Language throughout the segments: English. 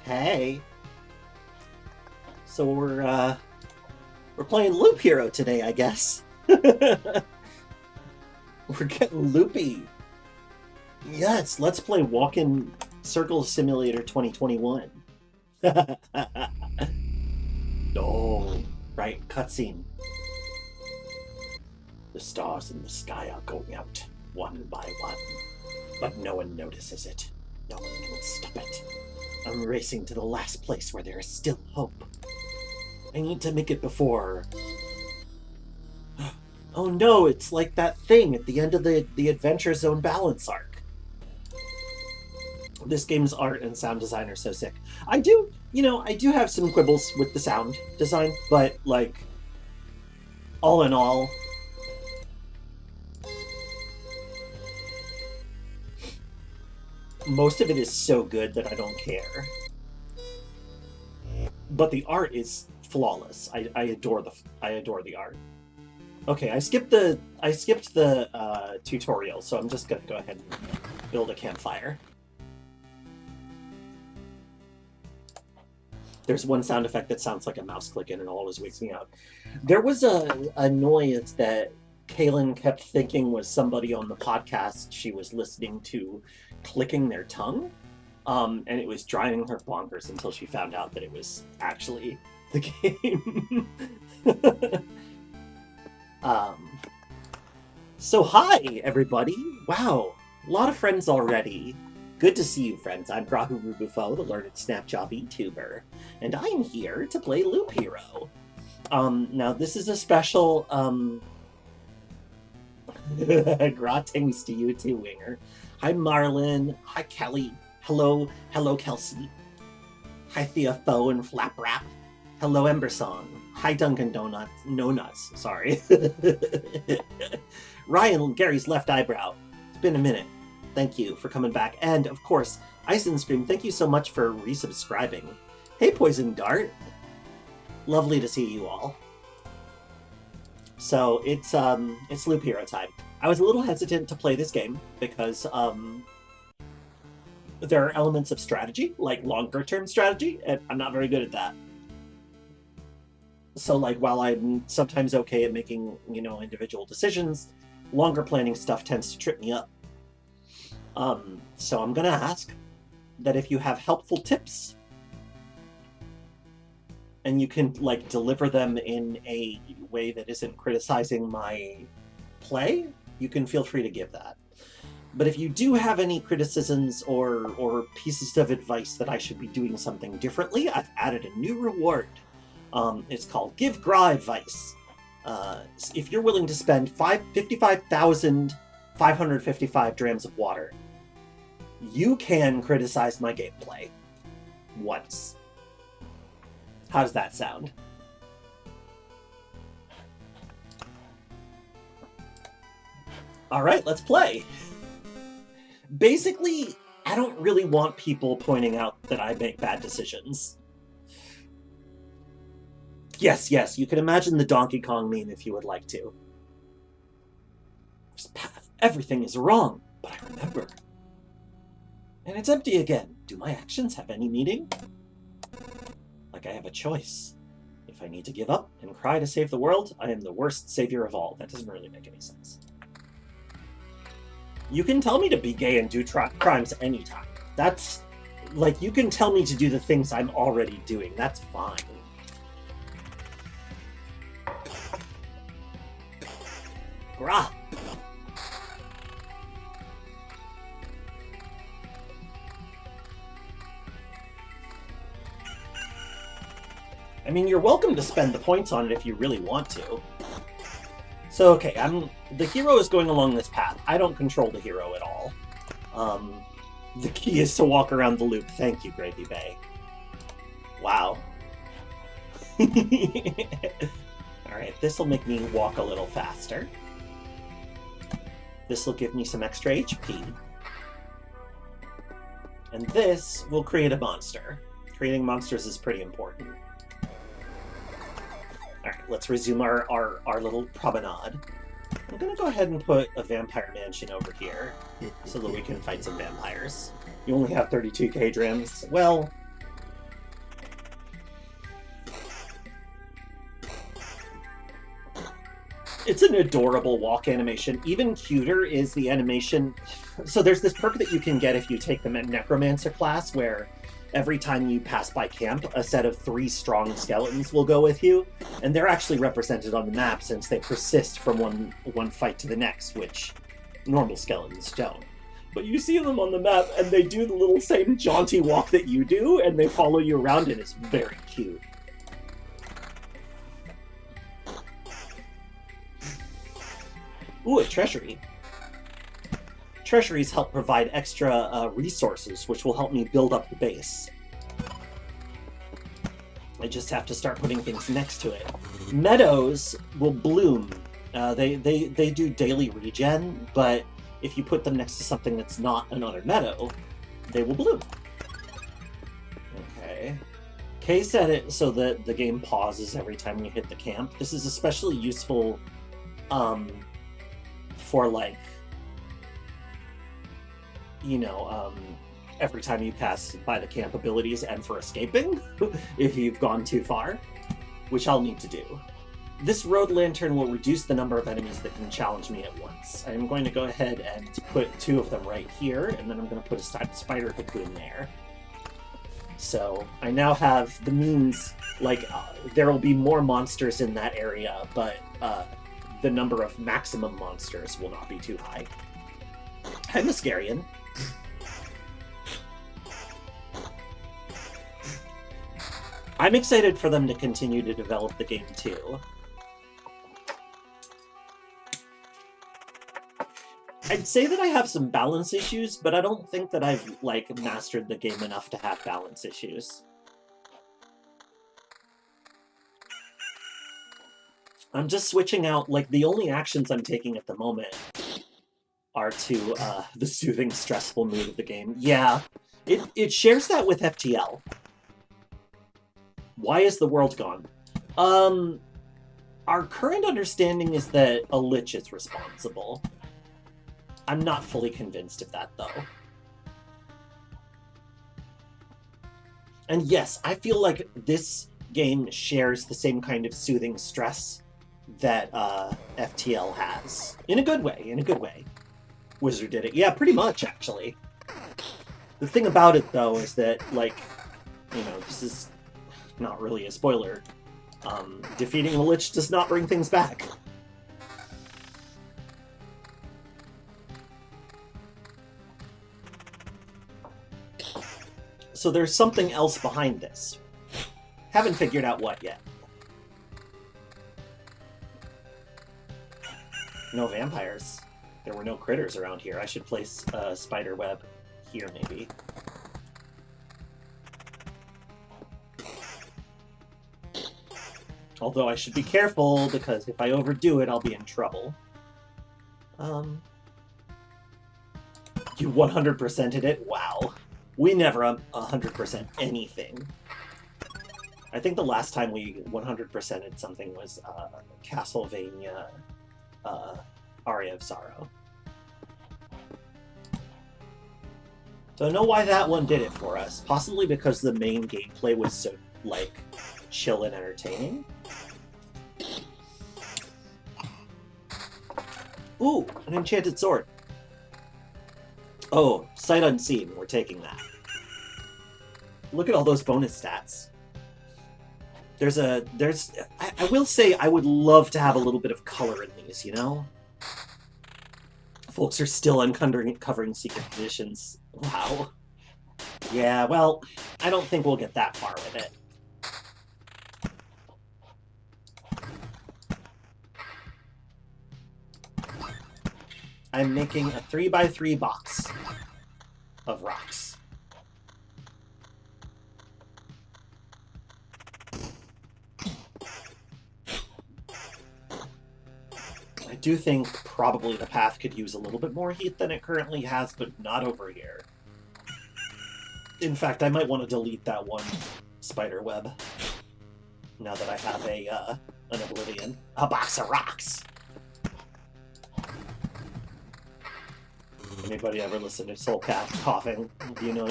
Hey. So we're playing Loop Hero today, I guess. We're getting loopy. Yes, let's play Walk-in Circle Simulator 2021. Oh, right, cutscene. The stars in the sky are going out, one by one. But no one notices it. No one can stop it. I'm racing to the last place where there is still hope. I need to make it before... Oh no, it's like that thing at the end of the Adventure Zone balance arc. This game's art and sound design are so sick. I do have some quibbles with the sound design, but, like, all in all... most of it is so good that I don't care. But the art is flawless. I adore the art. Okay, I skipped the tutorial, so I'm just gonna go ahead and build a campfire. There's one sound effect that sounds like a mouse clicking and it always wakes me up. There was a noise that Kaylin kept thinking was somebody on the podcast she was listening to clicking their tongue, and it was driving her bonkers until she found out that it was actually the game. So hi, everybody. Wow, a lot of friends already. Good to see you, friends. I'm Grahu-Rubufo, the learned Snapjaw VTuber, and I'm here to play Loop Hero. Now, this is a special, Greetings to you too, Winger. Hi, Marlin. Hi, Kelly. Hello, Kelsey. Hi, Theopho and Flap Rap. Hello, Embersong. Hi, Dunkin' Donuts. No nuts, sorry. Ryan, Gary's left eyebrow. It's been a minute. Thank you for coming back. And, of course, Ice and Scream, thank you so much for resubscribing. Hey, Poison Dart. Lovely to see you all. So, it's Loop Hero time. I was a little hesitant to play this game because, there are elements of strategy, like longer-term strategy, and I'm not very good at that. So, like, while I'm sometimes okay at making, individual decisions, longer planning stuff tends to trip me up. So I'm gonna ask that if you have helpful tips, and you can, like, deliver them in a way that isn't criticizing my play, you can feel free to give that. But if you do have any criticisms or pieces of advice that I should be doing something differently, I've added a new reward. It's called Give Gra Advice. If you're willing to spend 55,555 drams of water, you can criticize my gameplay once. How does that sound? Alright, let's play! Basically, I don't really want people pointing out that I make bad decisions. Yes, you can imagine the Donkey Kong meme if you would like to. This path, everything is wrong, but I remember. And it's empty again. Do my actions have any meaning? Like I have a choice. If I need to give up and cry to save the world, I am the worst savior of all. That doesn't really make any sense. You can tell me to be gay and do crimes anytime. That's, like, you can tell me to do the things I'm already doing. That's fine. Grah! I mean, you're welcome to spend the points on it if you really want to. So, okay, the hero is going along this path. I don't control the hero at all. The key is to walk around the loop. Thank you, Gravy Bay. Wow. Alright, this will make me walk a little faster. This will give me some extra HP. And this will create a monster. Creating monsters is pretty important. Alright, let's resume our little promenade. I'm gonna go ahead and put a vampire mansion over here, so that we can fight some vampires. You only have 32k drams. Well, It's an adorable walk animation. Even cuter is the animation. So there's this perk that you can get if you take the Necromancer class, where every time you pass by camp, a set of 3 strong skeletons will go with you, and they're actually represented on the map since they persist from one fight to the next, which normal skeletons don't. But you see them on the map, and they do the little same jaunty walk that you do, and they follow you around, and it's very cute. Ooh, a treasury. Treasuries help provide extra resources, which will help me build up the base. I just have to start putting things next to it. Meadows will bloom. They do daily regen, but if you put them next to something that's not another meadow, they will bloom. Okay. Kay set it so that the game pauses every time you hit the camp. This is especially useful for, like, you know, every time you pass by the camp abilities and for escaping, if you've gone too far, which I'll need to do. This road lantern will reduce the number of enemies that can challenge me at once. I'm going to go ahead and put 2 of them right here, and then I'm going to put a spider cocoon there. So I now have the means, like, there will be more monsters in that area, but the number of maximum monsters will not be too high. Hi, Muscarian. I'm excited for them to continue to develop the game too. I'd say that I have some balance issues, but I don't think that I've, like, mastered the game enough to have balance issues. I'm just switching out, like, the only actions I'm taking at the moment are to the soothing, stressful mood of the game. Yeah, it shares that with FTL. Why is the world gone? Our current understanding is that a lich is responsible. I'm not fully convinced of that, though. And yes, I feel like this game shares the same kind of soothing stress that FTL has. In a good way, in a good way. Wizard did it. Yeah, pretty much, actually. The thing about it, though, is that, like, you know, this is not really a spoiler. Defeating the Lich does not bring things back. So there's something else behind this. Haven't figured out what yet. No vampires. There were no critters around here. I should place a spider web here, maybe. Although I should be careful, because if I overdo it, I'll be in trouble. You 100%ed it? Wow. We never 100% anything. I think the last time we 100%ed something was Castlevania Aria of Sorrow. Don't know why that one did it for us. Possibly because the main gameplay was so, like, chill and entertaining. Ooh, an enchanted sword. Oh, sight unseen. We're taking that. Look at all those bonus stats. I will say I would love to have a little bit of color in these, you know? Folks are still uncovering secret positions. Wow. Yeah, well, I don't think we'll get that far with it. I'm making a 3x3 box of rocks. I do think probably the path could use a little bit more heat than it currently has, but not over here. In fact, I might want to delete that one spider web now that I have an Oblivion. A box of rocks! Anybody ever listen to soul coughing? Do you know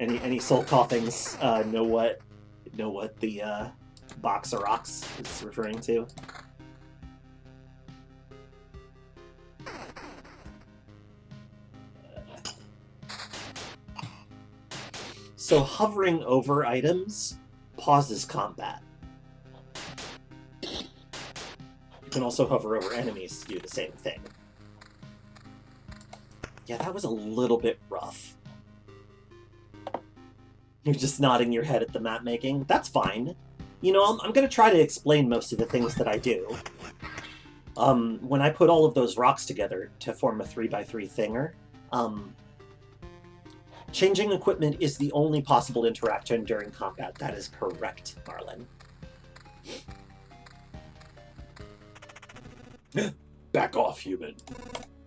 any soul coughings know what the box of rocks is referring to? So hovering over items pauses combat. You can also hover over enemies to do the same thing. Yeah, that was a little bit rough. You're just nodding your head at the map making. That's fine. You know, I'm going to try to explain most of the things that I do. When I put all of those rocks together to form a 3x3 thinger, changing equipment is the only possible interaction during combat. That is correct, Marlin. Back off, human.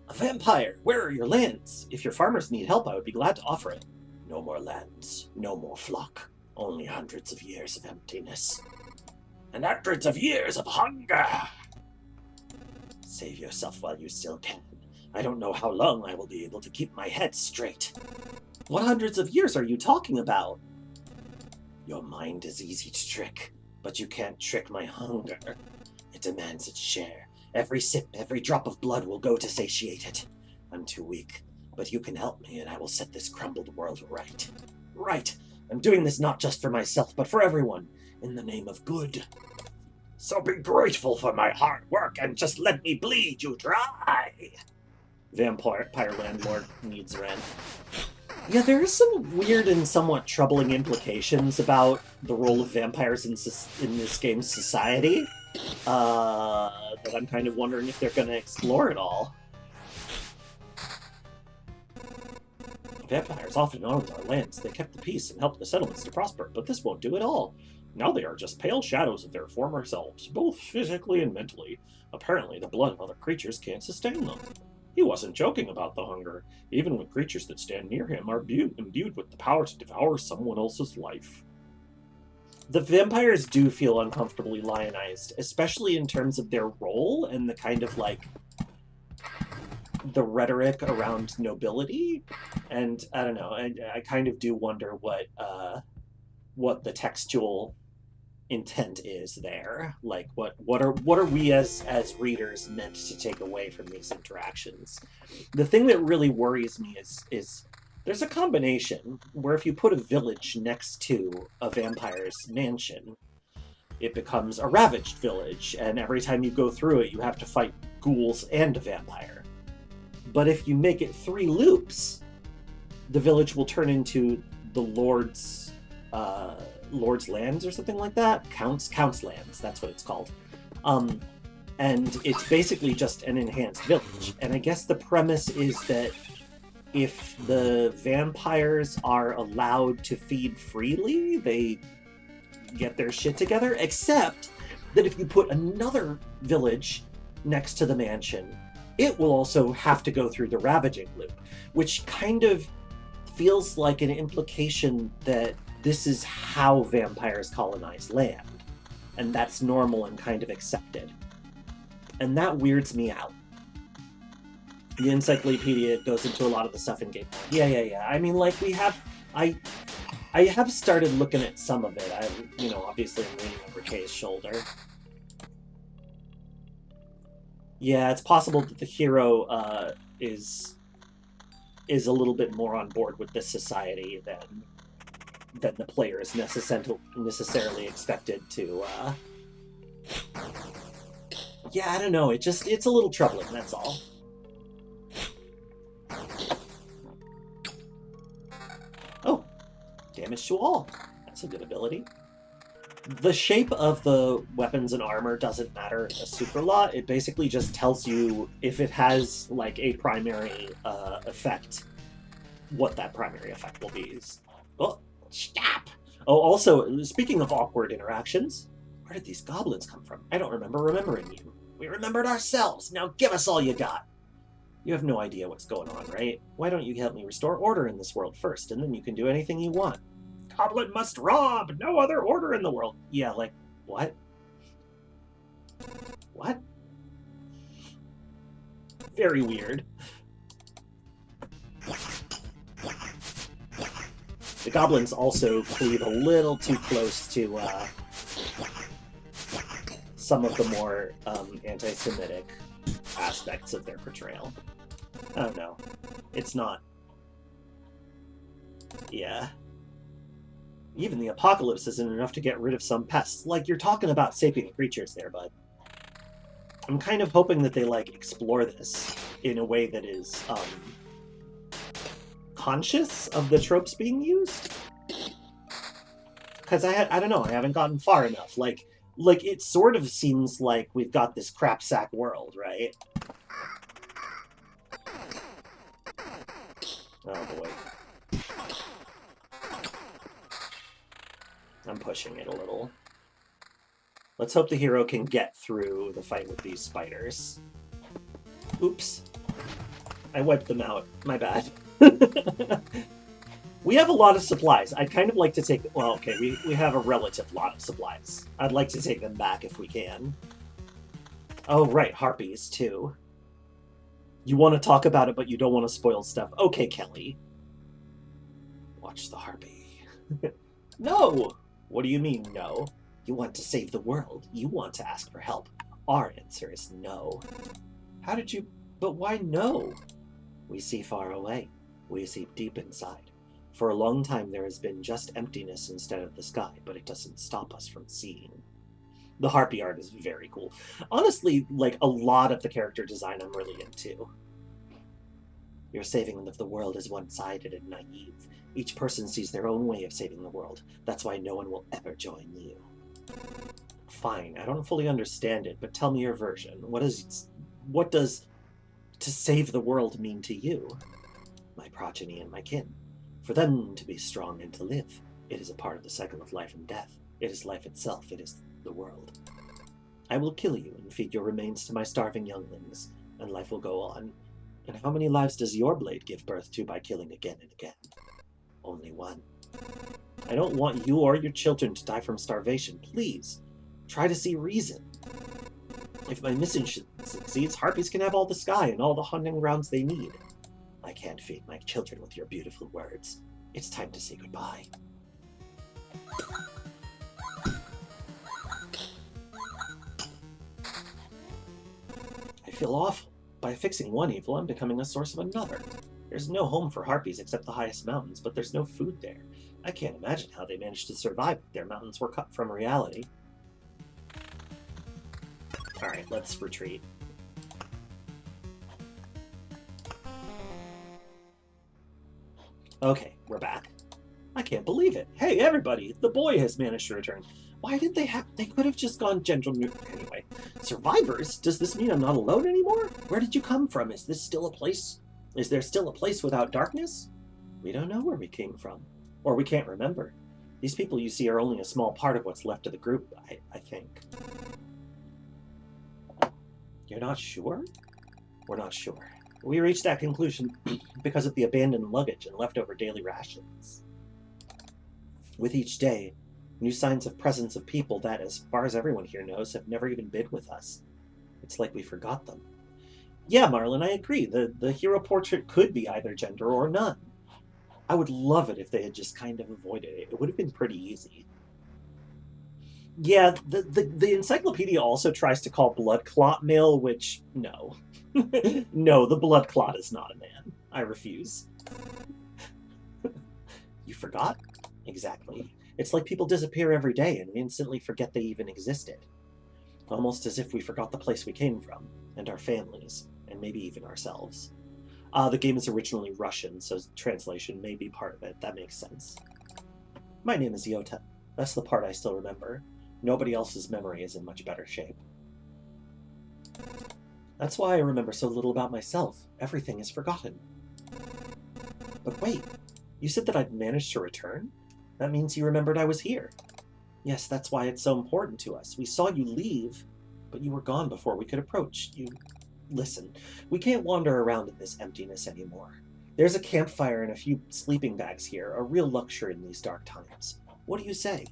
A vampire, where are your lands? If your farmers need help, I would be glad to offer it. No more lands, no more flock, only hundreds of years of emptiness. And hundreds of years of hunger! Save yourself while you still can. I don't know how long I will be able to keep my head straight. What hundreds of years are you talking about? Your mind is easy to trick, but you can't trick my hunger. It demands its share. Every sip, every drop of blood will go to satiate it. I'm too weak, but you can help me and I will set this crumbled world right. Right! I'm doing this not just for myself, but for everyone, in the name of good. So be grateful for my hard work and just let me bleed you dry! Vampire landlord needs rent. Yeah, there are some weird and somewhat troubling implications about the role of vampires in this game's society. That I'm kind of wondering if they're going to explore at all. Vampires often owned our lands. They kept the peace and helped the settlements to prosper, but this won't do it all. Now they are just pale shadows of their former selves, both physically and mentally. Apparently, the blood of other creatures can't sustain them. He wasn't joking about the hunger. Even when creatures that stand near him are imbued with the power to devour someone else's life. The vampires do feel uncomfortably lionized, especially in terms of their role and the kind of, like, the rhetoric around nobility. And, I don't know, I kind of do wonder what the textual intent is there. Like, what are we as readers meant to take away from these interactions? The thing that really worries me is there's a combination where if you put a village next to a vampire's mansion, it becomes a ravaged village, and every time you go through it, you have to fight ghouls and a vampire. But if you make it 3 loops, the village will turn into the Lord's lands or something like that. Count's lands, that's what it's called. And it's basically just an enhanced village. And I guess the premise is that if the vampires are allowed to feed freely, they get their shit together, except that if you put another village next to the mansion, it will also have to go through the ravaging loop, which kind of feels like an implication that this is how vampires colonize land, and that's normal and kind of accepted. And that weirds me out. The encyclopedia goes into a lot of the stuff in game. Yeah. I mean, like, I have started looking at some of it. I'm, obviously I'm leaning over Kay's shoulder. Yeah, it's possible that the hero is a little bit more on board with this society than the player is necessarily expected to. Yeah, I don't know. It's a little troubling. That's all. Oh, damage to all. That's a good ability. The shape of the weapons and armor doesn't matter a super lot. It basically just tells you if it has, like, a primary effect, what that primary effect will be. Oh, stop! Oh, also, speaking of awkward interactions, where did these goblins come from? I don't remember remembering you. We remembered ourselves. Now give us all you got. You have no idea what's going on, right? Why don't you help me restore order in this world first, and then you can do anything you want. Goblin must rob! No other order in the world! Yeah, like, what? What? Very weird. The goblins also cleave a little too close to some of the more anti-Semitic aspects of their portrayal. I don't know. It's not... Yeah. Even the apocalypse isn't enough to get rid of some pests. Like, you're talking about sapient creatures there, bud. I'm kind of hoping that they, like, explore this in a way that is, conscious of the tropes being used. Because I don't know, I haven't gotten far enough. Like, it sort of seems like we've got this crap sack world, right? Oh, boy. I'm pushing it a little. Let's hope the hero can get through the fight with these spiders. Oops. I wiped them out. My bad. We have a lot of supplies. I'd kind of like to take... Well, okay, we have a relative lot of supplies. I'd like to take them back if we can. Oh, right, harpies, too. You want to talk about it, but you don't want to spoil stuff. Okay, Kelly. Watch the harpy. No! What do you mean, no? You want to save the world. You want to ask for help. Our answer is no. How did you... But why no? We see far away. We see deep inside. For a long time there has been just emptiness instead of the sky, but it doesn't stop us from seeing. The harpy art is very cool. Honestly, like, a lot of the character design I'm really into. Your saving of the world is one-sided and naive. Each person sees their own way of saving the world. That's why no one will ever join you. Fine, I don't fully understand it, but tell me your version. What does to save the world mean to you? My progeny and my kin. For them to be strong and to live. It is a part of the cycle of life and death. It is life itself. It is the world. I will kill you and feed your remains to my starving younglings, and life will go on. And how many lives does your blade give birth to by killing again and again? Only one. I don't want you or your children to die from starvation. Please, try to see reason. If my mission succeeds, harpies can have all the sky and all the hunting grounds they need. I can't feed my children with your beautiful words. It's time to say goodbye. I feel awful. By fixing one evil, I'm becoming a source of another. There's no home for harpies except the highest mountains, but there's no food there. I can't imagine how they managed to survive if their mountains were cut from reality. Alright, let's retreat. Okay, we're back. I can't believe it. Hey, everybody! The boy has managed to return. Why did they have... They could have just gone gender neutral. Anyway. Survivors? Does this mean I'm not alone anymore? Where did you come from? Is this still a place... Is there still a place without darkness? We don't know where we came from. Or we can't remember. These people you see are only a small part of what's left of the group, I think. You're not sure? We're not sure. We reached that conclusion because of the abandoned luggage and leftover daily rations. With each day, new signs of presence of people that, as far as everyone here knows, have never even been with us. It's like we forgot them. Yeah, Marlon, I agree. The hero portrait could be either gender or none. I would love it if they had just kind of avoided it. It would have been pretty easy. Yeah, the encyclopedia also tries to call blood clot male, which, no. No, the blood clot is not a man. I refuse. You forgot? Exactly. It's like people disappear every day and we instantly forget they even existed. Almost as if we forgot the place we came from, and our families, and maybe even ourselves. The game is originally Russian, so translation may be part of it. That makes sense. My name is Yota. That's the part I still remember. Nobody else's memory is in much better shape. That's why I remember so little about myself. Everything is forgotten. But wait, you said that I'd managed to return? That means you remembered I was here. Yes, that's why it's so important to us. We saw you leave, but you were gone before we could approach. Listen, we can't wander around in this emptiness anymore. There's a campfire and a few sleeping bags here, a real luxury in these dark times. What do you say?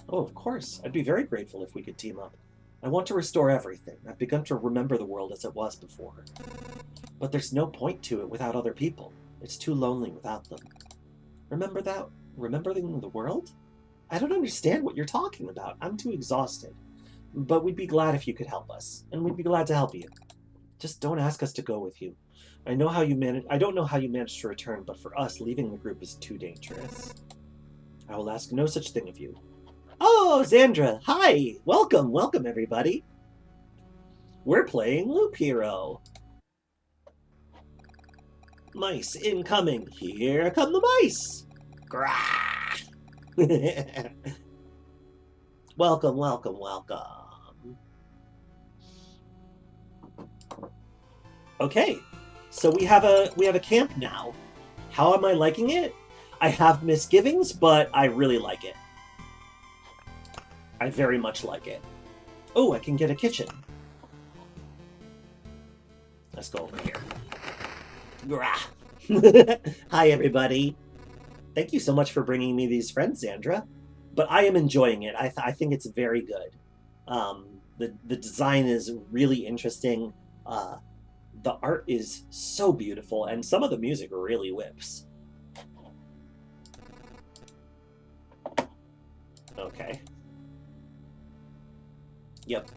Oh, of course. I'd be very grateful if we could team up. I want to restore everything. I've begun to remember the world as it was before. But there's no point to it without other people. It's too lonely without them. Remember that? Remembering the world? I don't understand what you're talking about. I'm too exhausted. But we'd be glad if you could help us, and we'd be glad to help you. Just don't ask us to go with you. I don't know how you managed to return, but for us, leaving the group is too dangerous. I will ask no such thing of you. Oh, Xandra, hi! Welcome, welcome everybody. We're playing Loop Hero. Mice incoming. Here come the mice. Grah! Welcome, welcome, welcome. Okay, so we have a camp now. How am I liking it? I have misgivings, but I really like it. I very much like it. Oh, I can get a kitchen. Let's go over here. Hi, everybody. Thank you so much for bringing me these friends, Xandra. But I am enjoying it. I think it's very good. The design is really interesting. The art is so beautiful, and some of the music really whips. Okay. Yep.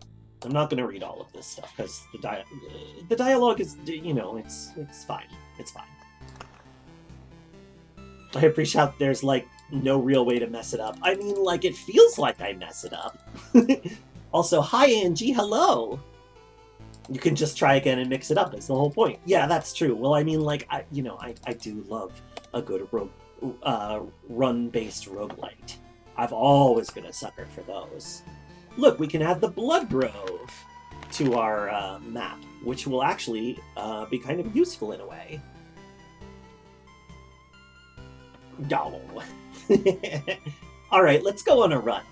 I'm not going to read all of this stuff because the dialogue is, you know, it's fine. It's fine. I appreciate there's like no real way to mess it up. I mean, like it feels like I mess it up. Also, hi Angie, hello. You can just try again and mix it up. That's the whole point. Yeah, that's true. Well, I mean, like I do love a good run-based roguelite. I've always been a sucker for those. Look, we can add the Blood Grove to our map, which will actually be kind of useful in a way. No. All right, let's go on a run.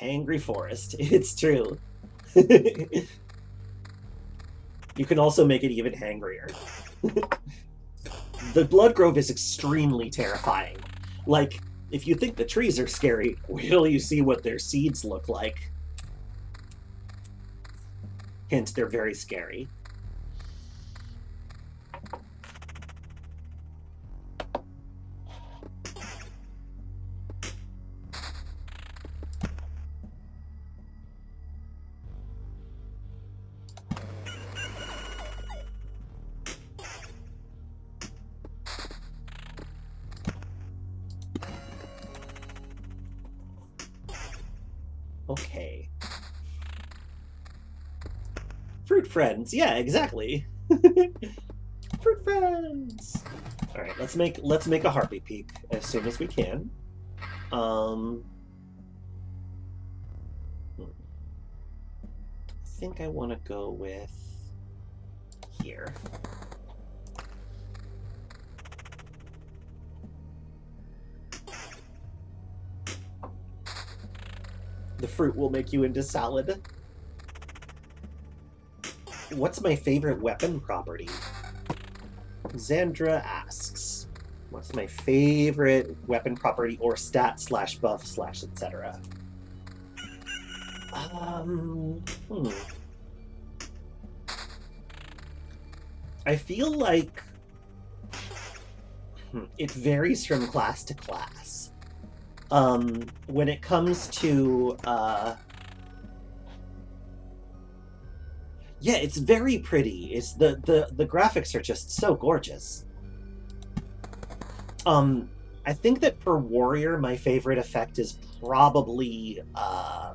Hangry Forest. It's true. You can also make it even hangrier. The Blood Grove is extremely terrifying. Like, if you think the trees are scary, wait till you see what their seeds look like. Hint, they're very scary. Okay. Fruit friends. Yeah, exactly. Fruit friends. All right, let's make a heartbeat peak as soon as we can. I think I want to go with here. The fruit will make you into salad. What's my favorite weapon property? Xandra asks. What's my favorite weapon property or stat / buff / etc.? I feel like it varies from class to class. When it comes to yeah, it's very pretty. It's the graphics are just so gorgeous. I think that for Warrior, my favorite effect is probably I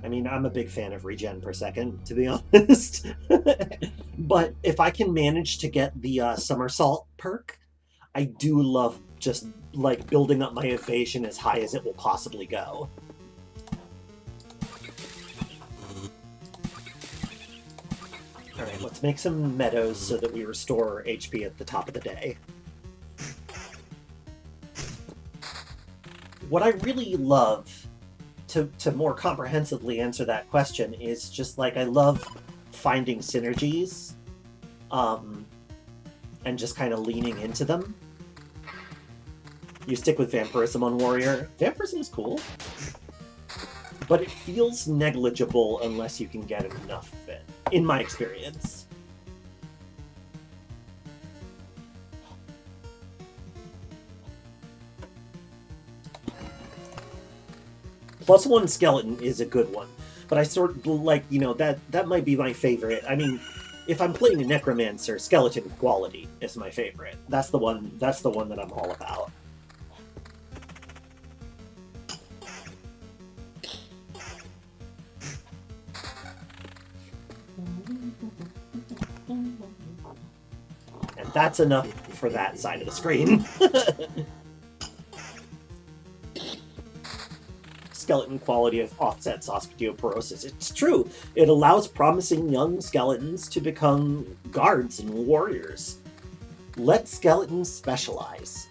mean, I'm a big fan of regen per second, to be honest. But if I can manage to get the somersault perk, I do love just like building up my evasion as high as it will possibly go. Alright, let's make some meadows so that we restore HP at the top of the day. What I really love, to more comprehensively answer that question, is just like I love finding synergies and just kind of leaning into them. You stick with Vampirism on Warrior. Vampirism is cool, but it feels negligible unless you can get enough of it, in my experience. +1 skeleton is a good one, but I sort of like, you know, that might be my favorite. I mean, if I'm playing a necromancer, skeleton quality is my favorite. That's the one that I'm all about. And that's enough for that side of the screen. Skeleton quality offsets osteoporosis. It's true. It allows promising young skeletons to become guards and warriors. Let skeletons specialize.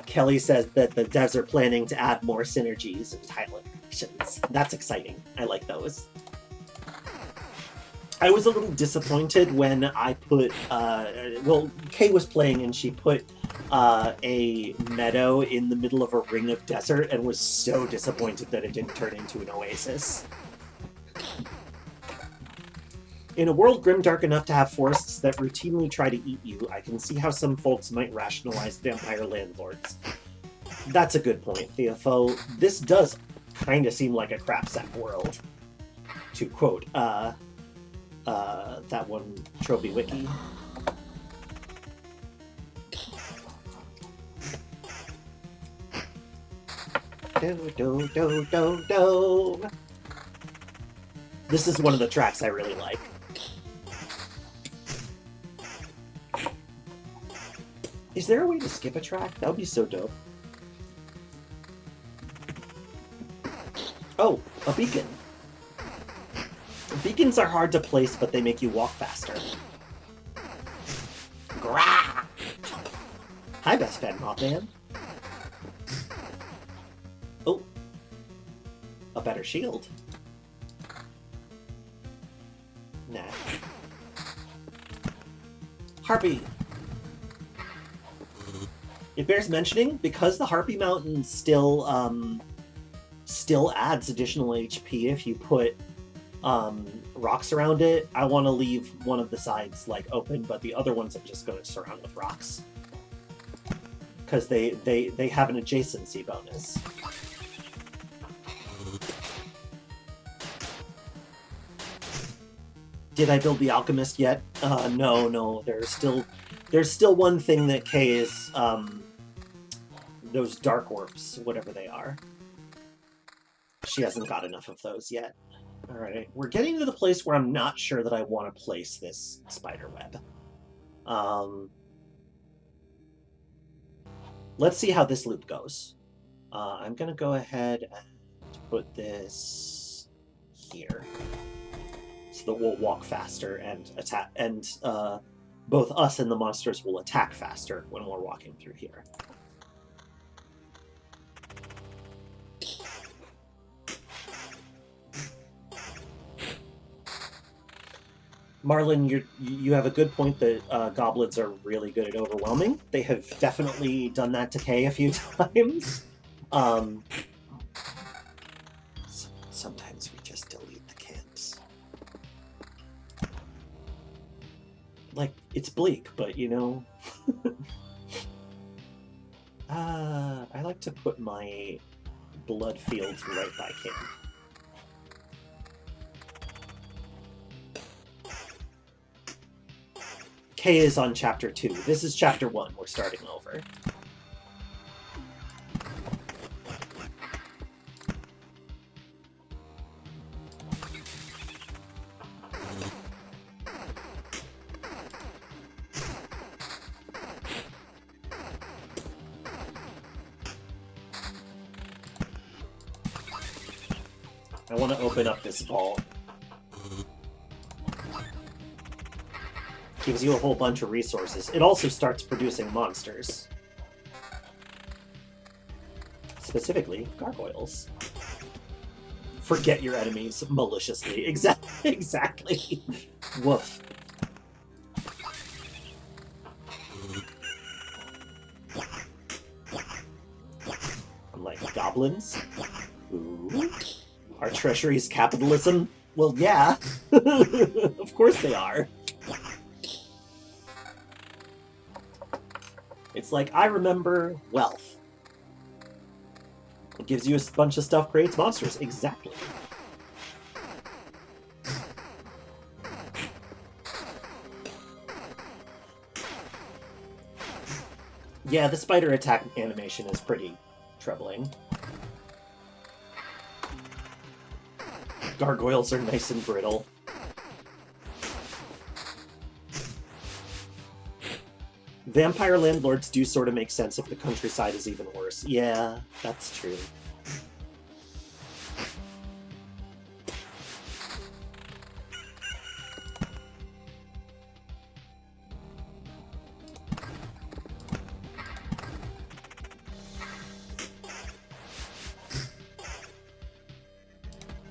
Kelly says that the devs are planning to add more synergies and title interactions. That's exciting. I like those. I was a little disappointed when I put, well, Kay was playing and she put a meadow in the middle of a ring of desert and was so disappointed that it didn't turn into an oasis. In a world grimdark enough to have forests that routinely try to eat you, I can see how some folks might rationalize vampire landlords. That's a good point, Theopho. This does kind of seem like a crapsack world. To quote, that one Tropy Wiki. Do. This is one of the tracks I really like. Is there a way to skip a track? That would be so dope. Oh, a beacon. Beacons are hard to place, but they make you walk faster. Grah! Hi, best friend, Mothman. Oh, a better shield. Nah. Harpy. It bears mentioning, because the Harpy Mountain still adds additional HP if you put rocks around it. I want to leave one of the sides like open, but the other ones I'm just going to surround with rocks because they have an adjacency bonus. Did I build the alchemist yet? No. There's still one thing that Kay is those dark orbs, whatever they are. She hasn't got enough of those yet. All right, we're getting to the place where I'm not sure that I want to place this spider web. Let's see how this loop goes. I'm gonna go ahead and put this here, so that we'll walk faster and attack, and both us and the monsters will attack faster when we're walking through here. Marlon, you have a good point that goblins are really good at overwhelming. They have definitely done that to Kay a few times. Sometimes we just delete the camps. Like, it's bleak, but you know... I like to put my blood fields right by camp. Kay is on chapter 2. This is chapter 1. We're starting over. I want to open up this vault. Gives you a whole bunch of resources. It also starts producing monsters. Specifically, gargoyles. Forget your enemies maliciously. Exactly. Woof. I'm like, goblins? Ooh. Our treasury's capitalism? Well, yeah. Of course they are. It's like, I remember wealth. It gives you a bunch of stuff, creates monsters. Exactly. Yeah, the spider attack animation is pretty troubling. Gargoyles are nice and brittle. Vampire landlords do sort of make sense if the countryside is even worse. Yeah, that's true.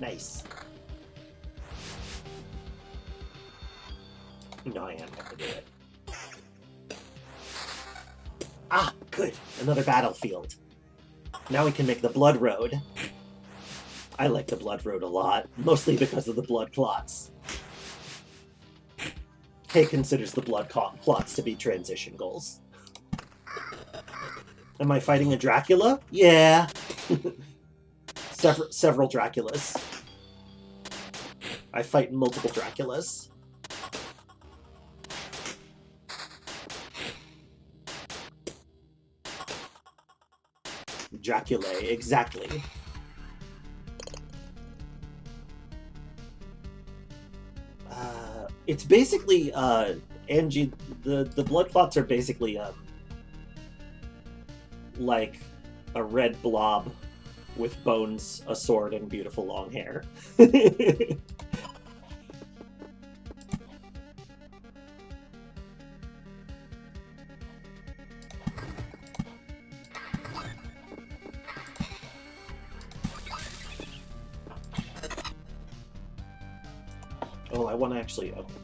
Nice. No, I am gonna do it. Ah, good. Another battlefield. Now we can make the Blood Road. I like the Blood Road a lot, mostly because of the blood clots. Kay considers the blood clots to be transition goals. Am I fighting a Dracula? Yeah. Several Draculas. I fight multiple Draculas. Draculae, exactly. It's basically, Angie, the blood clots are basically, like a red blob with bones, a sword, and beautiful long hair. Oh, I want to actually... Okay.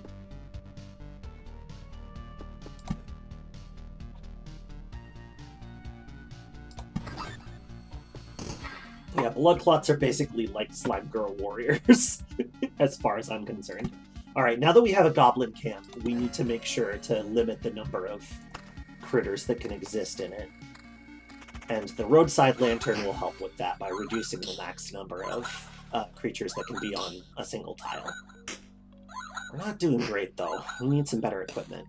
Yeah, blood clots are basically like slime girl warriors, as far as I'm concerned. Alright, now that we have a goblin camp, we need to make sure to limit the number of critters that can exist in it. And the roadside lantern will help with that by reducing the max number of creatures that can be on a single tile. We're not doing great, though. We need some better equipment.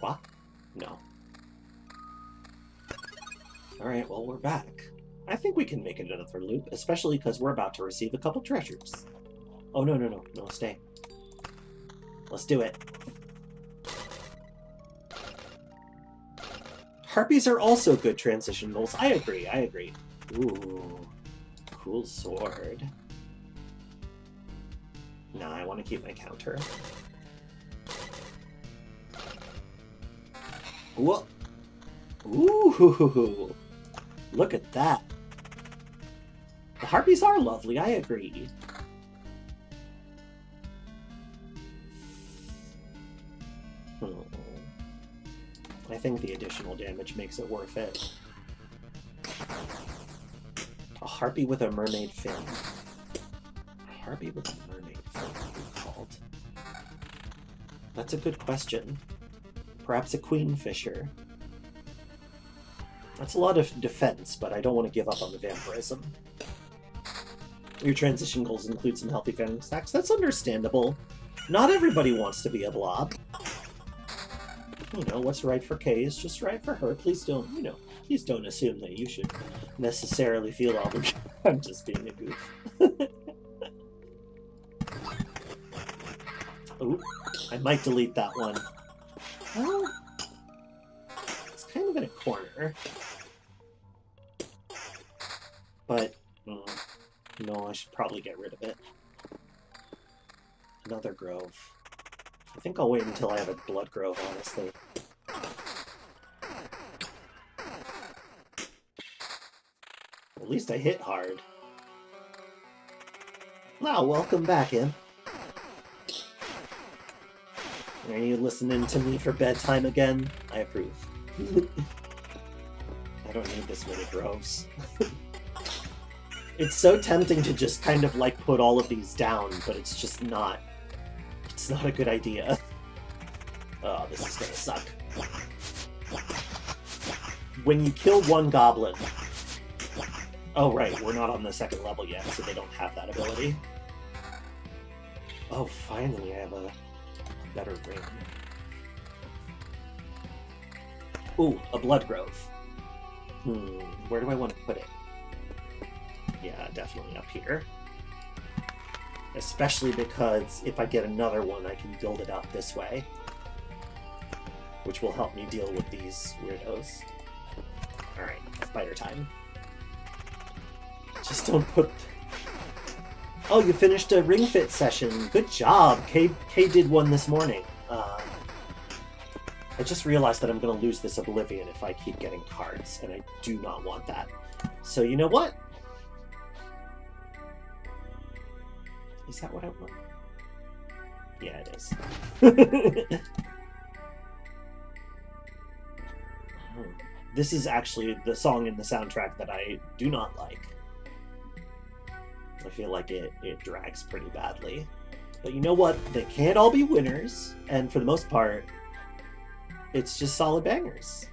What? No. Alright, well, we're back. I think we can make it another loop, especially because we're about to receive a couple treasures. Oh, no, stay. Let's do it. Harpies are also good transition goals. I agree. Ooh, cool sword. Nah, I want to keep my counter. Whoa! Ooh! Look at that. The harpies are lovely, I agree. I think the additional damage makes it worth it. A harpy with a mermaid fin. A harpy with a mermaid fin, what is it called? That's a good question. Perhaps a queenfisher. That's a lot of defense, but I don't want to give up on the vampirism. Your transition goals include some healthy fang stacks. That's understandable. Not everybody wants to be a blob. You know, what's right for Kay is just right for her. Please don't, please don't assume that you should necessarily feel obligated. I'm just being a goof. Ooh, I might delete that one. Well, it's kind of in a corner. But, no, I should probably get rid of it. Another grove. I think I'll wait until I have a blood grove, honestly. At least I hit hard. Wow, welcome back, Im. Are you listening to me for bedtime again? I approve. I don't need this many groves. It's so tempting to just kind of like put all of these down, but it's just not. It's not a good idea. Oh, this is gonna suck. When you kill one goblin... Oh, right, we're not on the second level yet, so they don't have that ability. Oh, finally, I have a better ring. Ooh, a blood grove. Where do I want to put it? Yeah, definitely up here. Especially because if I get another one, I can build it up this way. Which will help me deal with these weirdos. Alright, spider time. Just don't put... Oh, you finished a Ring Fit session. Good job. Kay did one this morning. I just realized that I'm going to lose this Oblivion if I keep getting cards, and I do not want that. So you know what? Is that what I want? Yeah, it is. This is actually the song in the soundtrack that I do not like. I feel like it drags pretty badly. But you know what? They can't all be winners, and for the most part, it's just solid bangers.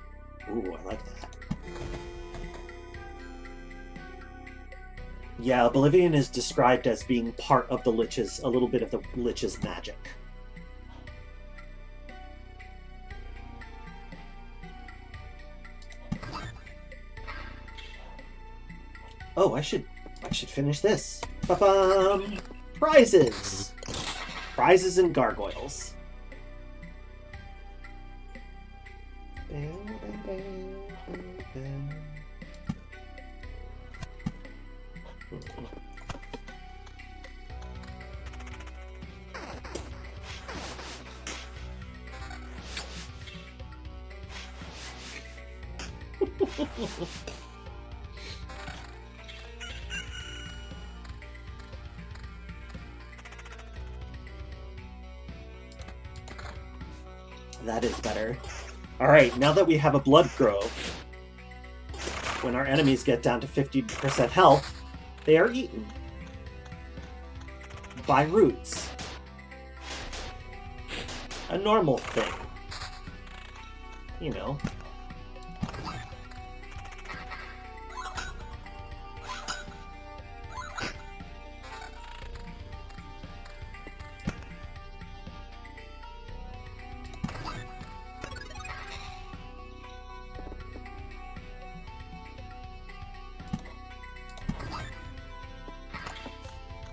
Ooh, I like that. Yeah, Oblivion is described as being part of the Lich's, a little bit of the Lich's magic. Oh, I should finish this. Ba-bum! Prizes! Prizes and gargoyles. That is better. Alright, now that we have a blood grove, when our enemies get down to 50% health, they are eaten by roots. A normal thing. You know.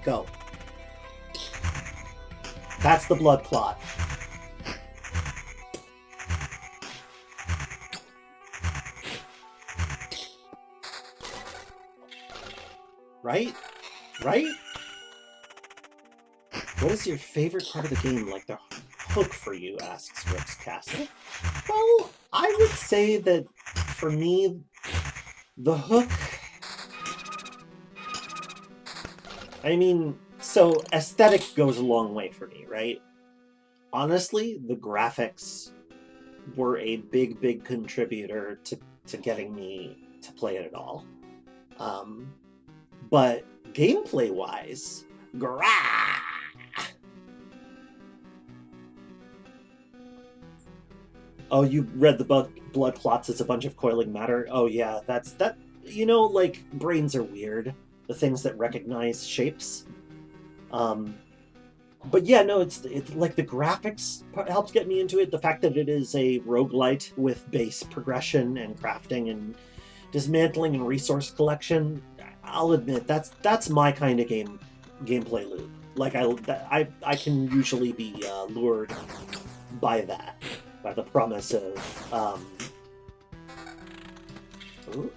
Go. That's the blood clot. Right? Right? What is your favorite part of the game, like the hook for you, asks Rick's Castle. Well, I would say that, for me, the hook... I mean, so aesthetic goes a long way for me, right? Honestly, the graphics were a big contributor to getting me to play it at all. But gameplay-wise, Oh, you read the blood clots as a bunch of coiling matter? Oh yeah, that. You know, like, brains are weird. The things that recognize shapes. But yeah, no, it's like the graphics helps get me into it. The fact that it is a roguelite with base progression and crafting and dismantling and resource collection, I'll admit that's my kind of gameplay loop. Like I can usually be lured by that, by the promise of ooh.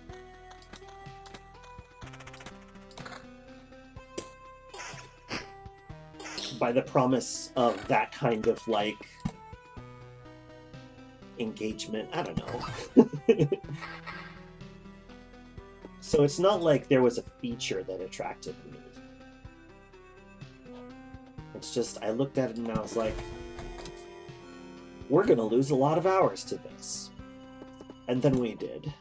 By the promise of that kind of, like, engagement. I don't know. So it's not like there was a feature that attracted me. It's just, I looked at it and I was like, we're gonna lose a lot of hours to this. And then we did.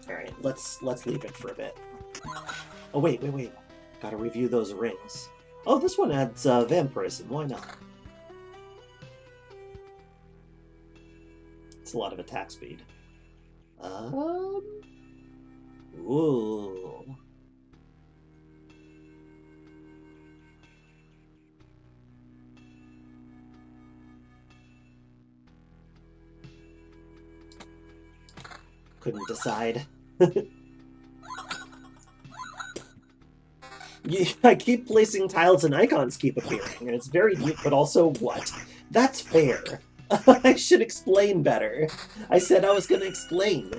Alright, let's leave it for a bit. Oh, wait. Gotta review those rings. Oh, this one adds vampirism. Why not? It's a lot of attack speed. Ooh. Couldn't decide. I keep placing tiles and icons keep appearing, and it's very neat, but also what? That's fair. I should explain better. I said I was going to explain.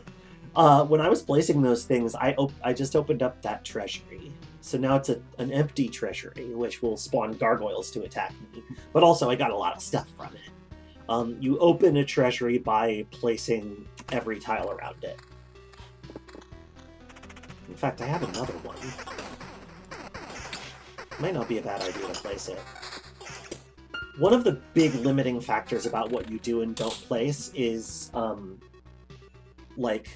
When I was placing those things, I just opened up that treasury. So now it's an empty treasury, which will spawn gargoyles to attack me. But also, I got a lot of stuff from it. You open a treasury by placing every tile around it. In fact, I have another one. Might not be a bad idea to place it. One of the big limiting factors about what you do and don't place is, like,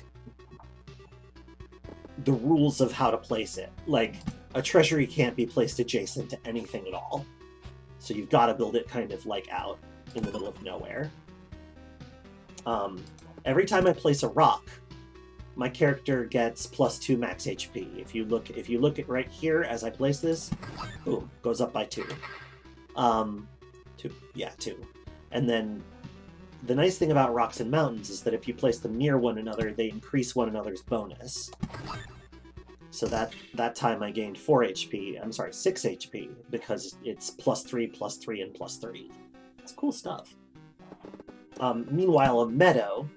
the rules of how to place it. Like, a treasury can't be placed adjacent to anything at all. So you've got to build it kind of, like, out in the middle of nowhere. Every time I place a rock, my character gets +2 max HP. If you look at right here as I place this, boom, goes up by 2. 2. And then the nice thing about rocks and mountains is that if you place them near one another, they increase one another's bonus. So that time I gained 6 HP, because it's +3, +3, and +3. It's cool stuff. Meanwhile, a meadow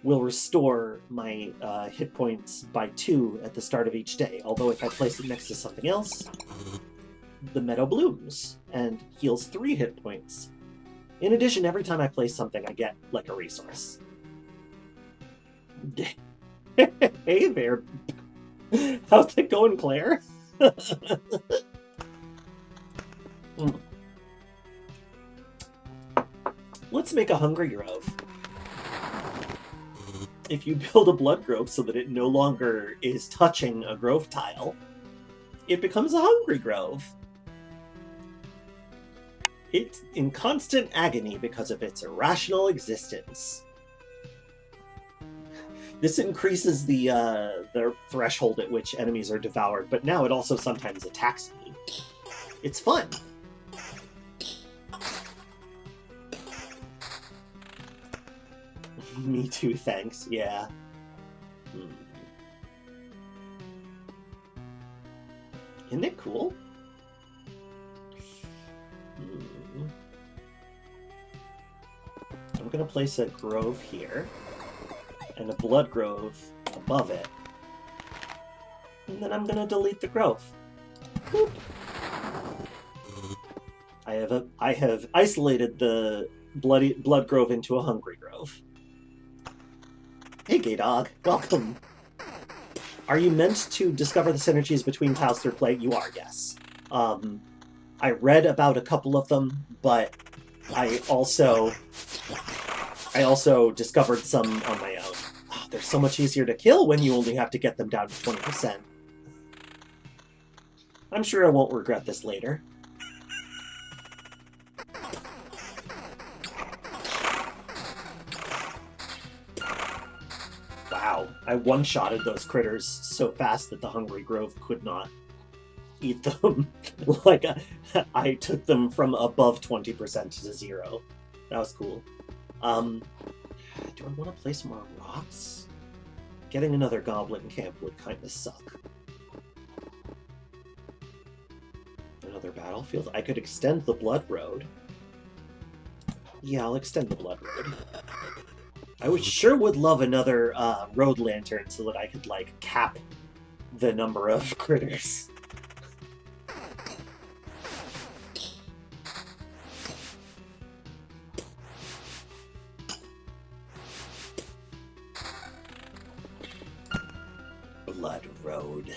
will restore my hit points by 2 at the start of each day, although if I place it next to something else, the meadow blooms and heals 3 hit points. In addition, every time I place something, I get, like, a resource. Hey there! How's it going, Claire? Let's make a hungry grove. If you build a blood grove so that it no longer is touching a grove tile, it becomes a hungry grove. It's in constant agony because of its irrational existence. This increases the threshold at which enemies are devoured, but now it also sometimes attacks me. It's fun. Me too, thanks. Yeah. Isn't it cool? I'm gonna place a grove here, and a blood grove above it. And then I'm gonna delete the grove. Boop. I have isolated the blood grove into a hungry grove. Hey, gay dog, welcome. Are you meant to discover the synergies between tiles through play? You are, yes. I read about a couple of them, but I also discovered some on my own. Oh, they're so much easier to kill when you only have to get them down to 20%. I'm sure I won't regret this later. Wow, I one-shotted those critters so fast that the Hungry Grove could not eat them. Like, I took them from above 20% to 0. That was cool. Do I want to place more rocks? Getting another goblin camp would kind of suck. Another battlefield? I could extend the Blood Road. Yeah, I'll extend the Blood Road. I sure would love another road lantern so that I could, like, cap the number of critters. Blood Road.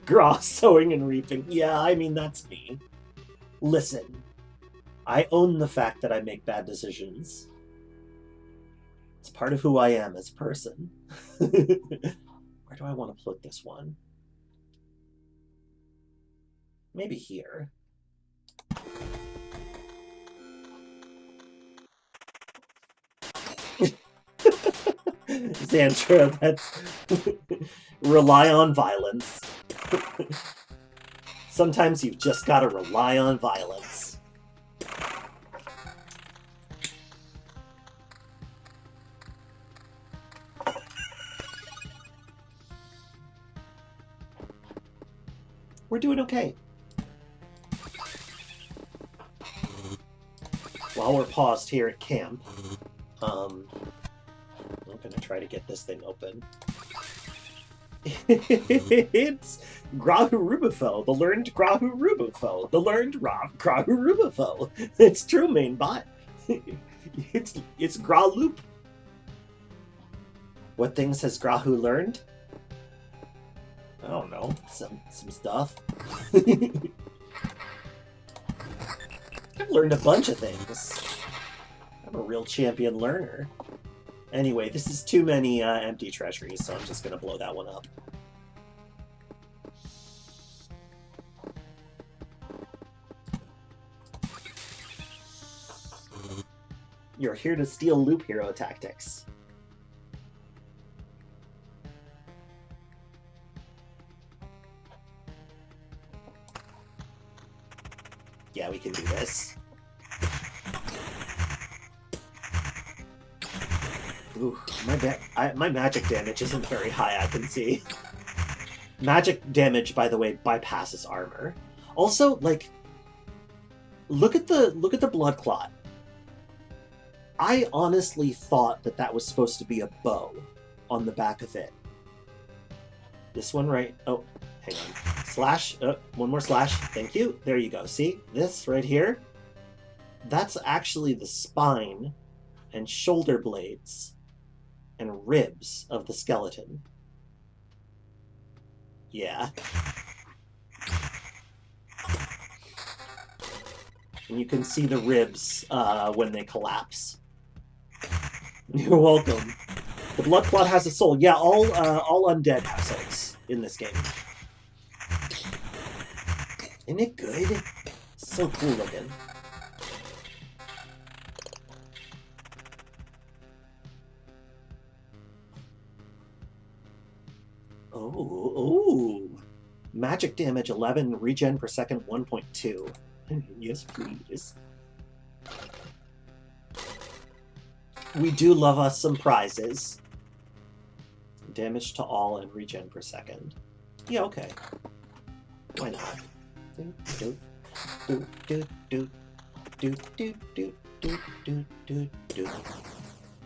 Grass, sowing and reaping. Yeah, I mean, that's me. Listen, I own the fact that I make bad decisions. It's part of who I am as a person. Where do I want to put this one? Maybe here. Xantra, that's... rely on violence. Sometimes you've just got to rely on violence. we're doing okay. While we're paused here at camp, I'm gonna try to get this thing open. It's Grahu-Rubufo, the learned Grahu-Rubufo, the learned Grahu-Rubufo. It's true, main bot. It's Gra-Loop. What things has Grahu learned? I don't know, some stuff. I've learned a bunch of things. I'm a real champion learner. Anyway, this is too many empty treasuries, so I'm just gonna blow that one up. You're here to steal loop hero tactics. Yeah, we can do this. Ooh, my magic damage isn't very high, I can see. Magic damage, by the way, bypasses armor. Also, like, look at the blood clot. I honestly thought that was supposed to be a bow on the back of it. This one, right? Oh, hang on. Slash. One more slash. Thank you. There you go. See? This right here? That's actually the spine and shoulder blades and ribs of the skeleton. Yeah. And you can see the ribs when they collapse. You're welcome. The blood clot has a soul. Yeah, all undead have souls in this game. Isn't it good? So cool looking. Oh. Magic damage 11, regen per second 1.2. Yes, please. We do love us some prizes. Damage to all and regen per second. Yeah, okay. Why not?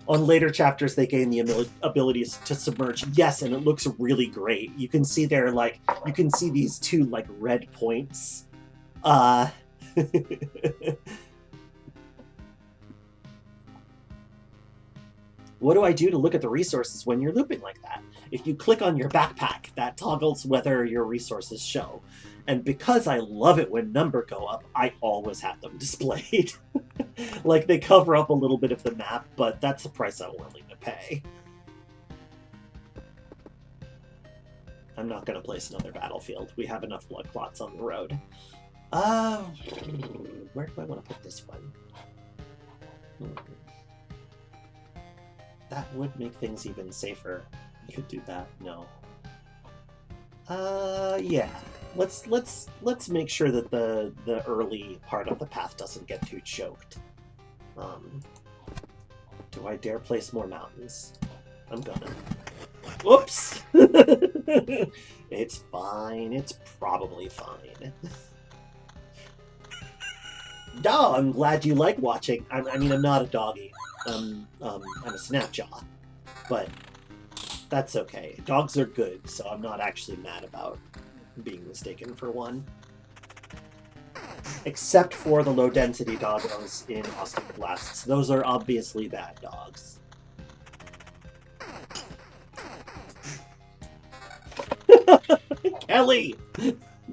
On later chapters, they gain the abilities to submerge. Yes, and it looks really great. You can see there, like, you can see these two, like, red points. What do I do to look at the resources when you're looping like that? If you click on your backpack, that toggles whether your resources show. And because I love it when numbers go up, I always have them displayed. Like, they cover up a little bit of the map, but that's the price I'm willing to pay. I'm not going to place another battlefield. We have enough blood clots on the road. Where do I want to put this one? That would make things even safer. You could do that. No. Yeah. Let's make sure that the early part of the path doesn't get too choked. Do I dare place more mountains? I'm gonna. Whoops! It's fine. It's probably fine. Oh, I'm glad you like watching. I mean, I'm not a doggy. I'm a snapjaw, but that's okay. Dogs are good, so I'm not actually mad about being mistaken for one. Except for the low-density doggos in Austin Blasts. Those are obviously bad dogs. Kelly!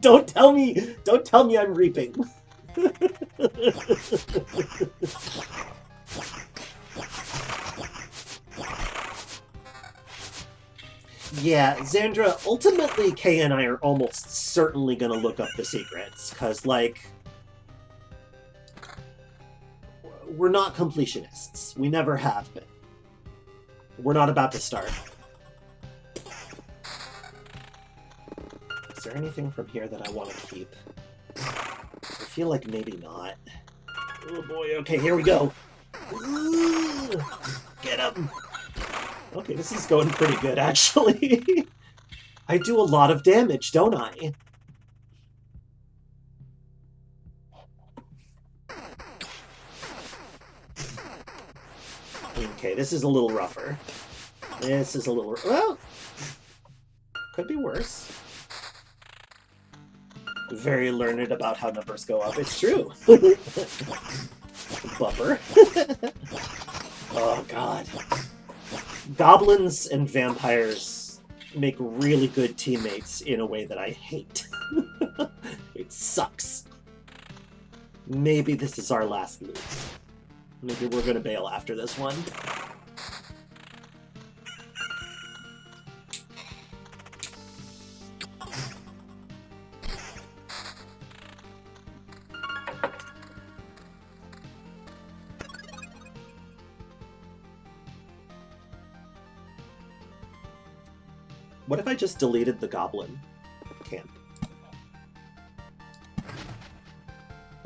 Don't tell me I'm reaping. Yeah, Xandra, ultimately Kay and I are almost certainly gonna look up the secrets, because, like, we're not completionists. We never have been. We're not about to start. Is there anything from here that I want to keep? I feel like maybe not. Oh boy, okay, here we go. Ooh, get him! Okay, this is going pretty good, actually. I do a lot of damage, don't I? Okay, this is a little rougher. This is a little... Well, could be worse. Very learned about how numbers go up. It's true. Bumper. Oh, God. Goblins and vampires make really good teammates in a way that I hate. It sucks. Maybe this is our last move. Maybe we're gonna bail after this one. What if I just deleted the goblin camp?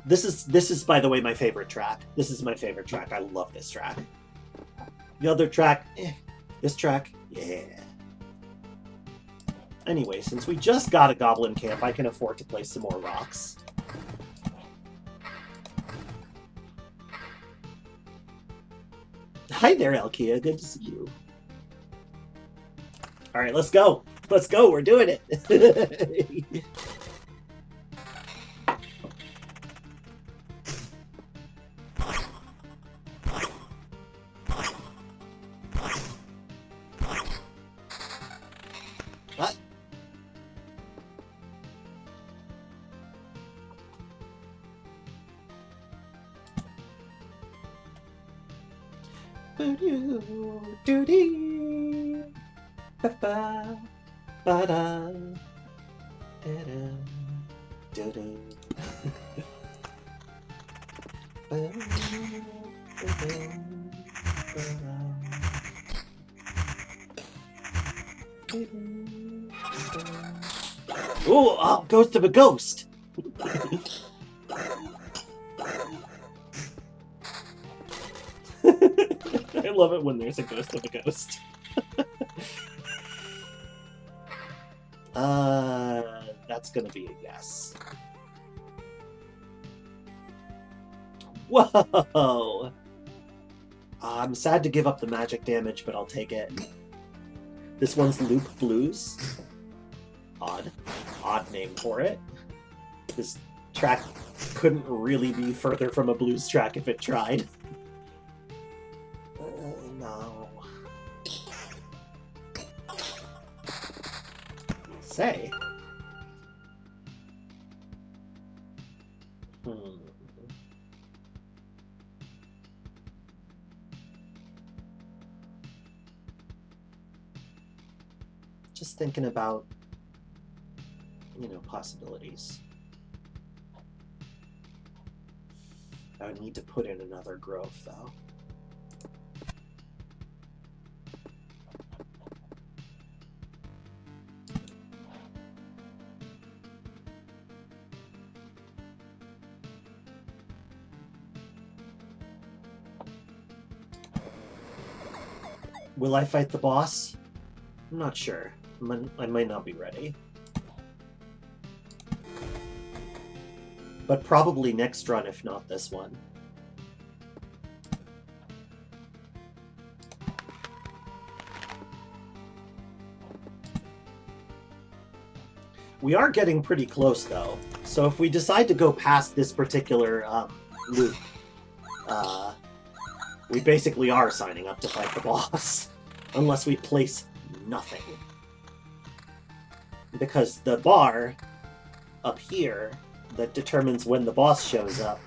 This is, by the way, my favorite track. This is my favorite track. I love this track. The other track, eh. This track, yeah. Anyway, since we just got a goblin camp, I can afford to place some more rocks. Hi there, Alkia. Good to see you. All right, let's go. Let's go. We're doing it. What? Doo-doo-doo-dee. Ba-ba, ba-da, da-da, do-do. Ooh, oh, ghost of a ghost! I love it when there's a ghost of a ghost. That's gonna be a yes. Whoa! I'm sad to give up the magic damage, but I'll take it. This one's Loop Blues. Odd. Odd name for it. This track couldn't really be further from a blues track if it tried. No. Say. Just thinking about, you know, possibilities. I would need to put in another grove, though. Will I fight the boss? I'm not sure. I might not be ready. But probably next run, if not this one. We are getting pretty close, though. So if we decide to go past this particular loop, we basically are signing up to fight the boss. Unless we place nothing. Because the bar up here that determines when the boss shows up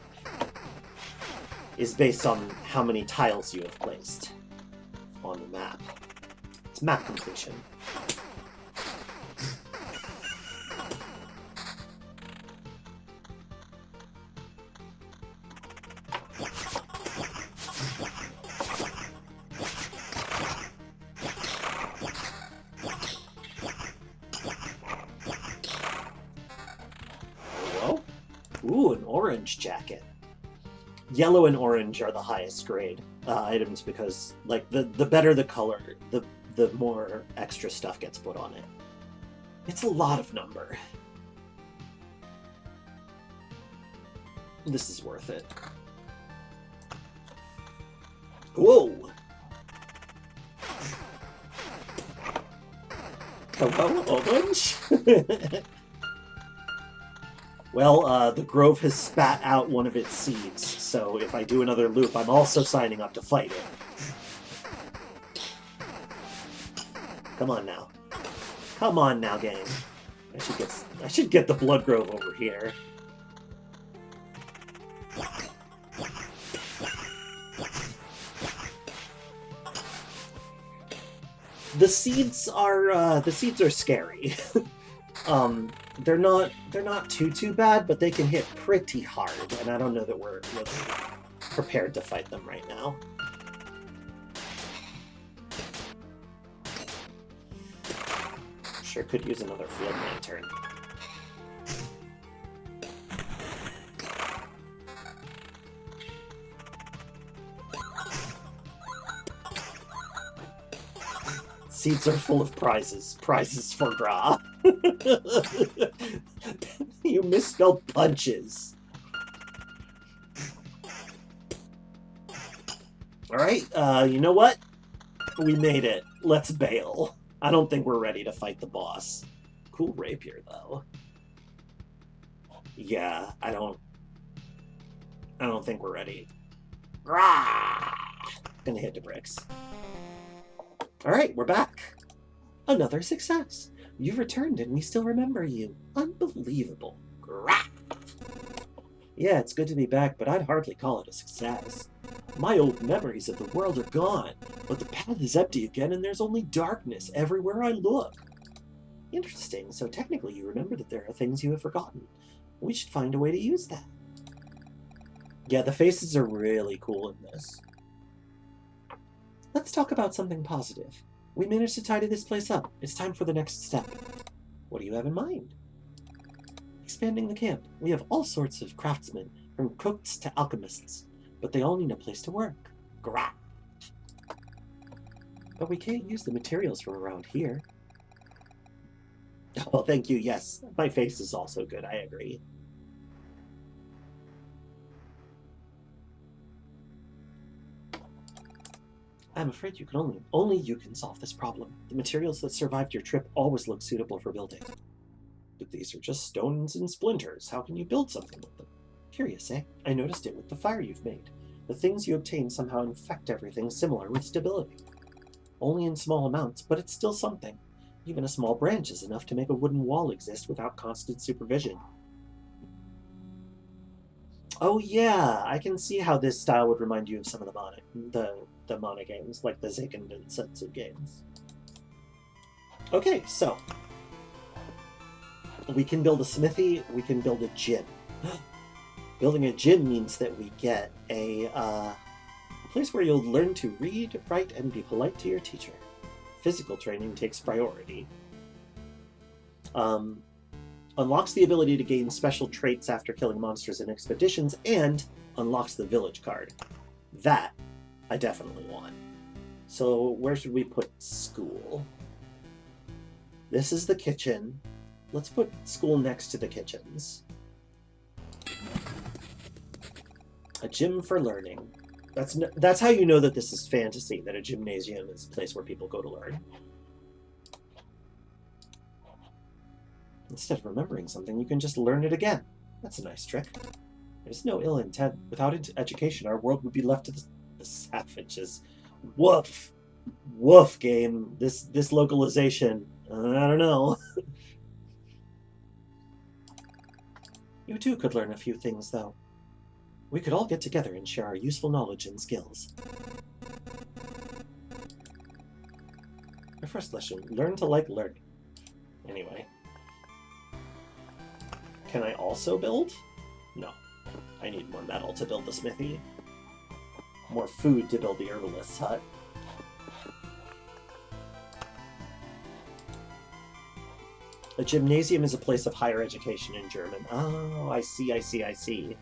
is based on how many tiles you have placed on the map. It's map completion. Ooh, an orange jacket. Yellow and orange are the highest grade items because, like, the better the color, the more extra stuff gets put on it. It's a lot of number. This is worth it. Whoa! Hello, Orange? Well, the Grove has spat out one of its seeds, so if I do another loop, I'm also signing up to fight it. Come on now. Come on now, game. I should get the Blood Grove over here. The seeds are scary. They're not too bad, but they can hit pretty hard, and I don't know that we're really prepared to fight them right now. Sure could use another field lantern. Seeds are full of prizes. Prizes for Gra. You misspelled punches. Alright, you know what? We made it. Let's bail. I don't think we're ready to fight the boss. Cool rapier, though. Yeah, I don't think we're ready. Gra! Gonna hit the bricks. Alright, we're back. Another success. You've returned and we still remember you. Unbelievable. Grah! Yeah, it's good to be back, but I'd hardly call it a success. My old memories of the world are gone, but the path is empty again and there's only darkness everywhere I look. Interesting, so technically you remember that there are things you have forgotten. We should find a way to use that. Yeah, the faces are really cool in this. Let's talk about something positive. We managed to tidy this place up. It's time for the next step. What do you have in mind? Expanding the camp. We have all sorts of craftsmen, from cooks to alchemists, but they all need a place to work. Grah! But we can't use the materials from around here. Oh, thank you, yes. My face is also good, I agree. I'm afraid you can only you can solve this problem. The materials that survived your trip always look suitable for building. But these are just stones and splinters. How can you build something with them? Curious, eh? I noticed it with the fire you've made. The things you obtain somehow infect everything similar with stability. Only in small amounts, but it's still something. Even a small branch is enough to make a wooden wall exist without constant supervision. Oh yeah, I can see how this style would remind you of some of the Mana games, like the Seiken Densetsu games. Okay, so we can build a smithy, we can build a gym. Building a gym means that we get a place where you'll learn to read, write, and be polite to your teacher. Physical training takes priority. Unlocks the ability to gain special traits after killing monsters in expeditions, and unlocks the village card. That I definitely want. So where should we put school? This is the kitchen. Let's put school next to the kitchens. A gym for learning. That's how you know that this is fantasy, that a gymnasium is a place where people go to learn. Instead of remembering something, you can just learn it again. That's a nice trick. There's no ill intent. Without education, our world would be left to the savages. Woof! Woof, game. This localization. I don't know. You too could learn a few things, though. We could all get together and share our useful knowledge and skills. Our first lesson, learn to like learning. Anyway. Can I also build? No. I need more metal to build the smithy. More food to build the herbalist's hut. A gymnasium is a place of higher education in German. Oh, I see.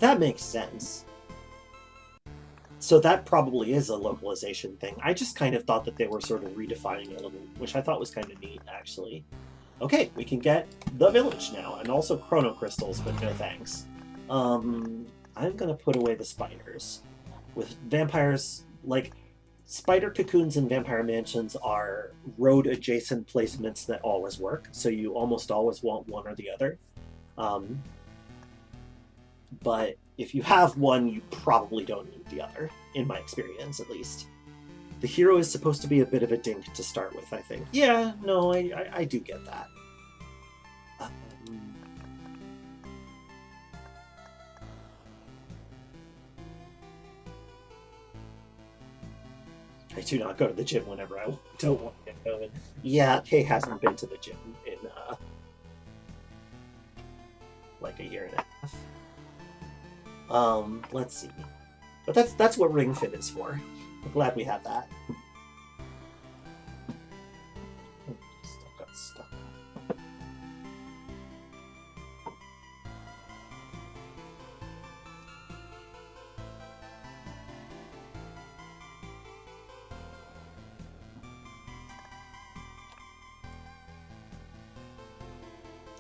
That makes sense. So that probably is a localization thing. I just kind of thought that they were sort of redefining it a little, which I thought was kind of neat, actually. Okay, we can get the village now, and also chrono crystals, but no thanks. I'm gonna put away the spiders. With vampires, like, Spider cocoons and vampire mansions are road-adjacent placements that always work, so you almost always want one or the other. But if you have one, you probably don't need the other, in my experience, at least. The hero is supposed to be a bit of a dink to start with, I think. Yeah, no, I do get that. I do not go to the gym whenever I don't want to get going. Yeah, Kay hasn't been to the gym in like a year and a half. Let's see. But that's what Ring Fit is for. I'm glad we have that. Stuff got stuck.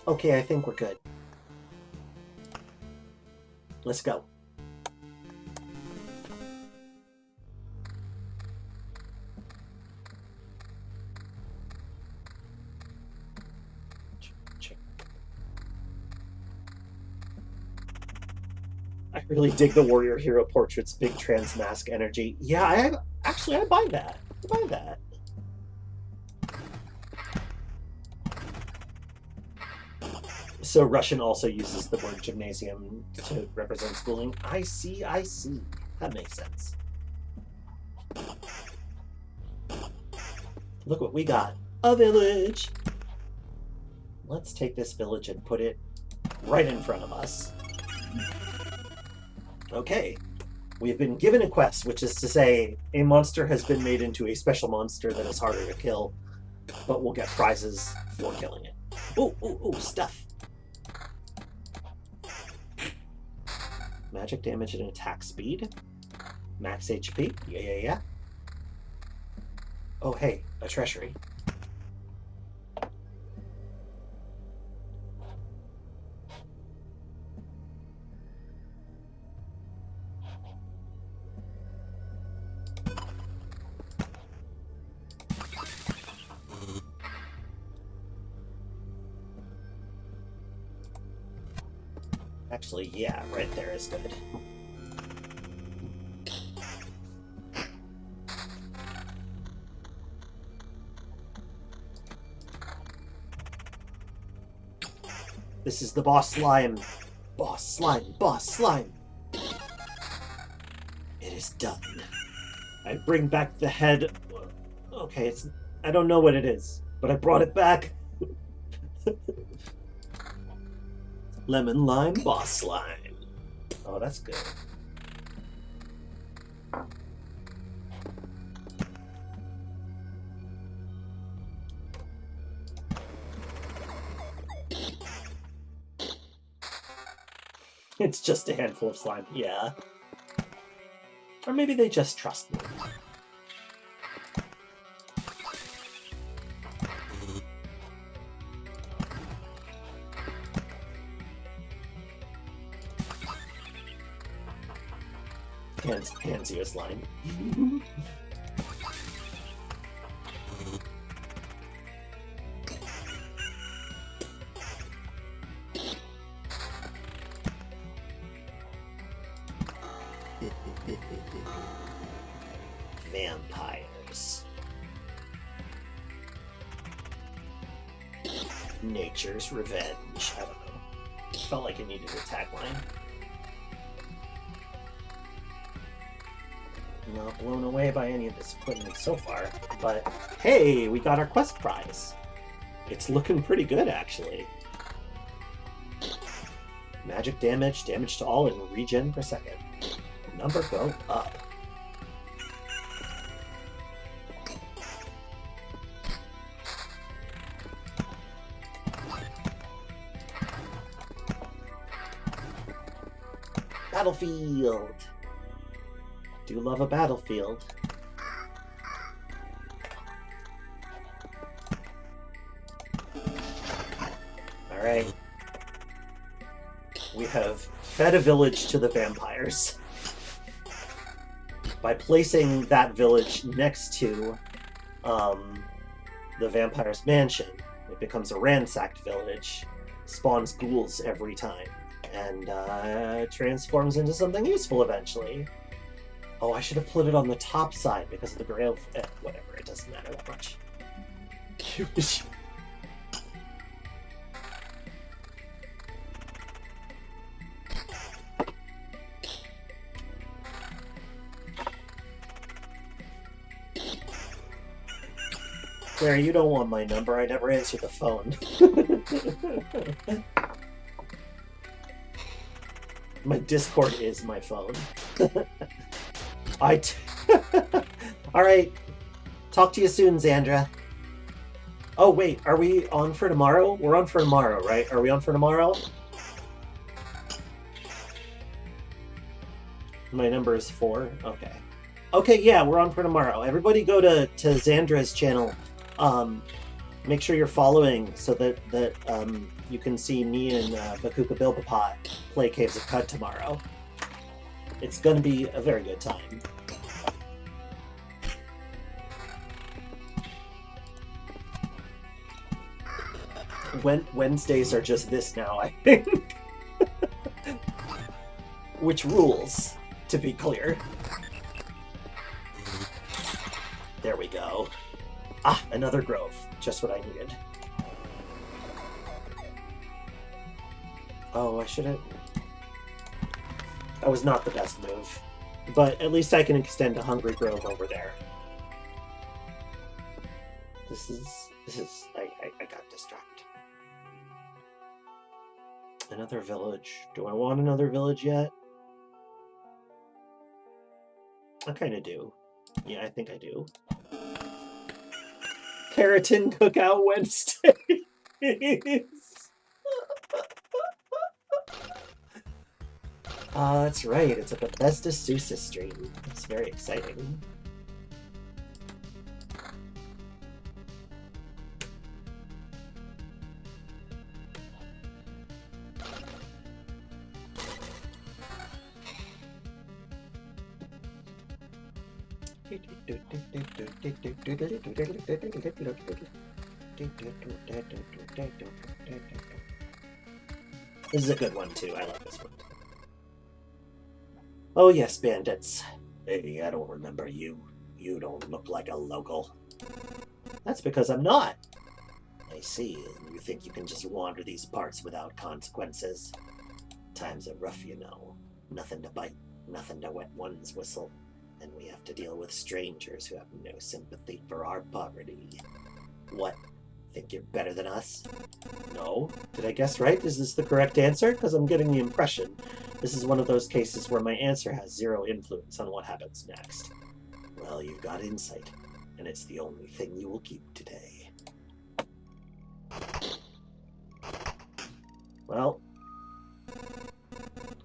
Okay, I think we're good. Let's go. I really dig the warrior hero portrait's big trans mask energy. Yeah, I buy that. I buy that. So Russian also uses the word gymnasium to represent schooling. I see. That makes sense. Look what we got. A village! Let's take this village and put it right in front of us. Okay. We have been given a quest, which is to say, a monster has been made into a special monster that is harder to kill, but we'll get prizes for killing it. Ooh, stuff. Magic damage and attack speed. Max HP. Yeah. Oh, hey, a treasury. Actually, yeah, right there is good. This is the boss slime. Boss slime. It is done. I bring back the head. Okay, I don't know what it is, but I brought it back. Lemon lime boss slime. Oh, that's good. It's just a handful of slime, yeah. Or maybe they just trust me. Hands you a slime. Vampires. Nature's revenge. I don't know. Felt like it needed a tagline. Not blown away by any of this equipment so far, but hey, we got our quest prize. It's looking pretty good, actually. Magic damage to all, and regen per second. Number go up. Battlefield. Do love a battlefield. Alright. We have fed a village to the vampires. by placing that village next to the vampire's mansion, it becomes a ransacked village, spawns ghouls every time, and transforms into something useful eventually. Oh, I should have put it on the top side because of the Grail. Whatever, it doesn't matter that much. Claire, you don't want my number. I never answer the phone. My Discord is my phone. Alright. Talk to you soon, Xandra. Oh, wait. Are we on for tomorrow? We're on for tomorrow, right? Are we on for tomorrow? My number is 4. Okay. Okay, yeah, we're on for tomorrow. Everybody go to Xandra's channel. Make sure you're following so that you can see me and Bakuka Bilbapot play Caves of Cud tomorrow. It's going to be a very good time. Wednesdays are just this now, I think. Which rules, to be clear. There we go. Ah, another grove. Just what I needed. Oh, I should have... That was not the best move. But at least I can extend a Hungry Grove over there. This is... I got distracted. Another village. Do I want another village yet? I kind of do. Yeah, I think I do. Keratin Cookout Wednesdays. That's right. It's a Bethesda Sousa stream. It's very exciting. This is a good one too. I like this one. Oh yes, bandits. Hey, I don't remember you. You don't look like a local. That's because I'm not. I see. You think you can just wander these parts without consequences. Times are rough, you know. Nothing to bite, nothing to wet one's whistle. And we have to deal with strangers who have no sympathy for our poverty. What? Think you're better than us? No? Did I guess right? Is this the correct answer? Because I'm getting the impression this is one of those cases where my answer has zero influence on what happens next. Well, you've got insight, and it's the only thing you will keep today. Well,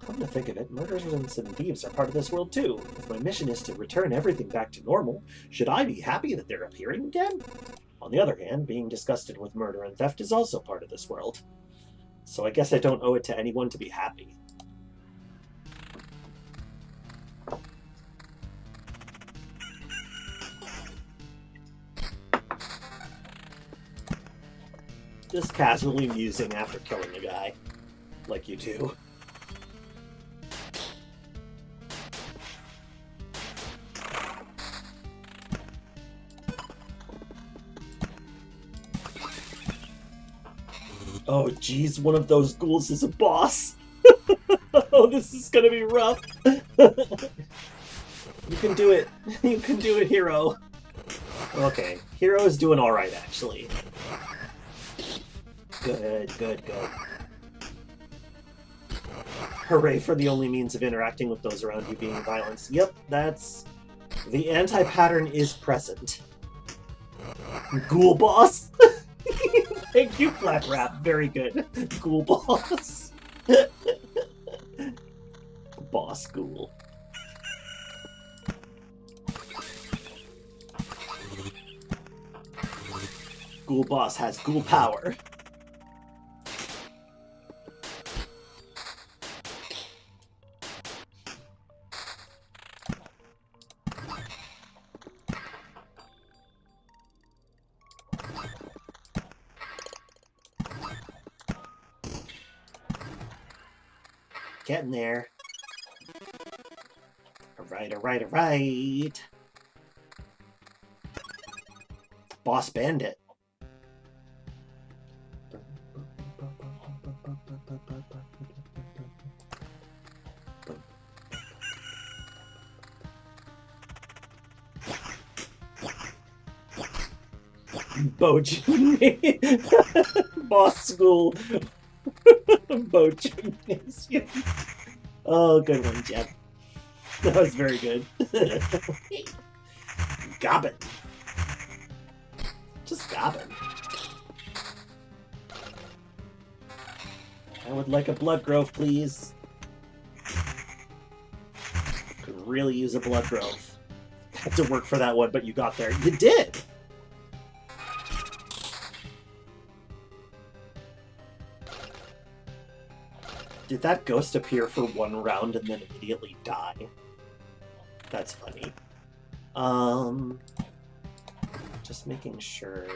come to think of it, murderers and thieves are part of this world too. If my mission is to return everything back to normal, should I be happy that they're appearing again? On the other hand, being disgusted with murder and theft is also part of this world. So I guess I don't owe it to anyone to be happy. Just casually musing after killing a guy. Like you do. Oh geez, one of those ghouls is a boss. Oh, this is gonna be rough. You can do it. You can do it, Hero. Okay, Hero is doing alright, actually. Good, good, good. Hooray for the only means of interacting with those around you being violence. Yep, that's... The anti-pattern is present. Ghoul boss? Thank you, Flap Rap. Very good. Ghoul boss. Boss ghoul. Ghoul boss has ghoul power. Getting there. Alright, alright, alright. Boss Bandit. Bojin. Boss School. Bojin. Oh, good one, Jeff. That was very good. Gobbin. Just gobbin. I would like a blood growth, please. Could really use a blood growth. Had to work for that one, but you got there. You did! Did that ghost appear for one round and then immediately die? That's funny. Just making sure.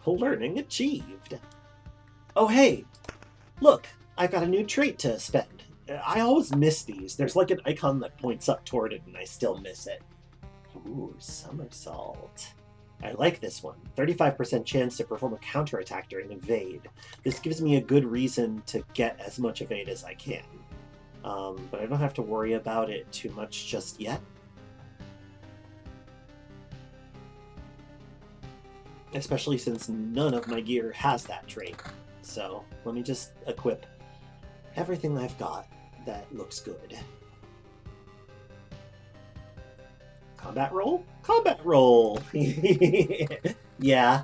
Learning achieved. Oh, hey! Look! I got a new trait to spend. I always miss these. There's like an icon that points up toward it and I still miss it. Ooh, somersault. I like this one. 35% chance to perform a counterattack during evade. This gives me a good reason to get as much evade as I can. But I don't have to worry about it too much just yet. Especially since none of my gear has that trait. So let me just equip everything I've got that looks good. Combat roll? Combat roll! Yeah.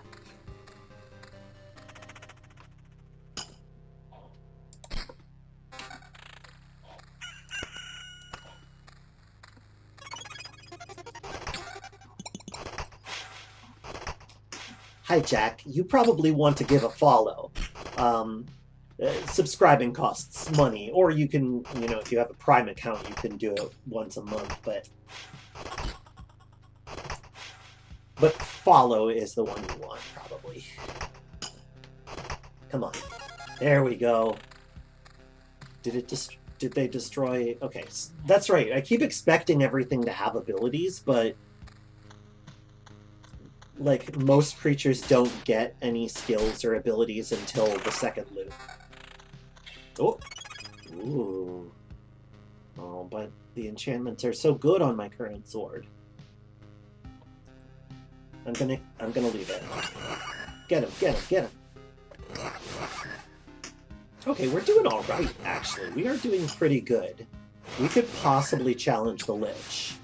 Hi, Jack. You probably want to give a follow. Subscribing costs money, or you can, you know, if you have a Prime account, you can do it once a month, but follow is the one you want, probably. Come on. There we go. Did they destroy... Okay, that's right. I keep expecting everything to have abilities, but like, most creatures don't get any skills or abilities until the second loot. Oh! Ooh. Oh, but the enchantments are so good on my current sword. I'm gonna leave it. Get him, get him, get him! Okay, we're doing alright, actually. We are doing pretty good. We could possibly challenge the Lich.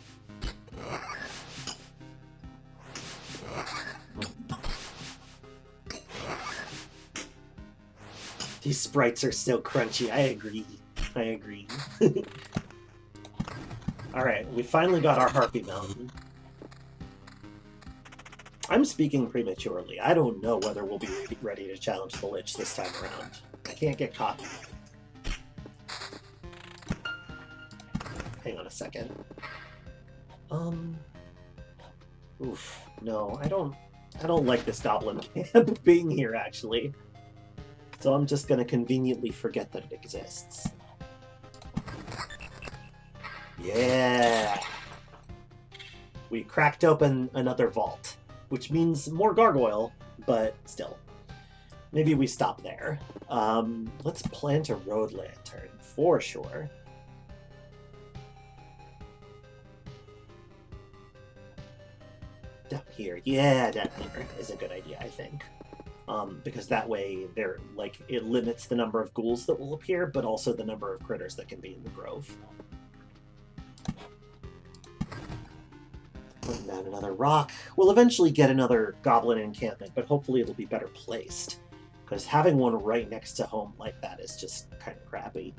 These sprites are so crunchy. I agree. I agree. Alright, we finally got our Harpy Mountain. I'm speaking prematurely. I don't know whether we'll be ready to challenge the Lich this time around. I can't get caught. Hang on a second. Oof. No, I don't like this goblin camp being here, actually. So I'm just gonna conveniently forget that it exists. Yeah! We cracked open another vault, which means more gargoyle, but still. Maybe we stop there. Let's plant a road lantern, for sure. Down here. Yeah, down here is a good idea, I think. Because that way, it limits the number of ghouls that will appear, but also the number of critters that can be in the grove. Putting down another rock. We'll eventually get another goblin encampment, but hopefully it'll be better placed. Because having one right next to home like that is just kind of crappy.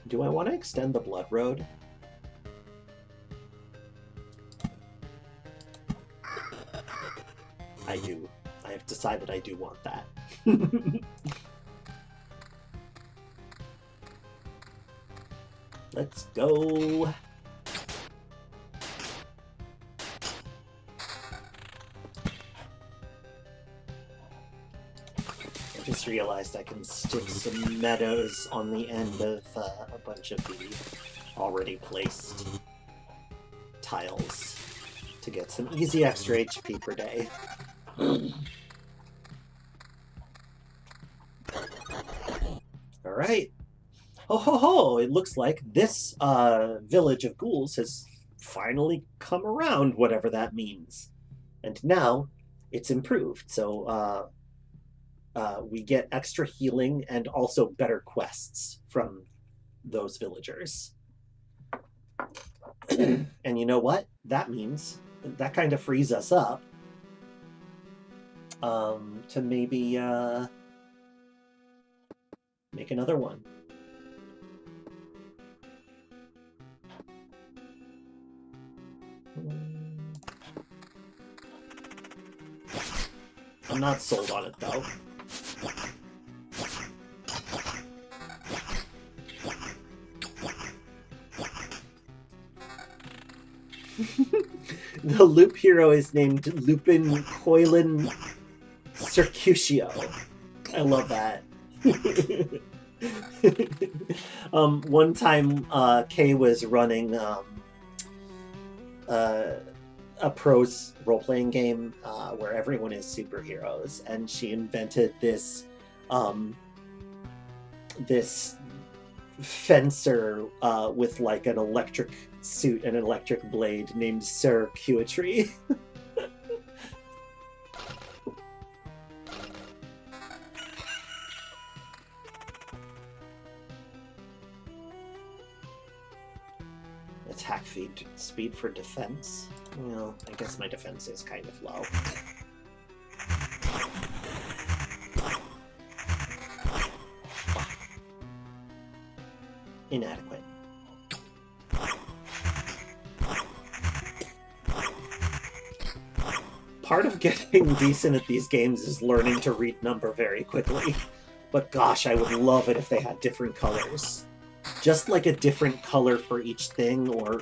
Do I want to extend the Blood Road? I do. I have decided I do want that. Let's go. realized I can stick some meadows on the end of a bunch of the already placed tiles to get some easy extra HP per day. Alright. Ho ho ho! It looks like this village of ghouls has finally come around, whatever that means. And now it's improved, so we get extra healing and also better quests from those villagers. And you know what? That means that kind of frees us up to maybe make another one. I'm not sold on it, though. The loop hero is named Lupin Coilin Circuitio. I love that. One time, Kay was running a pros role-playing game where everyone is superheroes, and she invented this this fencer with like an electric suit and an electric blade named Circuitry. Attack speed for defense. Well, I guess my defense is kind of low. Inadequate. Part of getting decent at these games is learning to read number very quickly. But gosh, I would love it if they had different colors. Just like a different color for each thing, or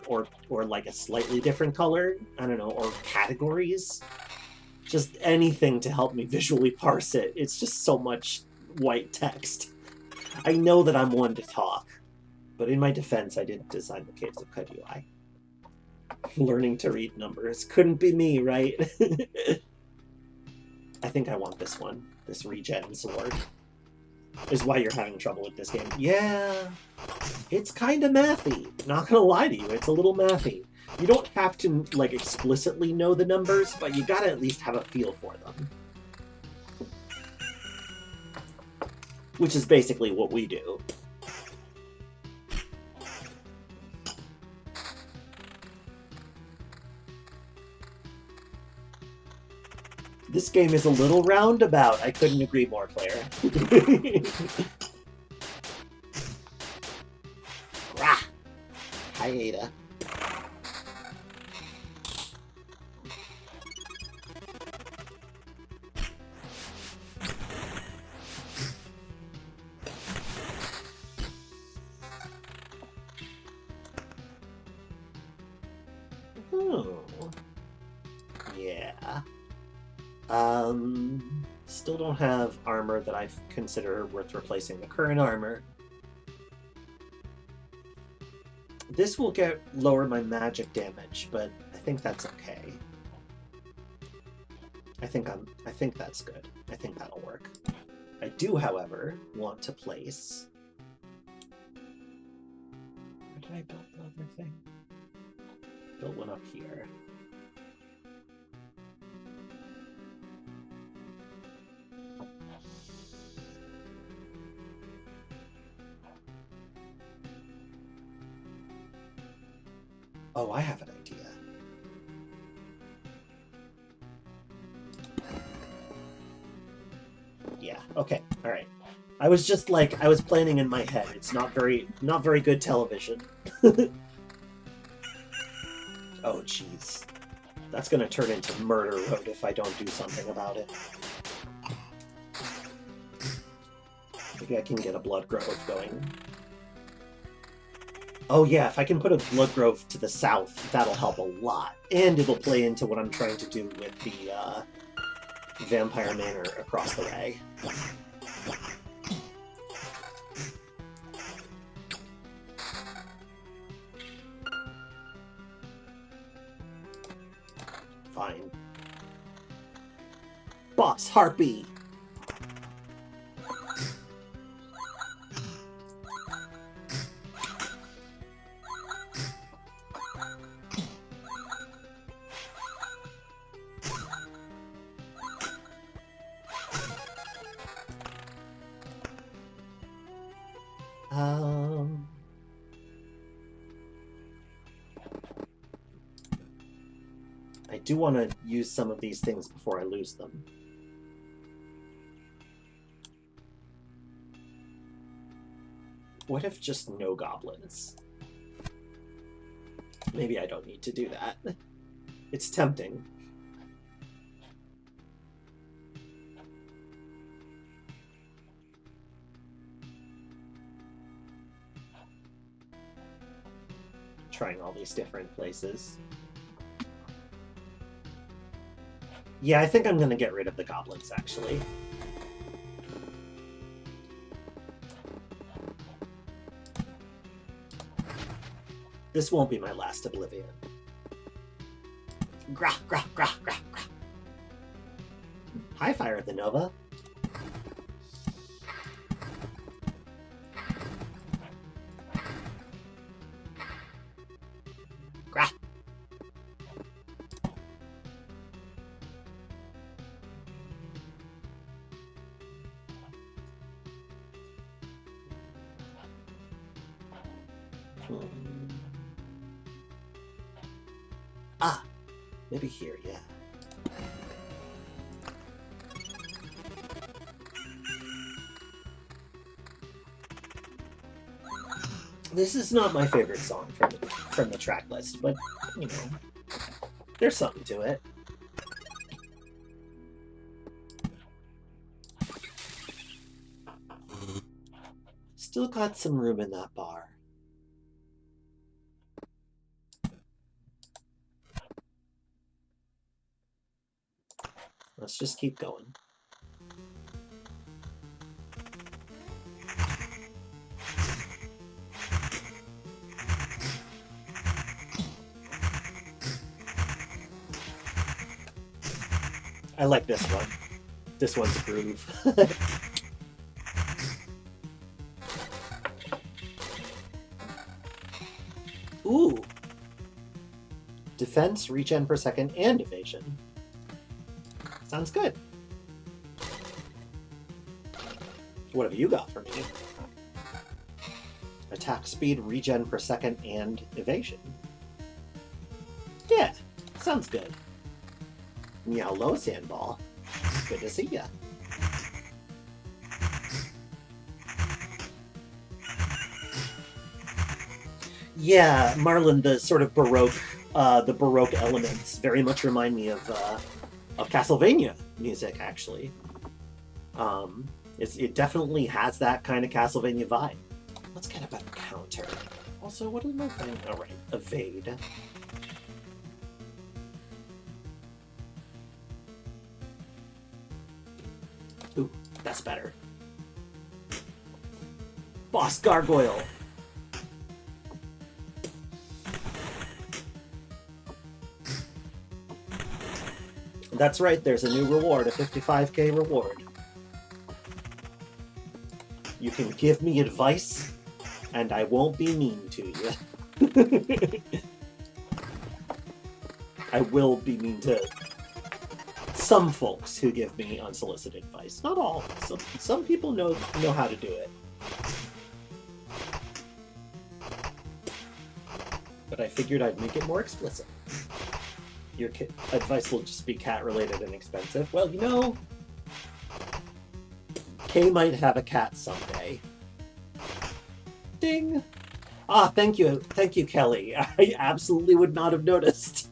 like a slightly different color, I don't know, or categories. Just anything to help me visually parse it. It's just so much white text. I know that I'm one to talk, but in my defense, I didn't design the Caves of Cud UI. Learning to read numbers. Couldn't be me, right? I think I want this one. This regen sword. Is why you're having trouble with this game. Yeah, it's kind of mathy. Not gonna lie to you, it's a little mathy. You don't have to, like, explicitly know the numbers, but you gotta at least have a feel for them. Which is basically what we do. This game is a little roundabout. I couldn't agree more, Claire. Rah! Hi, Ada. Oh. Yeah. Still don't have armor that I consider worth replacing the current armor. This will lower my magic damage, but I think that's okay. I think that's good. I think that'll work. I do, however, want to place... Where did I build the other thing? Built one up here. Oh, I have an idea. Yeah, okay, alright. I was just like, I was planning in my head. It's not very good television. Oh, jeez. That's gonna turn into Murder Road if I don't do something about it. Maybe I can get a Blood Grove going. Oh yeah, if I can put a Blood Grove to the south, that'll help a lot. And it'll play into what I'm trying to do with the Vampire Manor across the way. Boss Harpy! I do want to use some of these things before I lose them. What if just no goblins? Maybe I don't need to do that. It's tempting. Trying all these different places. Yeah, I think I'm going to get rid of the goblins, actually. This won't be my last Oblivion. Grah, grah, grah, grah, grah. Hi, Fire of the Nova. Grah. Ah, maybe here, yeah. This is not my favorite song from the track list, but, you know, there's something to it. Still got some room in that bar. Let's just keep going. I like this one. This one's a groove. Ooh! Defense, regen per second, and evasion. Sounds good. What have you got for me? Attack speed, regen per second, and evasion. Yeah, sounds good. Meow low, Sandball. Good to see ya. Yeah, Marlon, the sort of Baroque elements very much remind me of Castlevania music, actually. It definitely has that kind of Castlevania vibe. Let's get a better counter. Also, what is my thing? Oh, right. Evade. Ooh, that's better. Boss Gargoyle! That's right, there's a new reward, a 55k reward. You can give me advice, and I won't be mean to you. I will be mean to some folks who give me unsolicited advice. Not all. Some people know how to do it. But I figured I'd make it more explicit. Your advice will just be cat-related and expensive. Well, you know, Kay might have a cat someday. Ding! Ah, thank you, Kelly. I absolutely would not have noticed.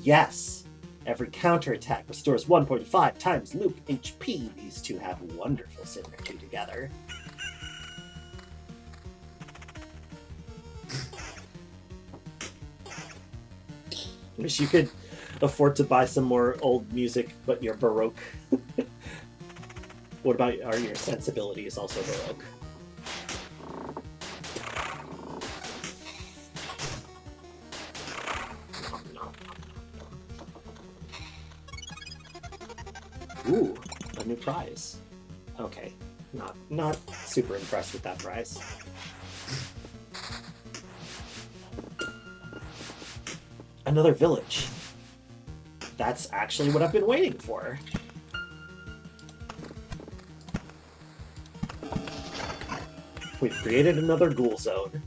Yes, every counterattack restores 1.5 times loop HP. These two have wonderful synergy together. Wish you could afford to buy some more old music, but you're Baroque. What about, are your sensibilities also Baroque? prize. Okay, not super impressed with that prize. Another village. That's actually what I've been waiting for. We've created another ghoul zone.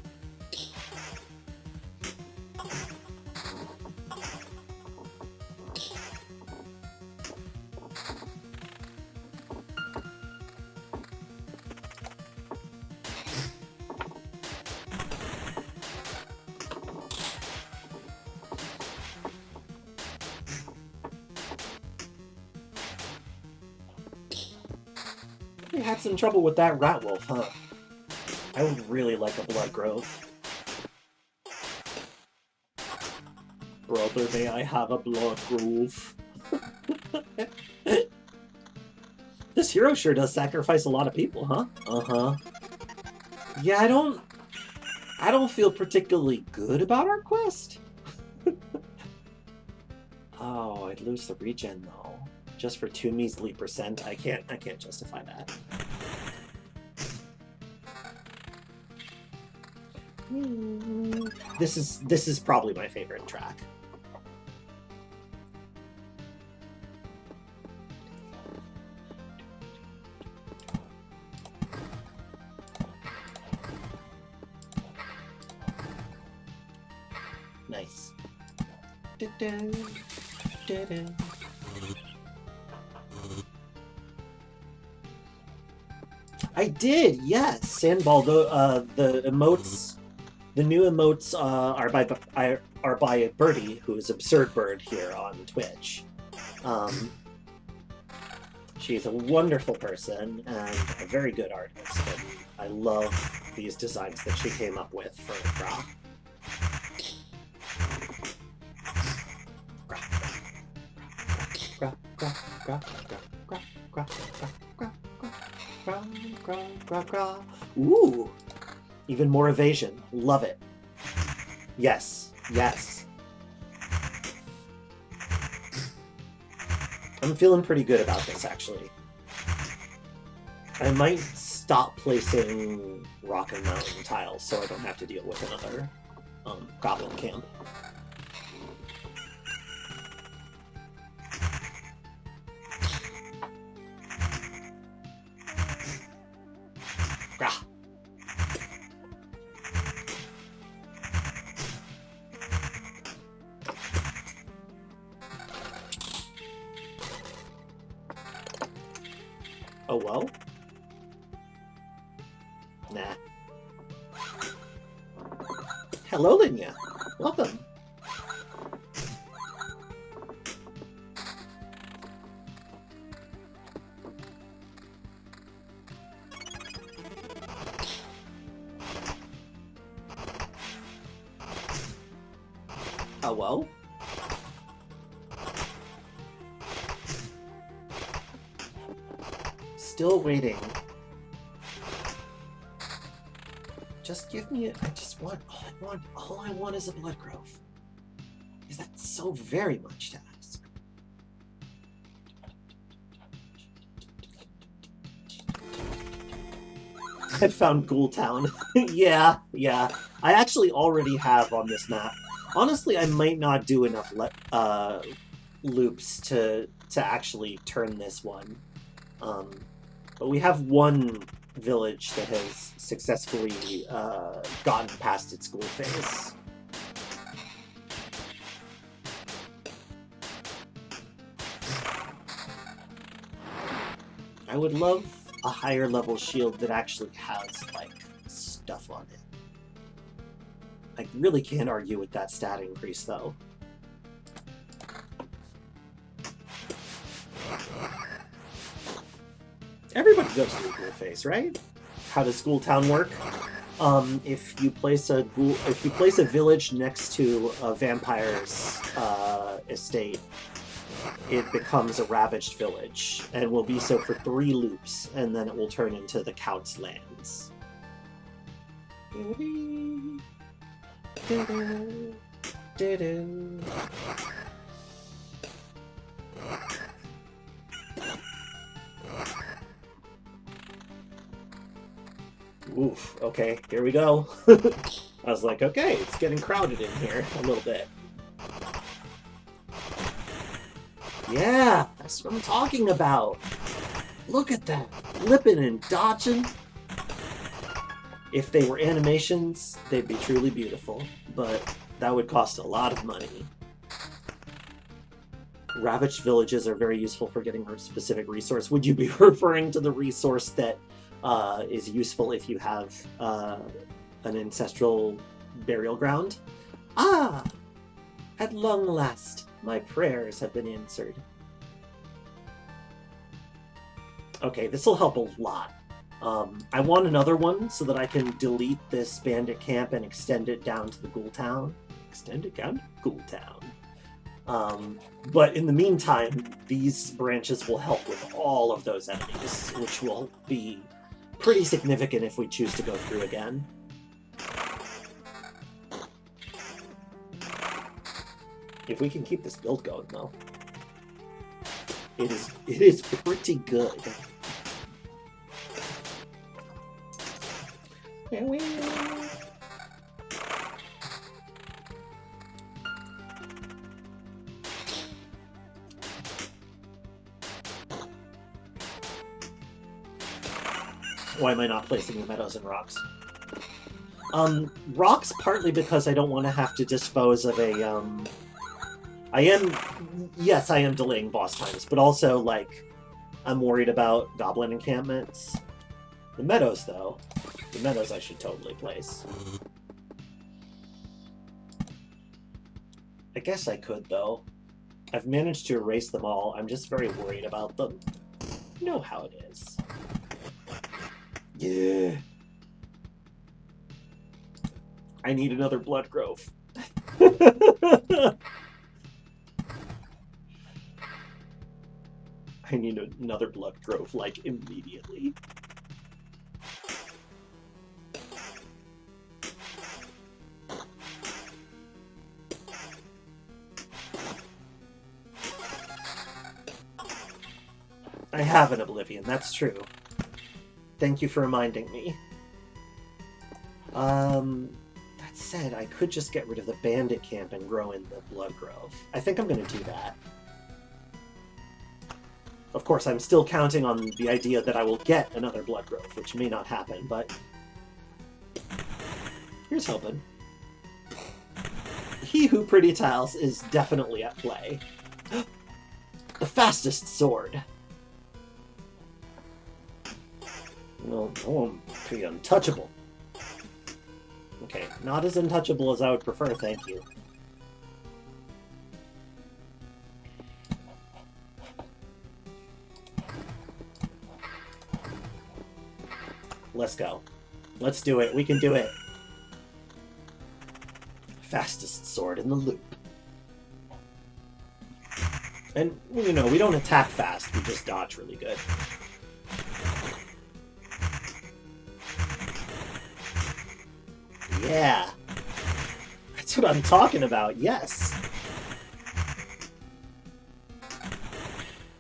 We had some trouble with that rat wolf, huh? I would really like a blood grove. Brother, may I have a blood grove? This hero sure does sacrifice a lot of people, huh? Uh-huh. Yeah, I don't feel particularly good about our quest. Oh, I'd lose the regen though. Just for 2 measly percent. I can't justify that. This is probably my favorite track. Nice. I did, yes. Sandball. The emotes, the new emotes are by Birdie, who is Absurd Bird here on Twitch. She's a wonderful person and a very good artist, and I love these designs that she came up with for Grahu. Ooh! Even more evasion. Love it. Yes. Yes. I'm feeling pretty good about this, actually. I might stop placing rock and mountain tiles so I don't have to deal with another goblin camp. Grah. Oh well? Nah. Hello, Linya. Welcome. Oh well? Still waiting. Just give me it. I just want all I want is a blood grove. Is that so very much to ask? I found Ghoul Town. yeah. I actually already have on this map. Honestly, I might not do enough loops to actually turn this one. But we have one village that has successfully gotten past its ghoul phase. I would love a higher level shield that actually has, like, stuff on it. I really can't argue with that stat increase, though. Everybody goes through a ghoul phase, right? How does Ghoul Town work? If you place a village next to a vampire's estate, it becomes a ravaged village, and will be so for 3 loops, and then it will turn into the Count's lands. Oof, okay, here we go. I was like, okay, it's getting crowded in here a little bit. Yeah, that's what I'm talking about. Look at that, flipping and dodging. If they were animations, they'd be truly beautiful, but that would cost a lot of money. Ravaged villages are very useful for getting a specific resource. Would you be referring to the resource that is useful if you have an ancestral burial ground? Ah! At long last, my prayers have been answered. Okay, this will help a lot. I want another one so that I can delete this bandit camp and extend it down to the ghoul town. Extend it down to ghoul town. But in the meantime, these branches will help with all of those enemies, which will be pretty significant if we choose to go through again. If we can keep this build going, though, it is pretty good. Why am I not placing the meadows and rocks? Rocks partly because I don't want to have to dispose of a, yes, I am delaying boss times, but also, like, I'm worried about goblin encampments. The meadows, though. The meadows I should totally place. I guess I could, though. I've managed to erase them all. I'm just very worried about them. You know how it is. Yeah. I need another blood grove. I need another blood grove, like, immediately. I have an Oblivion, that's true. Thank you for reminding me. That said, I could just get rid of the bandit camp and grow in the blood grove. I think I'm going to do that. Of course, I'm still counting on the idea that I will get another blood grove, which may not happen, but here's hoping. He Who Pretty Tiles is definitely at play. The fastest sword. No, I'm pretty untouchable. Okay, not as untouchable as I would prefer, thank you. Let's go. Let's do it. We can do it. Fastest sword in the loop. And, you know, we don't attack fast, we just dodge really good. Yeah. That's what I'm talking about, yes.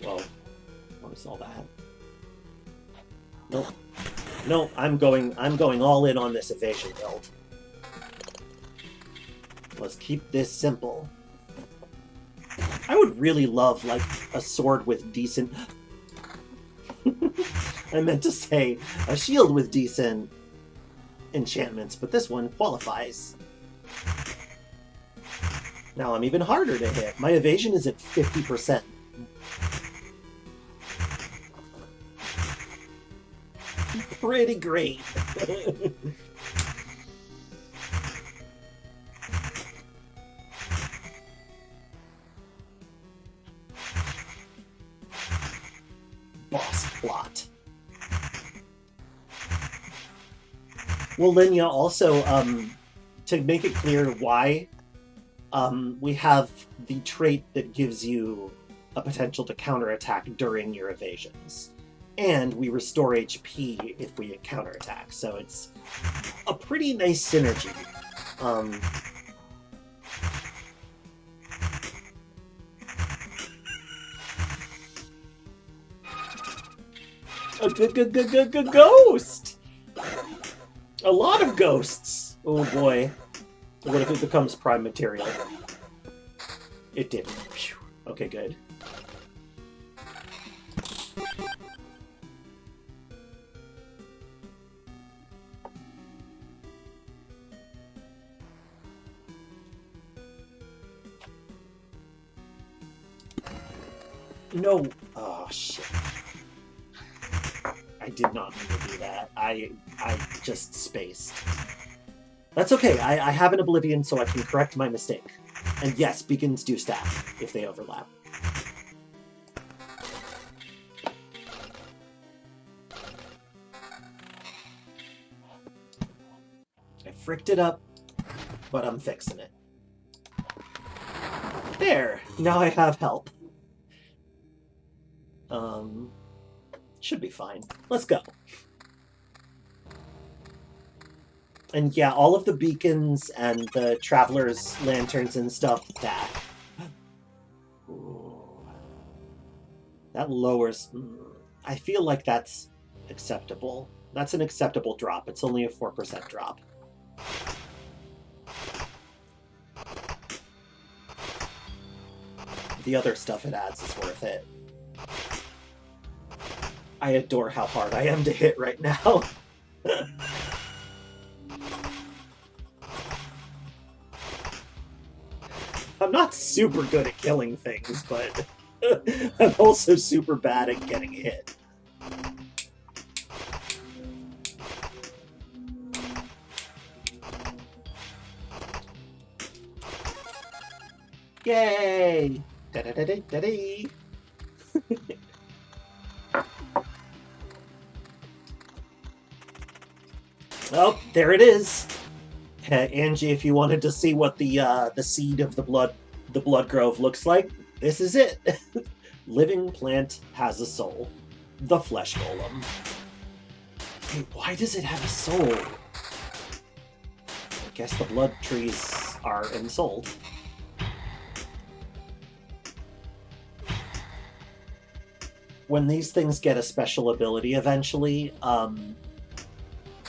Whoa. What was all that? Nope. No, I'm going all in on this evasion build. Let's keep this simple. I would really love, like, a sword with decent... I meant to say a shield with decent enchantments, but this one qualifies. Now I'm even harder to hit. My evasion is at 50%. Pretty great. Boss plot. Well, Linya, also, to make it clear why, we have the trait that gives you a potential to counterattack during your evasions. And we restore HP if we counterattack, so it's a pretty nice synergy. A ghost! ghosts! Oh boy. What if it becomes prime material? It didn't. Phew. Okay, good. No. Oh, shit. I did not mean to do that. I just spaced. That's okay. I have an Oblivion, so I can correct my mistake. And yes, beacons do stack if they overlap. I fricked it up, but I'm fixing it. There! Now I have help. Should be fine. Let's go. And yeah, all of the beacons and the travelers' lanterns and stuff stack. Ooh. That lowers... I feel like that's acceptable. That's an acceptable drop. It's only a 4% drop. The other stuff it adds is worth it. I adore how hard I am to hit right now. I'm not super good at killing things, but I'm also super bad at getting hit. Yay! Da-da-da-da-da-da! Oh, there it is. Angie, if you wanted to see what the seed of the blood grove looks like, this is it. Living plant has a soul. The flesh golem. Hey, why does it have a soul? I guess the blood trees are ensouled. When these things get a special ability eventually,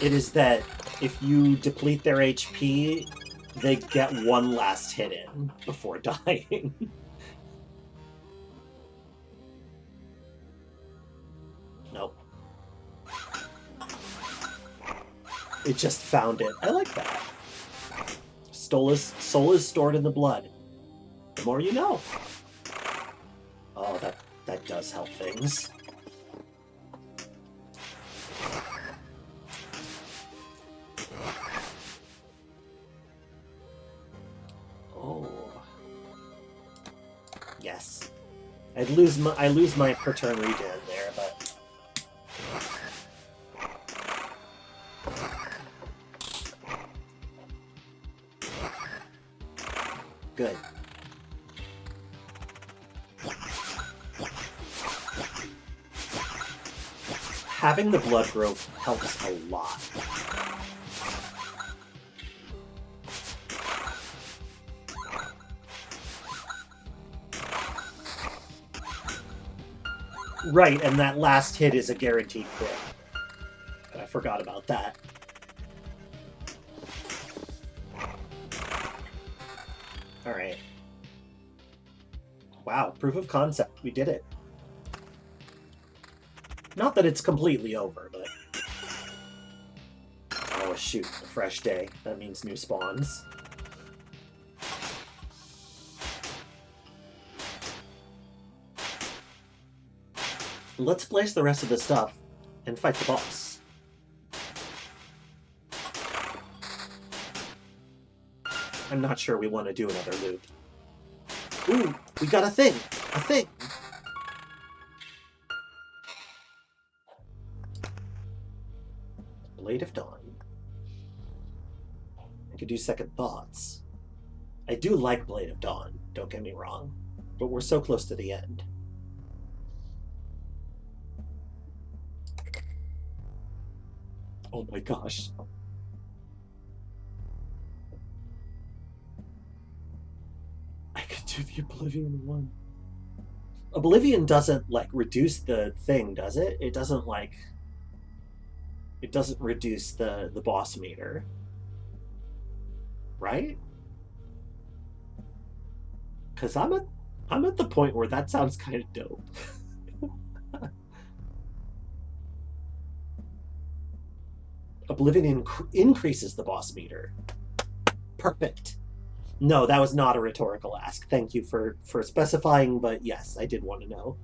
it is that if you deplete their HP, they get one last hit in before dying. Nope. It just found it. I like that. Soul is stored in the blood. The more you know. Oh, that does help things. Oh. Yes. I lose my per turn regen there, but good. Having the blood growth helps a lot. Right, and that last hit is a guaranteed crit. I forgot about that. Alright. Wow, proof of concept. We did it. Not that it's completely over, but... Oh, shoot. A fresh day. That means new spawns. Let's place the rest of the stuff and fight the boss. I'm not sure we want to do another loop. Ooh, we got a thing! A thing! Blade of Dawn. I could do Second Thoughts. I do like Blade of Dawn, don't get me wrong, but we're so close to the end. Oh my gosh. I could do the Oblivion one. Oblivion doesn't, like, reduce the thing, does it? It doesn't, like... It doesn't reduce the boss meter. Right? Because I'm at the point where that sounds kind of dope. Oblivion increases the boss meter. Perfect. No, that was not a rhetorical ask. Thank you for specifying, but yes, I did want to know.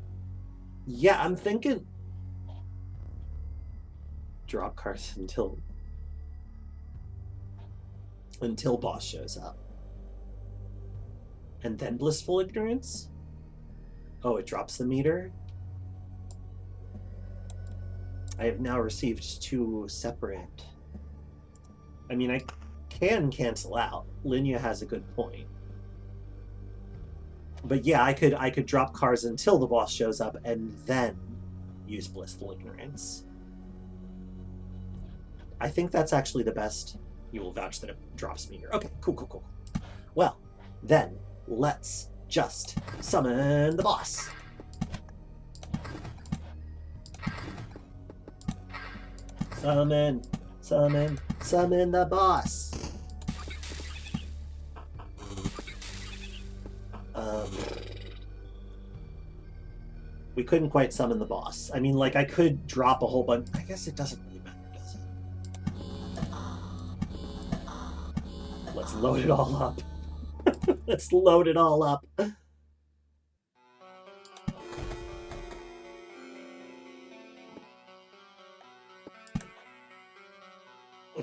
Yeah, I'm thinking drop cards until boss shows up. And then blissful ignorance? Oh, it drops the meter? I have now received 2 separate. I mean, I can cancel out. Linnea has a good point. But yeah, I could drop cards until the boss shows up and then use blissful ignorance. I think that's actually the best. You will vouch that it drops meter. Okay, cool. Well, then let's just summon the boss. Summon the boss. We couldn't quite summon the boss. I mean, like, I could drop a whole bunch. I guess it doesn't really matter, does it? Let's load it all up. Let's load it all up.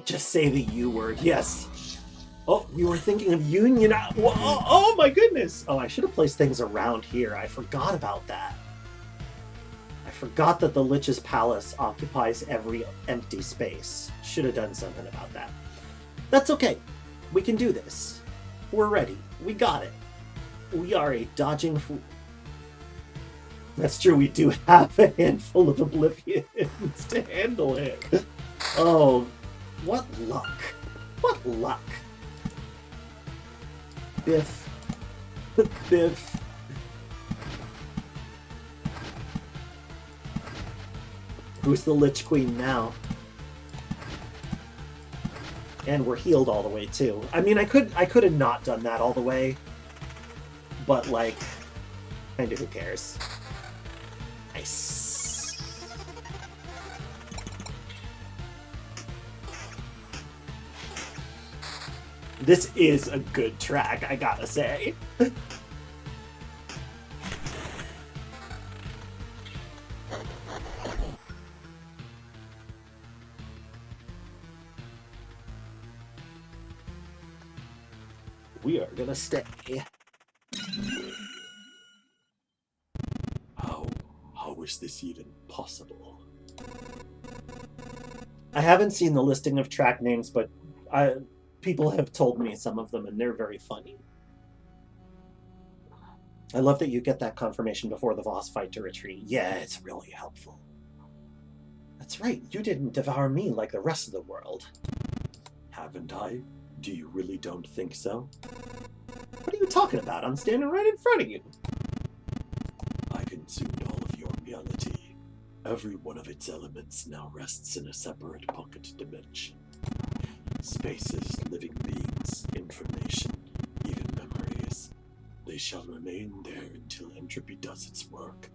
Just say the U word, yes. Oh, you were thinking of Union. Oh my goodness. Oh, I should have placed things around here. I forgot about that. I forgot that the Lich's Palace occupies every empty space. Should have done something about that. That's okay. We can do this. We're ready. We got it. We are a dodging fool. That's true, we do have a handful of oblivions to handle it. Oh, what luck. What luck. Biff. Biff. Who's the Lich Queen now? And we're healed all the way too. I mean, I could have not done that all the way, but like, kinda who cares? Nice. This is a good track, I gotta say. We are gonna stay. How is this even possible? I haven't seen the listing of track names, but people have told me some of them, and they're very funny. I love that you get that confirmation before the boss fight to retreat. Yeah, it's really helpful. That's right, you didn't devour me like the rest of the world. Haven't I? Do you really don't think so? What are you talking about? I'm standing right in front of you. I consumed all of your reality. Every one of its elements now rests in a separate pocket dimension. Spaces, living beings, information, even memories. They shall remain there until entropy does its work,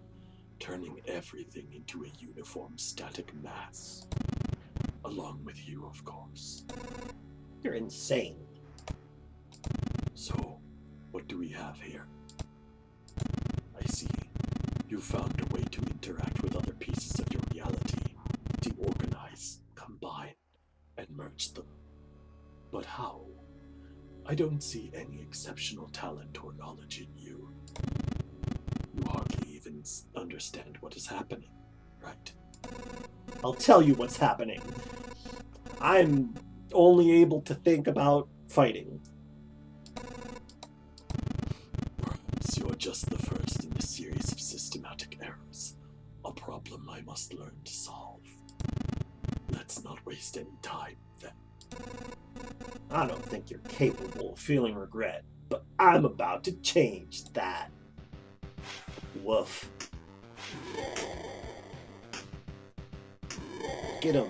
turning everything into a uniform static mass. Along with you, of course. You're insane. So, what do we have here? I see. You found a way to interact with other pieces of your reality, to organize, combine, and merge them. But how? I don't see any exceptional talent or knowledge in you. You hardly even understand what is happening, right? I'll tell you what's happening. I'm only able to think about fighting. Perhaps you're just the first in a series of systematic errors, a problem I must learn to solve. Let's not waste any time, then. I don't think you're capable of feeling regret, but I'm about to change that. Woof. Get him.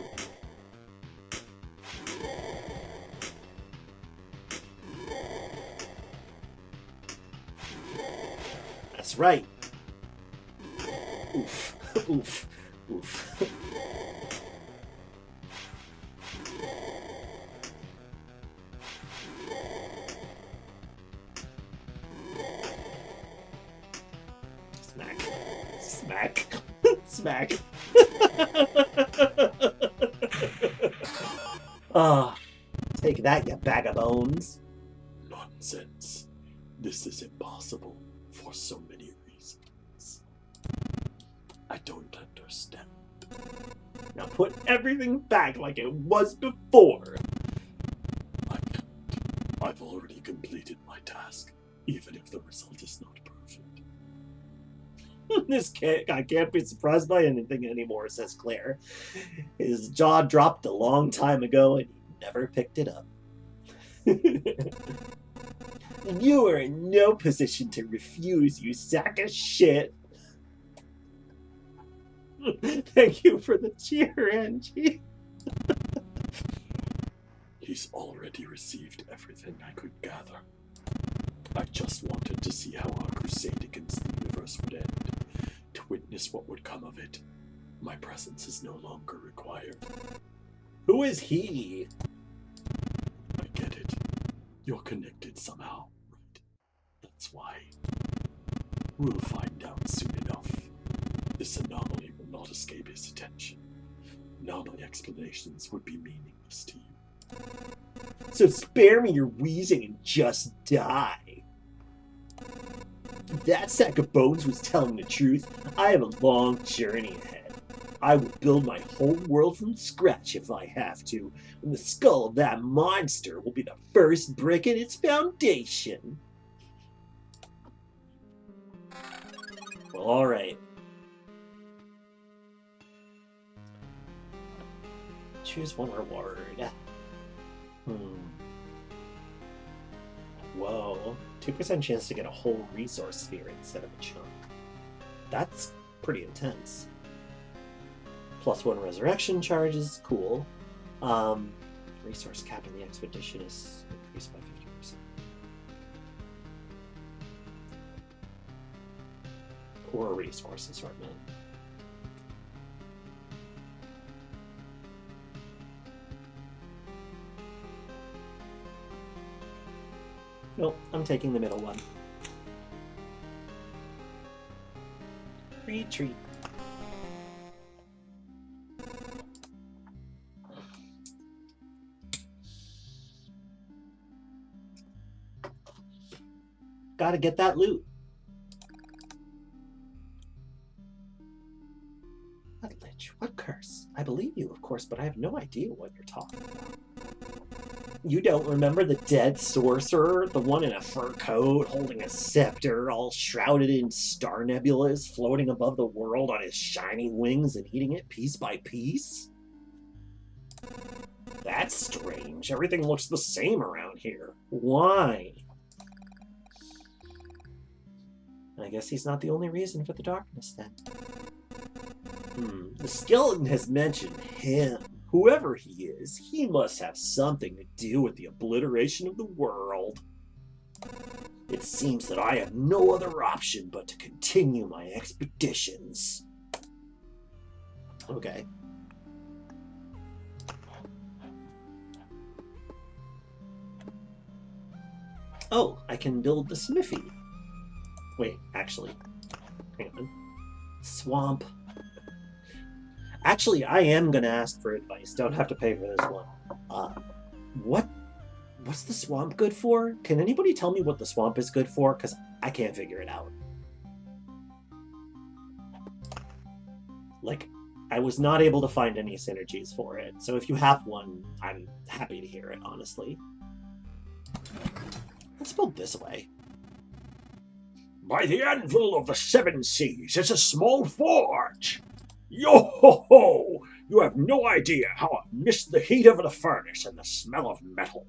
That's right. Oof. Oof. Oof. Smack. Smack. Smack. Ah, take that, you bag of bones. Nonsense. This is impossible for so many reasons. I don't understand. Now put everything back like it was before. I can't. I've already completed my task, even if the result is not perfect. I can't be surprised by anything anymore, says Claire. His jaw dropped a long time ago and he never picked it up. You are in no position to refuse, you sack of shit. Thank you for the cheer, Angie. He's already received everything I could gather. I just wanted to see how our crusade against the universe would end, to witness what would come of it. My presence is no longer required. Who is he? I get it. You're connected somehow, right? That's why. We'll find out soon enough. This anomaly will not escape his attention. Now my explanations would be meaningless to you. So spare me your wheezing and just die. If that sack of bones was telling the truth, I have a long journey ahead. I will build my whole world from scratch if I have to, and the skull of that monster will be the first brick in its foundation. Well, alright. Choose one reward. Whoa. 2% chance to get a whole resource sphere instead of a chunk. That's pretty intense. +1 resurrection charges, cool. Resource cap in the expedition is increased by 50%. Or resources, right, man? Nope, I'm taking the middle one. Retreat. Gotta get that loot. What lich? What curse? I believe you, of course, but I have no idea what you're talking about. You don't remember the dead sorcerer? The one in a fur coat, holding a scepter, all shrouded in star nebulas, floating above the world on his shiny wings and eating it piece by piece? That's strange. Everything looks the same around here. Why? I guess he's not the only reason for the darkness, then. The skeleton has mentioned him. Whoever he is, he must have something to do with the obliteration of the world. It seems that I have no other option but to continue my expeditions. Okay. Oh, I can build the smithy. Wait, actually, hang on. Swamp. Actually, I am going to ask for advice. Don't have to pay for this one. What's the swamp good for? Can anybody tell me what the swamp is good for? Because I can't figure it out. Like, I was not able to find any synergies for it. So if you have one, I'm happy to hear it, honestly. Let's build this away. By the anvil of the 7 seas is a small forge. Yo-ho-ho! You have no idea how I've missed the heat of the furnace and the smell of metal.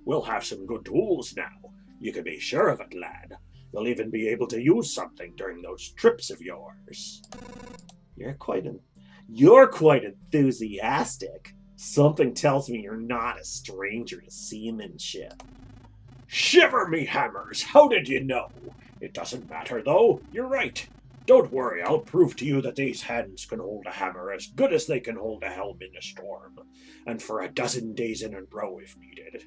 We'll have some good tools now. You can be sure of it, lad. You'll even be able to use something during those trips of yours. You're quite enthusiastic. Something tells me you're not a stranger to seamanship. Shiver me hammers! How did you know? It doesn't matter, though. You're right. Don't worry, I'll prove to you that these hands can hold a hammer as good as they can hold a helm in a storm, and for a dozen days in a row if needed.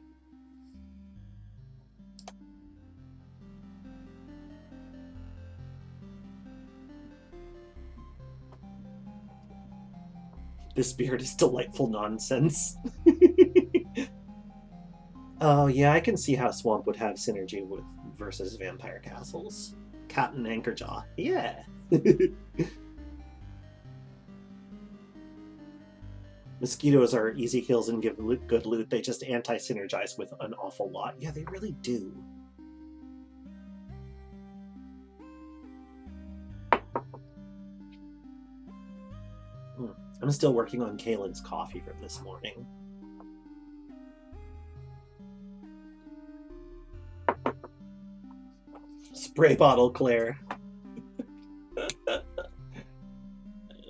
This beard is delightful nonsense. Oh, yeah, I can see how Swamp would have synergy with versus Vampire Castles. Captain Anchorjaw. Yeah. Mosquitoes are easy kills and give good loot. They just anti-synergize with an awful lot. Yeah, they really do. I'm still working on Kaylin's coffee from this morning. Spray bottle Claire.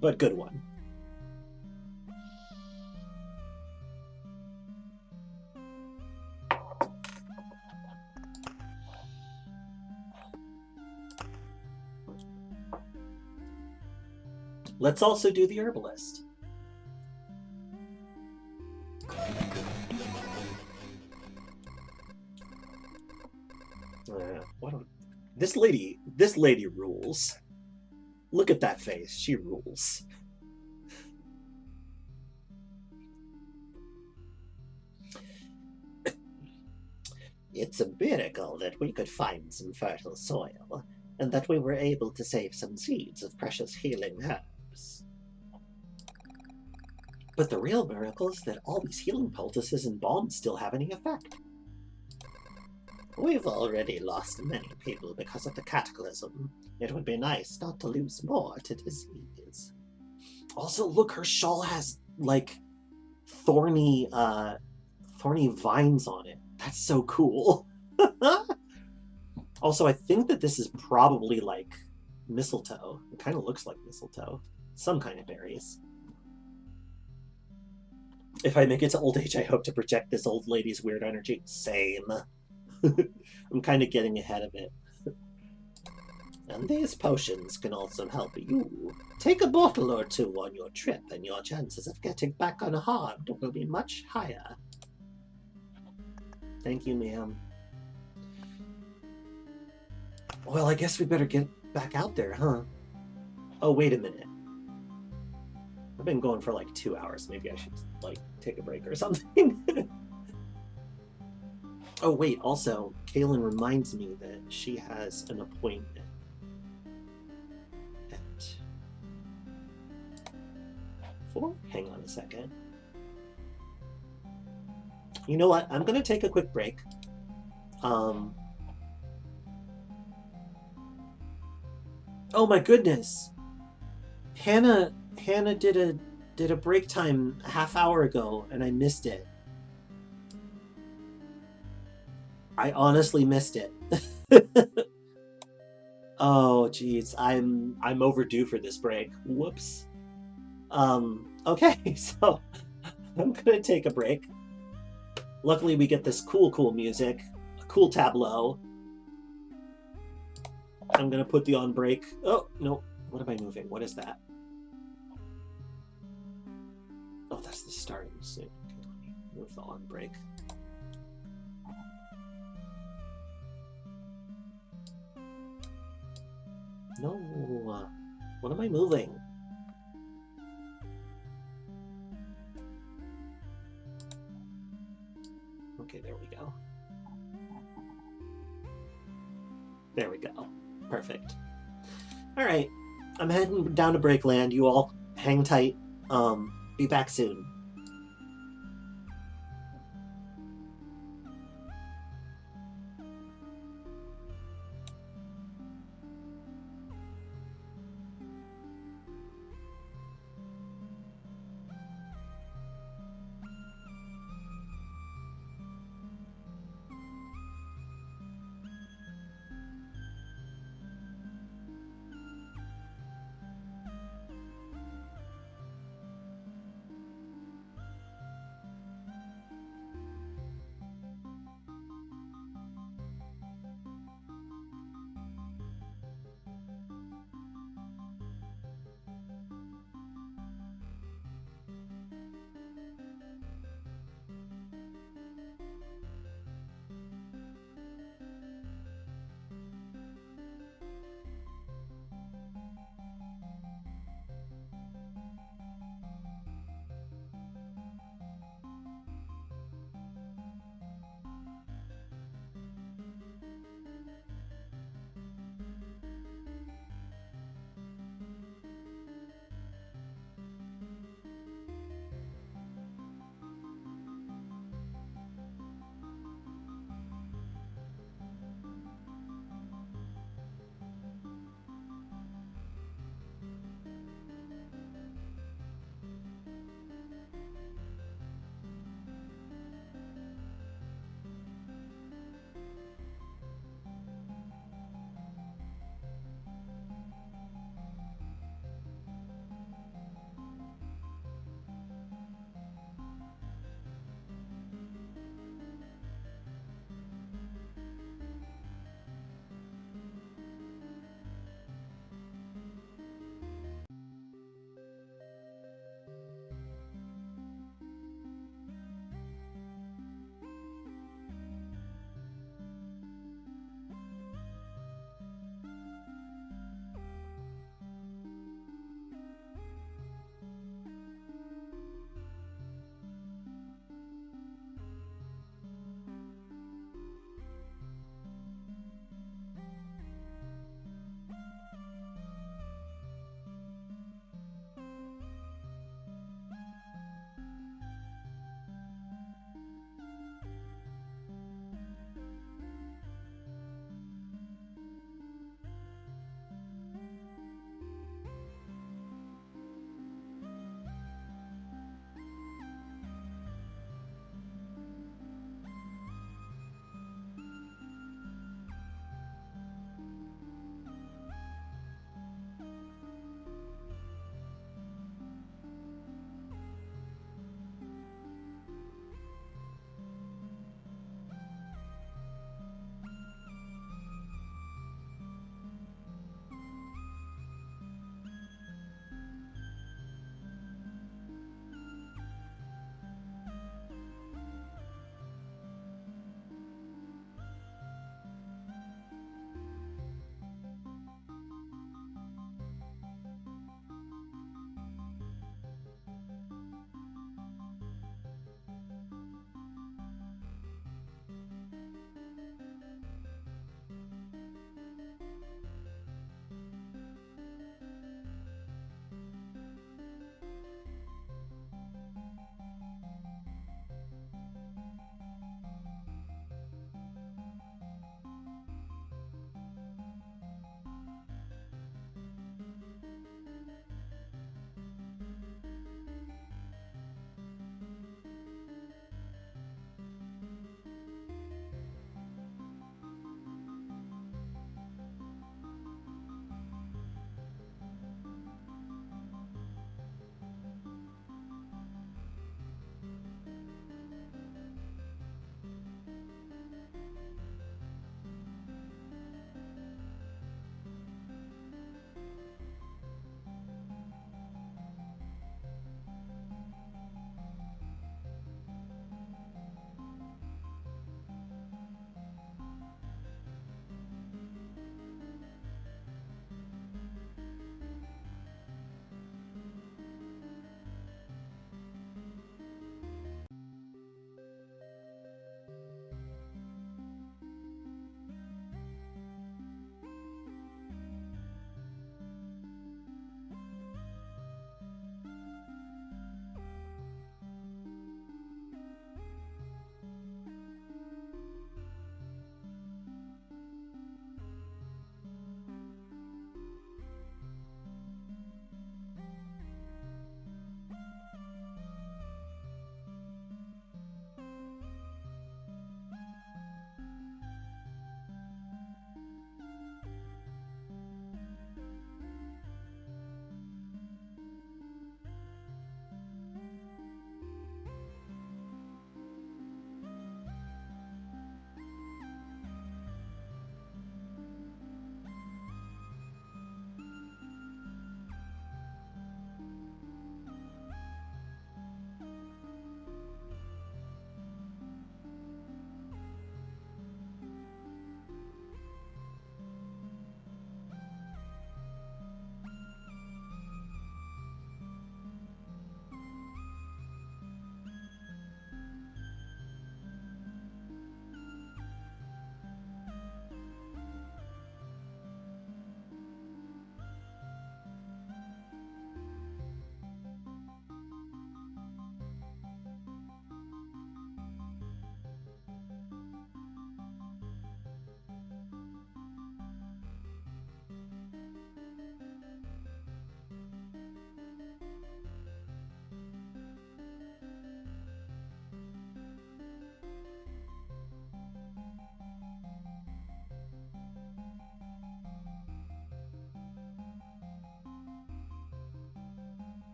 But good one. Let's also do the herbalist. This lady rules. Look at that face. She rules. It's a miracle that we could find some fertile soil, and that we were able to save some seeds of precious healing herbs. But the real miracle is that all these healing poultices and bombs still have any effect. We've already lost many people because of the cataclysm. It would be nice not to lose more to disease. Also, look, her shawl has, like, thorny vines on it. That's so cool. Also, I think that this is probably, like, mistletoe. It kind of looks like mistletoe. Some kind of berries. If I make it to old age, I hope to project this old lady's weird energy. Same. I'm kind of getting ahead of it. And these potions can also help you. Take a bottle or two on your trip, and your chances of getting back unharmed will be much higher. Thank you, ma'am. Well, I guess we better get back out there, huh? Oh, wait a minute. I've been going for like 2 hours. Maybe I should, like, take a break or something. Oh, wait, also, Kaylin reminds me that she has an appointment at 4? Hang on a second. You know what? I'm going to take a quick break. Oh my goodness. Hannah did a break time a half hour ago, and I missed it. I honestly missed it. Oh, geez, I'm overdue for this break. Whoops. Okay, so I'm gonna take a break. Luckily, we get this cool music, a cool tableau. I'm gonna put the on break. Oh no, what am I moving? What is that? Oh, that's the starting soon. Okay, let me move the on break. No, what am I moving? Okay, there we go. There we go. Perfect. All right, I'm heading down to Breakland. You all hang tight. Be back soon.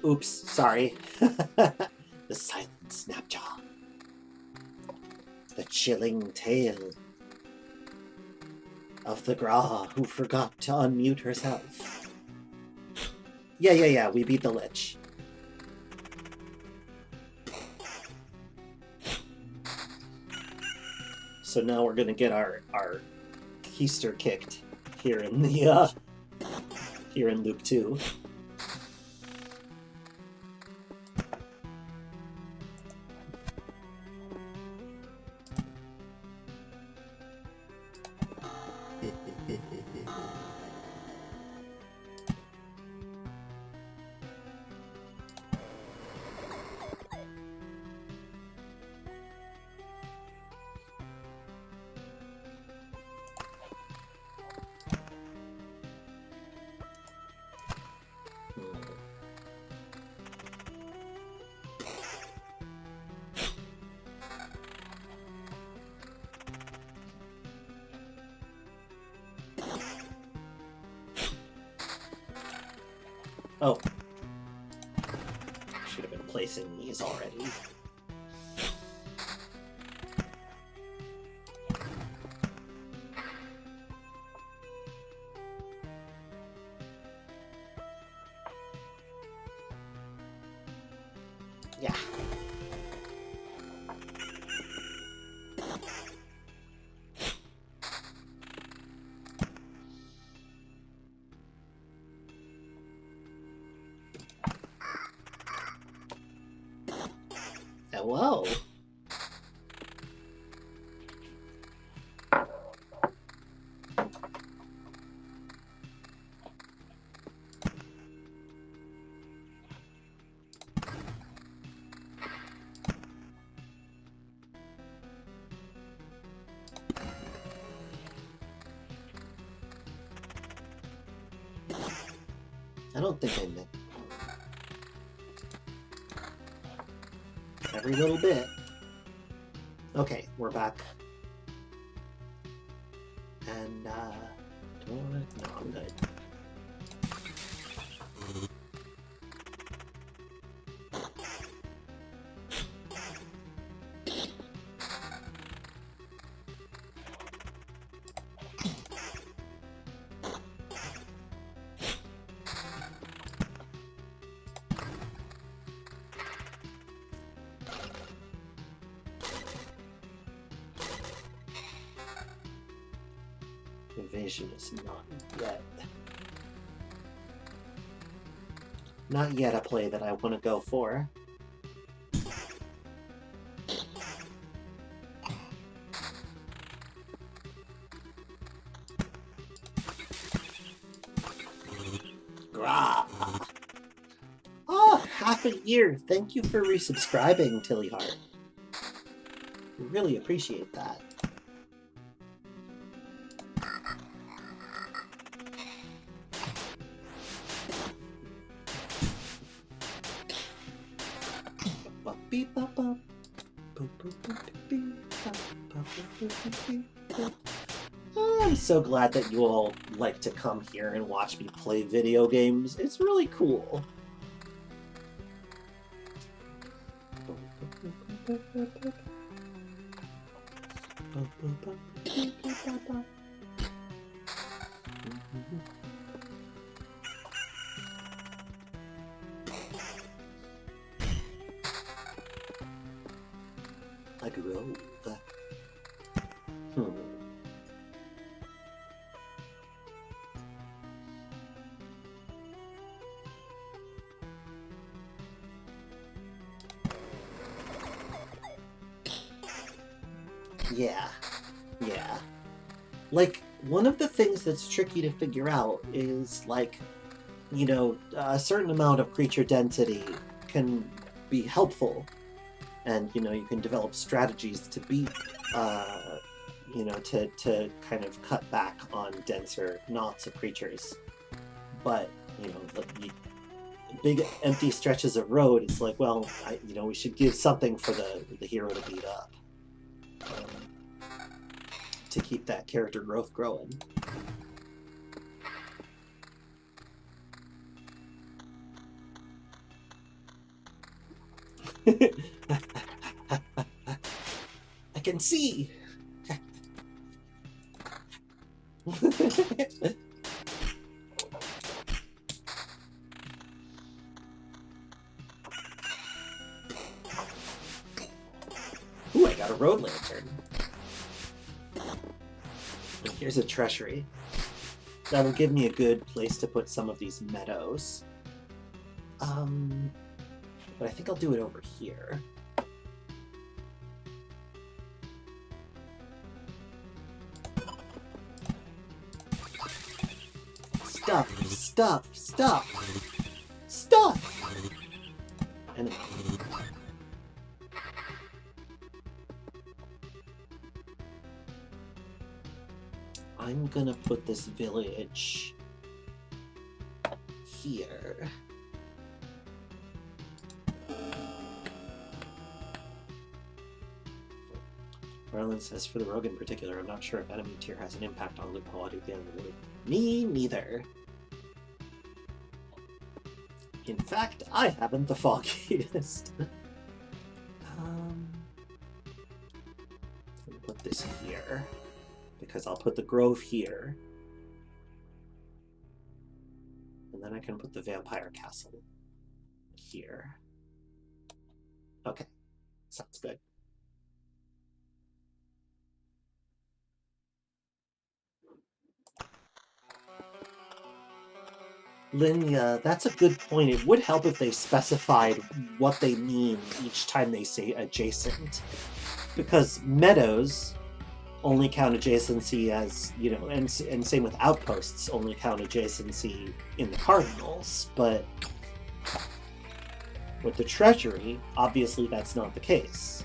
Oops, sorry. The silent Snapjaw. The chilling tale of the Graha who forgot to unmute herself. Yeah, we beat the Lich. So now we're gonna get our keister kicked here in the here in Luke 2. Oh. Should have been placing these already. Yeah. Hello. I don't think I meant every little bit. Okay, we're back. And, do I wanna... No, I'm good. Invasion is not yet a play that I want to go for. Grah. Oh, half a year. Thank you for resubscribing, Tillyheart. Really appreciate that. I'm so glad that you all like to come here and watch me play video games. It's really cool. A grove. Yeah. Like, one of the things that's tricky to figure out is, like, you know, a certain amount of creature density can be helpful. And, you know, you can develop strategies to beat, you know, to kind of cut back on denser knots of creatures. But, you know, the big empty stretches of road, it's like, well, you know, we should give something for the hero to beat up. To keep that character growth growing. I can see. Ooh, I got a road lantern. And here's a treasury. That'll give me a good place to put some of these meadows. But I think I'll do it over here. Stuff, stuff, stuff, stuff! Anyway. I'm gonna put this village here. Marlon says, for the rogue in particular, I'm not sure if enemy tier has an impact on loot quality at the end of the loop. Me neither. In fact, I haven't the foggiest. Put this here, because I'll put the grove here. And then I can put the vampire castle here. Okay, sounds good. Linya, that's a good point. It would help if they specified what they mean each time they say adjacent. Because meadows only count adjacency as, you know, and same with outposts only count adjacency in the cardinals, but with the treasury, obviously that's not the case.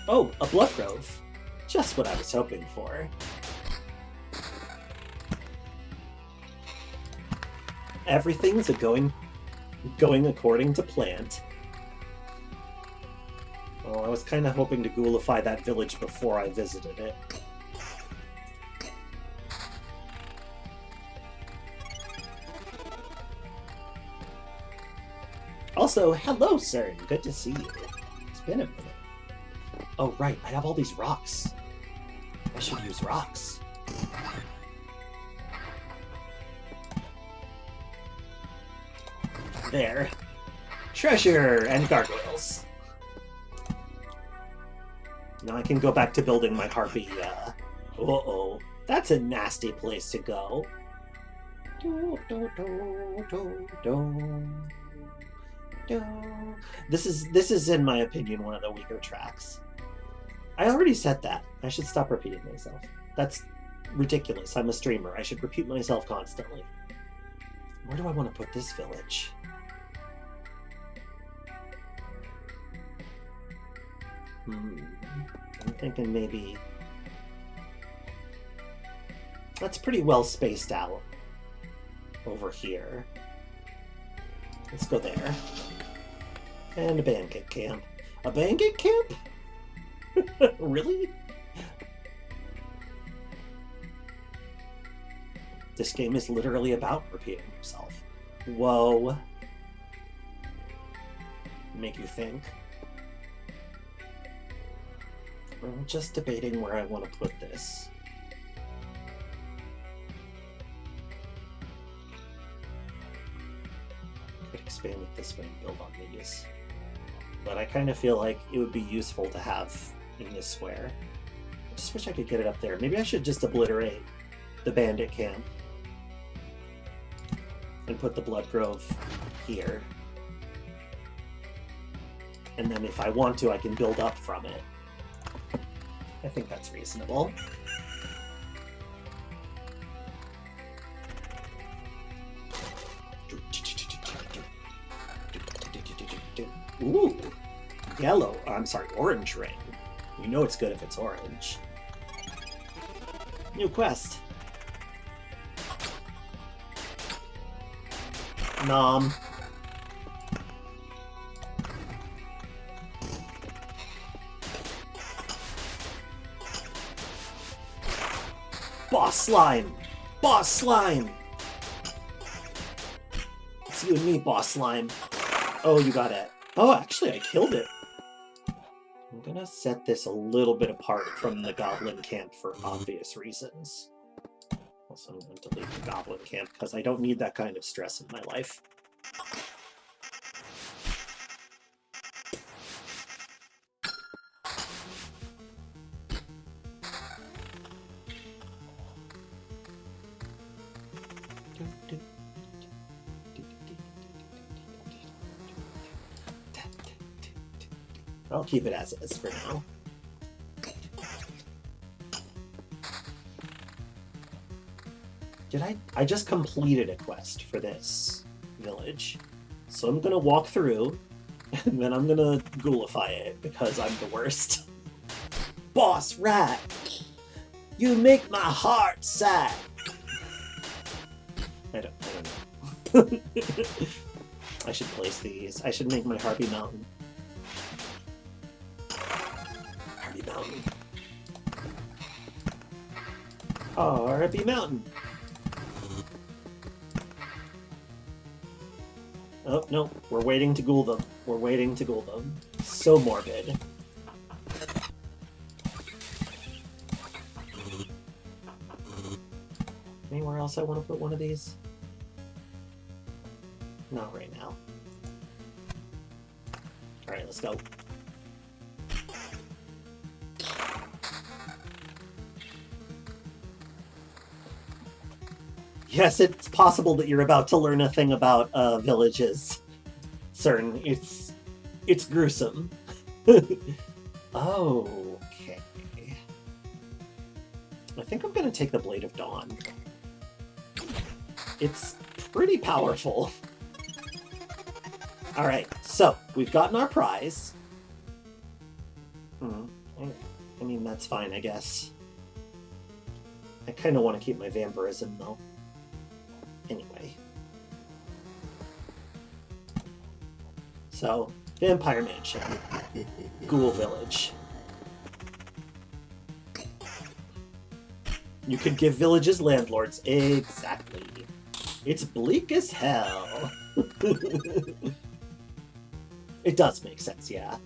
Oh, a blood grove. Just what I was hoping for. Everything's going according to plan. Oh, I was kind of hoping to ghoulify that village before I visited it. Also, hello, sir. Good to see you. It's been a minute. Oh, right. I have all these rocks. I should use rocks. There. Treasure and gargoyles. Now I can go back to building my harpy, uh-oh. That's a nasty place to go. This is, in my opinion, one of the weaker tracks. I already said that. I should stop repeating myself. That's ridiculous. I'm a streamer. I should repeat myself constantly. Where do I want to put this village? I'm thinking maybe... That's pretty well spaced out over here. Let's go there. And a bandit camp. A bandit camp? Really? This game is literally about repeating yourself. Whoa. Make you think. I'm just debating where I want to put this. Could expand it this way and build on these. But I kind of feel like it would be useful to have in this square. I just wish I could get it up there. Maybe I should just obliterate the bandit camp and put the blood grove here. And then if I want to, I can build up from it. I think that's reasonable. Ooh, yellow. I'm sorry, orange ring. You know it's good if it's orange. New quest. Nom. Boss slime! Boss slime! It's you and me, boss slime. Oh, you got it. Oh, actually, I killed it. I'm gonna set this a little bit apart from the goblin camp for obvious reasons. Also, I'm going to delete the goblin camp because I don't need that kind of stress in my life. I'll keep it as is for now. I just completed a quest for this village. So I'm gonna walk through, and then I'm gonna ghoulify it, because I'm the worst. Boss rat! You make my heart sad! I don't know. I should place these. I should make my Harpy Mountain. Harpy Mountain. Harpy Mountain. Oh, no. We're waiting to ghoul them. We're waiting to ghoul them. So morbid. Anywhere else I want to put one of these? Not right now. Alright, let's go. Yes, it's possible that you're about to learn a thing about villages. CERN. It's gruesome. Okay. I think I'm gonna take the Blade of Dawn. It's pretty powerful. Alright, so we've gotten our prize. I mean, that's fine, I guess. I kind of want to keep my vampirism, though. Anyway. So, Vampire Mansion. Ghoul Village. You could give villages landlords. Exactly. It's bleak as hell. It does make sense, yeah.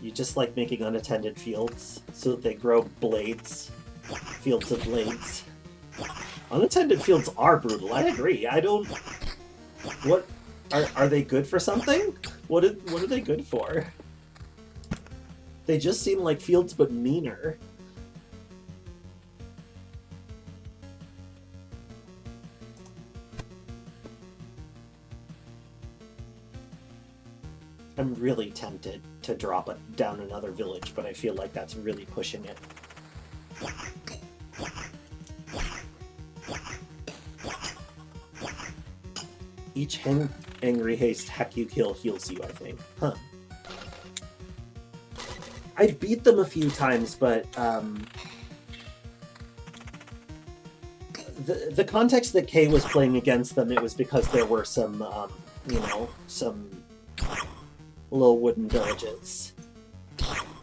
You just like making unattended fields so that they grow blades. Fields of blades. Unattended fields are brutal, I agree. I don't... What... Are they good for something? What are they good for? They just seem like fields, but meaner. I'm really tempted to drop it down another village, but I feel like that's really pushing it. Each angry haste hack you kill heals you, I think. Huh. I beat them a few times, but the context that Kay was playing against them, it was because there were some, you know, some little wooden villages.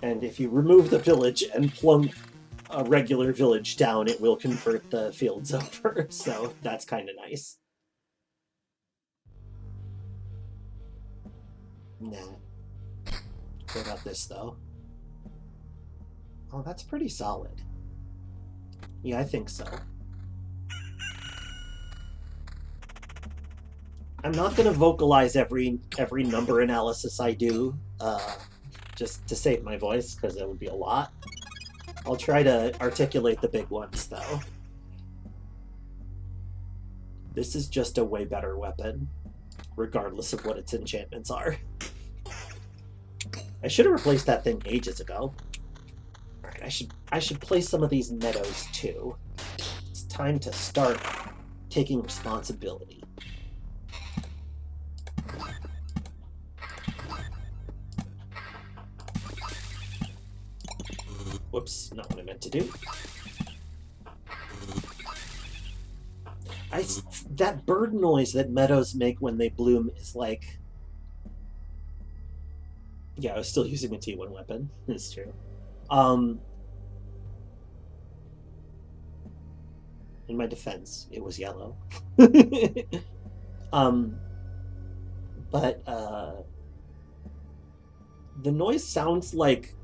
And if you remove the village and plunk a regular village down, it will convert the fields over. So that's kind of nice. Nah. What about this, though? Oh, that's pretty solid. Yeah, I think so. I'm not going to vocalize every number analysis I do, just to save my voice, because that would be a lot. I'll try to articulate the big ones, though. This is just a way better weapon, regardless of what its enchantments are. I should have replaced that thing ages ago. Alright, I should place some of these meadows, too. It's time to start taking responsibility. Whoops, not what I meant to do. That bird noise that meadows make when they bloom is like... Yeah, I was still using a T1 weapon. It's true. In my defense, it was yellow. But the noise sounds like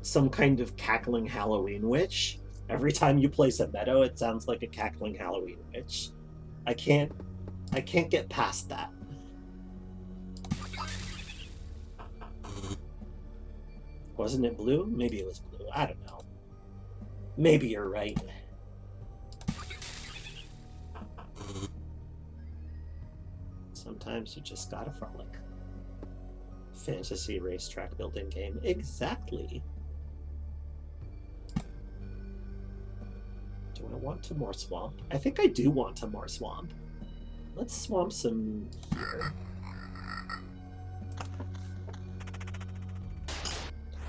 some kind of cackling Halloween witch. Every time you place a meadow, it sounds like a cackling Halloween witch. I can't get past that. Wasn't it blue? Maybe it was blue. I don't know. Maybe you're right. Sometimes you just gotta frolic. Fantasy racetrack building game. Exactly. Do I want to more swamp? I think I do want to more swamp. Let's swamp some here.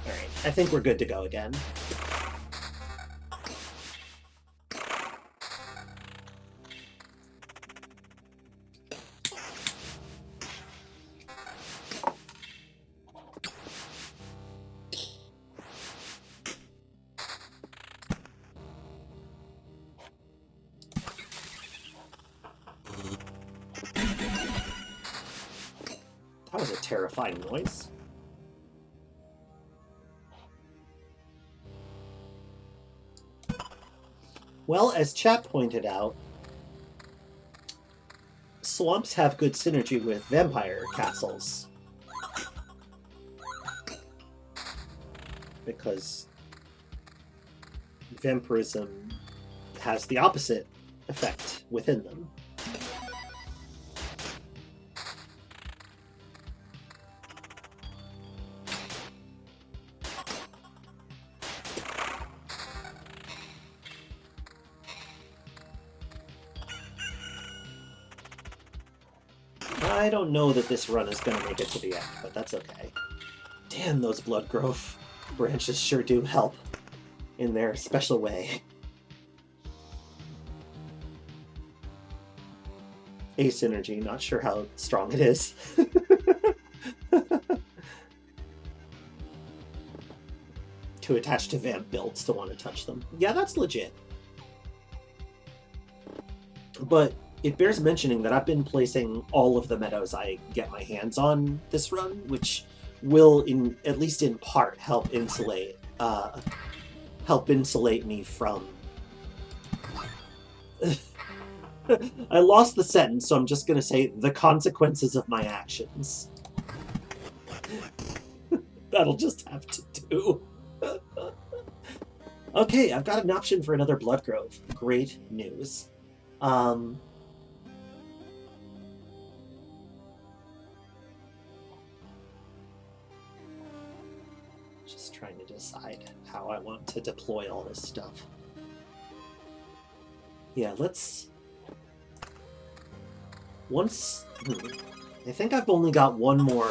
Alright, I think we're good to go again. That was a terrifying noise. Well, as chat pointed out, swamps have good synergy with vampire castles. Because vampirism has the opposite effect within them. I don't know that this run is going to make it to the end, but that's okay. Damn, those blood growth branches sure do help in their special way. A synergy, not sure how strong it is. To attach to vamp builds to want to touch them. Yeah, that's legit. But it bears mentioning that I've been placing all of the meadows I get my hands on this run, which will, at least in part, help insulate me from... I lost the sentence, so I'm just going to say the consequences of my actions. That'll just have to do. Okay, I've got an option for another blood grove. Great news. Just trying to decide how I want to deploy all this stuff. Yeah, let's... I think I've only got one more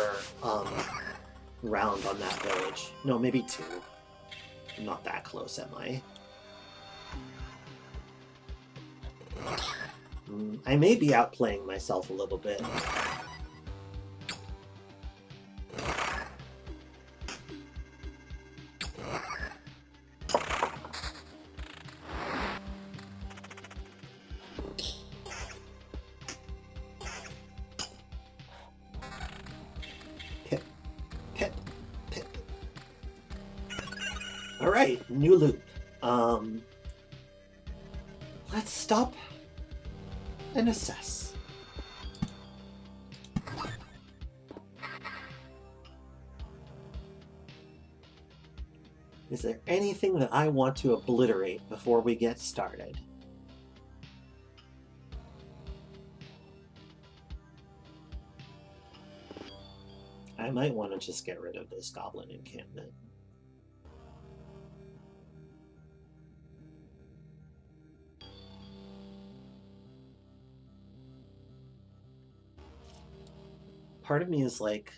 round on that village. No, maybe two. I'm not that close, am I? I may be outplaying myself a little bit. Alright, new loop. Let's stop and assess. Is there anything that I want to obliterate before we get started? I might want to just get rid of this goblin encampment. Part of me is like,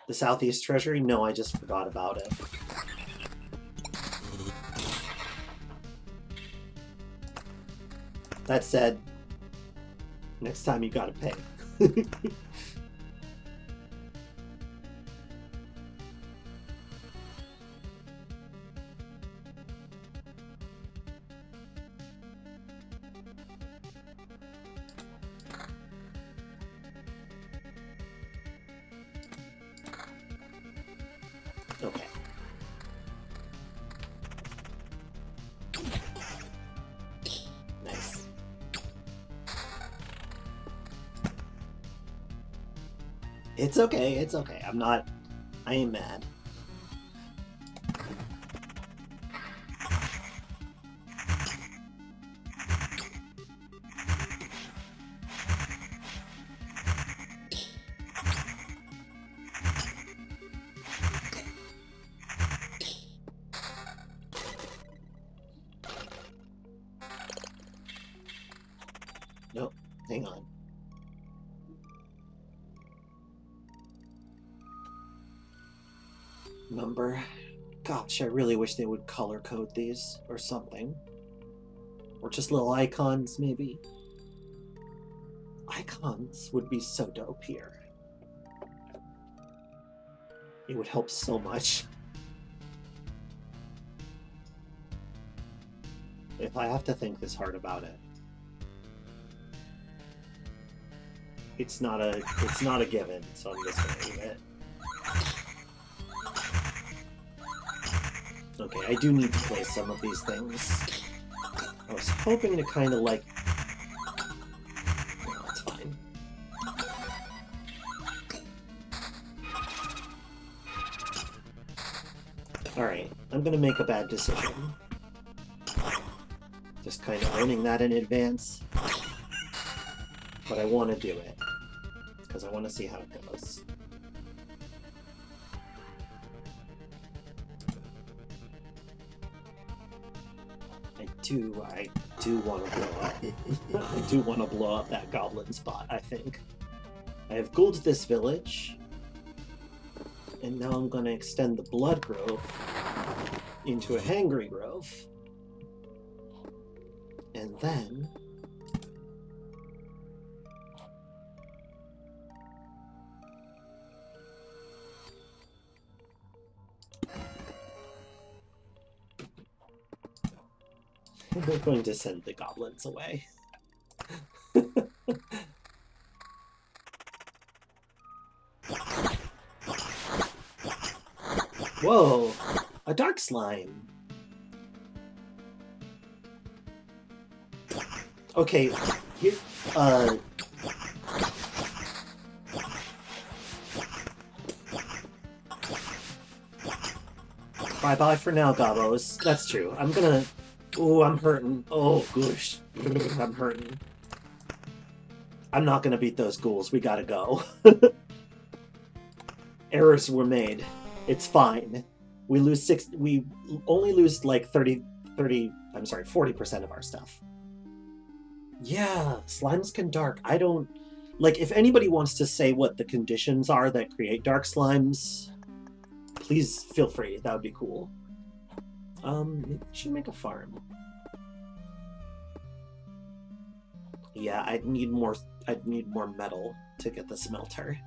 the Southeast Treasury? No, I just forgot about it. That said, next time you gotta pay. Okay. Nice. It's okay, it's okay. I ain't mad. Nope, hang on. Number. Gosh, I really wish they would color code these or something. Or just little icons, maybe. Icons would be so dope here. It would help so much. If I have to think this hard about it. It's not a given, so I'm just gonna leave it. Okay, I do need to place some of these things. I was hoping to kind of like... No, it's fine. Alright, I'm gonna make a bad decision. Just kind of owning that in advance. But I want to do it. Because I want to see how it goes. I do want to blow up. I do want to blow up that goblin spot, I think. I have ghouled this village. And now I'm going to extend the blood grove into a hangry grove. And then... we're going to send the goblins away. Whoa! A dark slime! Okay, here, bye-bye for now, Gobos. That's true. I'm gonna... Oh, I'm hurting. Oh, gosh. I'm hurting. I'm not gonna beat those ghouls. We gotta go. Errors were made. It's fine. We only lose like 40% of our stuff. Yeah, slimes can dark. I don't... Like, if anybody wants to say what the conditions are that create dark slimes, please feel free. That would be cool. Maybe I should make a farm. Yeah, I'd need more metal to get the smelter.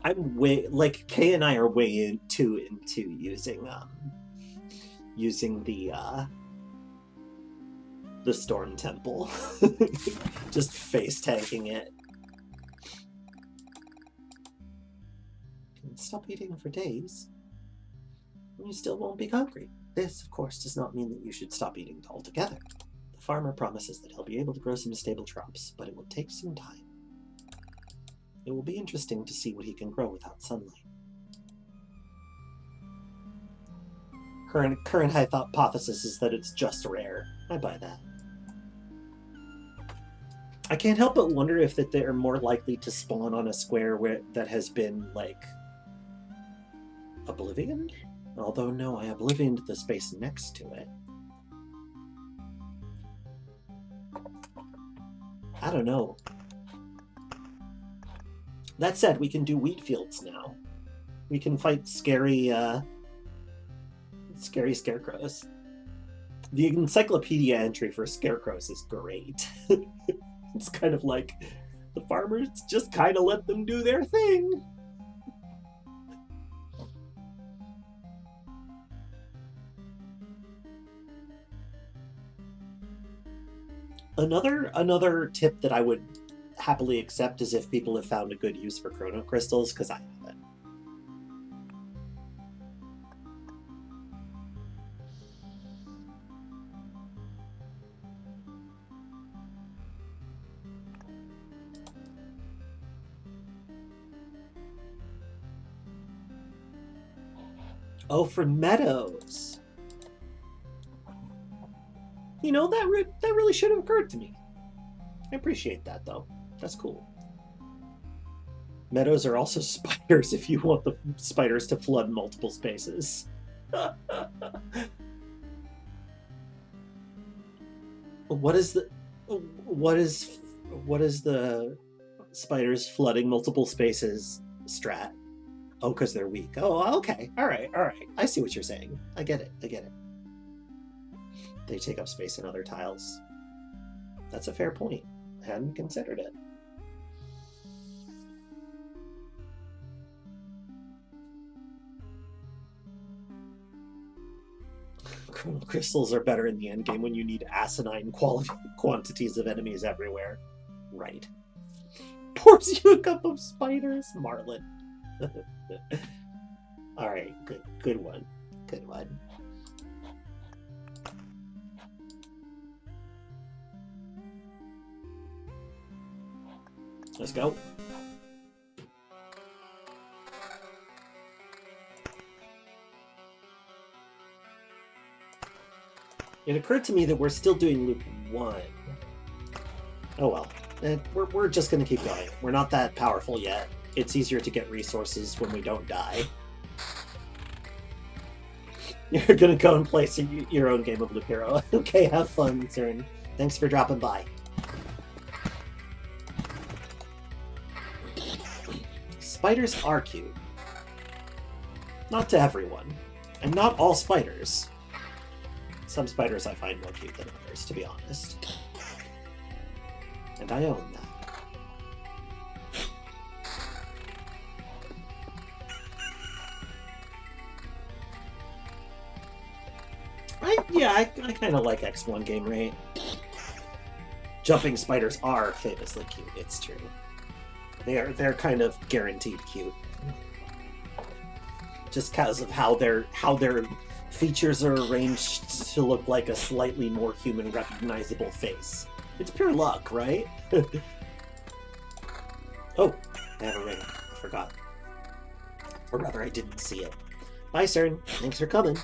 I'm way... Like, Kay and I are way too into using the Storm Temple. Just face tanking it. Stop eating for days, and you still won't be hungry. This, of course, does not mean that you should stop eating altogether. The farmer promises that he'll be able to grow some stable crops, but it will take some time. It will be interesting to see what he can grow without sunlight. Current hypothesis is that it's just rare. I buy that. I can't help but wonder if that they're more likely to spawn on a square that has been, like, oblivioned? Although, no, I oblivioned the space next to it. I don't know. That said, we can do wheat fields now. We can fight scary scarecrows. The encyclopedia entry for scarecrows is great. It's kind of like the farmers just kind of let them do their thing. Another tip that I would happily accept is if people have found a good use for chrono crystals, because I haven't. Oh, for meadows. You know, that really should have occurred to me. I appreciate that, though. That's cool. Meadows are also spiders if you want the spiders to flood multiple spaces. What is the spiders flooding multiple spaces strat? Oh, because they're weak. Oh, okay. All right. I see what you're saying. I get it. They take up space in other tiles. That's a fair point. I hadn't considered it. Chrono crystals are better in the endgame when you need asinine quantities of enemies everywhere. Right. Pours you a cup of spiders, Marlin. All right, good one. Let's go. It occurred to me that we're still doing loop 1. Oh well. We're just going to keep going. We're not that powerful yet. It's easier to get resources when we don't die. You're going to go and play your own game of Loop Hero. Okay, have fun, Cern. Thanks for dropping by. Spiders are cute. Not to everyone. And not all spiders. Some spiders I find more cute than others, to be honest. And I own that. I kind of like X1 game rate. Jumping spiders are famously cute, it's true. They're kind of guaranteed cute. Just because of how their features are arranged to look like a slightly more human recognizable face. It's pure luck, right? Oh, I have a ring. I forgot. Or rather, I didn't see it. Bye, Cern. Thanks for coming.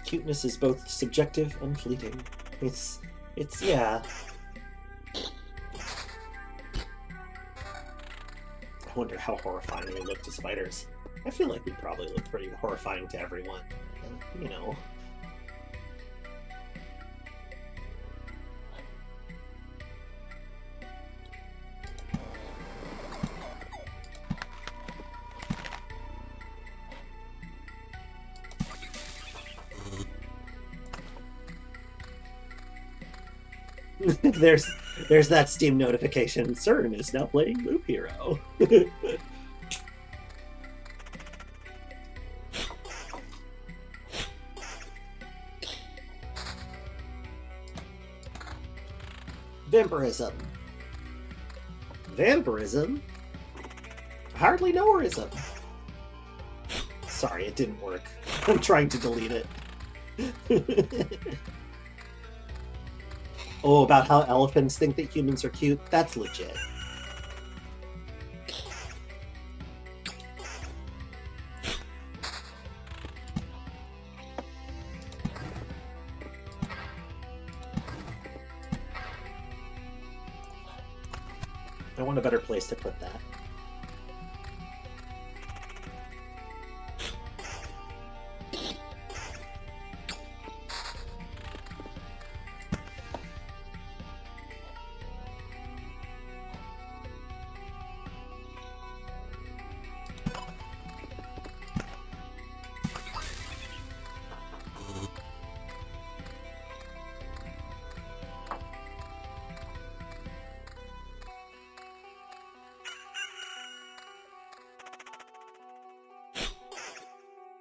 Cuteness is both subjective and fleeting. It's yeah. I wonder how horrifying we look to spiders. I feel like we probably look pretty horrifying to everyone. You know. There's that Steam notification. Cern is now playing Loop Hero. Vampirism. Vampirism? Hardly know-herism. Sorry, it didn't work. I'm trying to delete it. Oh, about how elephants think that humans are cute? That's legit. I want a better place to put that.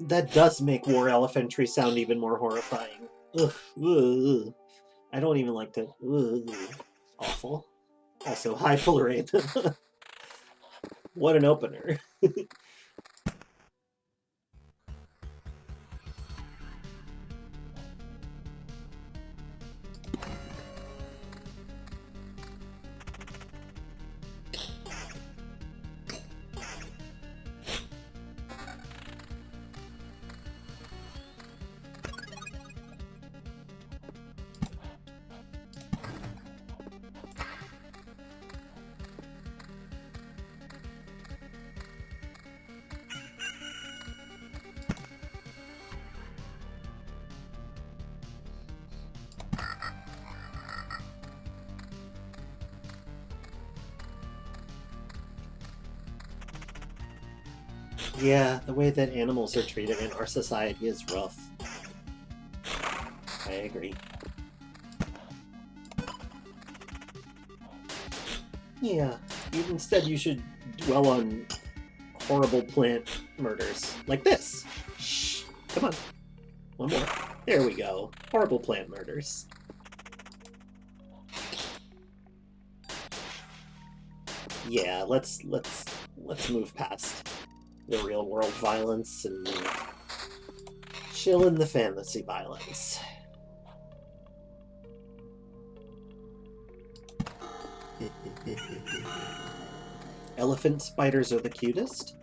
That does make war elephantry sound even more horrifying. Ugh, ugh. I don't even like to. Ugh. Awful. Also, hi, Fullerene. What an opener. Yeah, the way that animals are treated in our society is rough. I agree. Yeah, instead you should dwell on horrible plant murders. Like this! Shh! Come on. One more. There we go. Horrible plant murders. Yeah, let's move past the real world violence and chill in the fantasy violence. Elephant spiders are the cutest?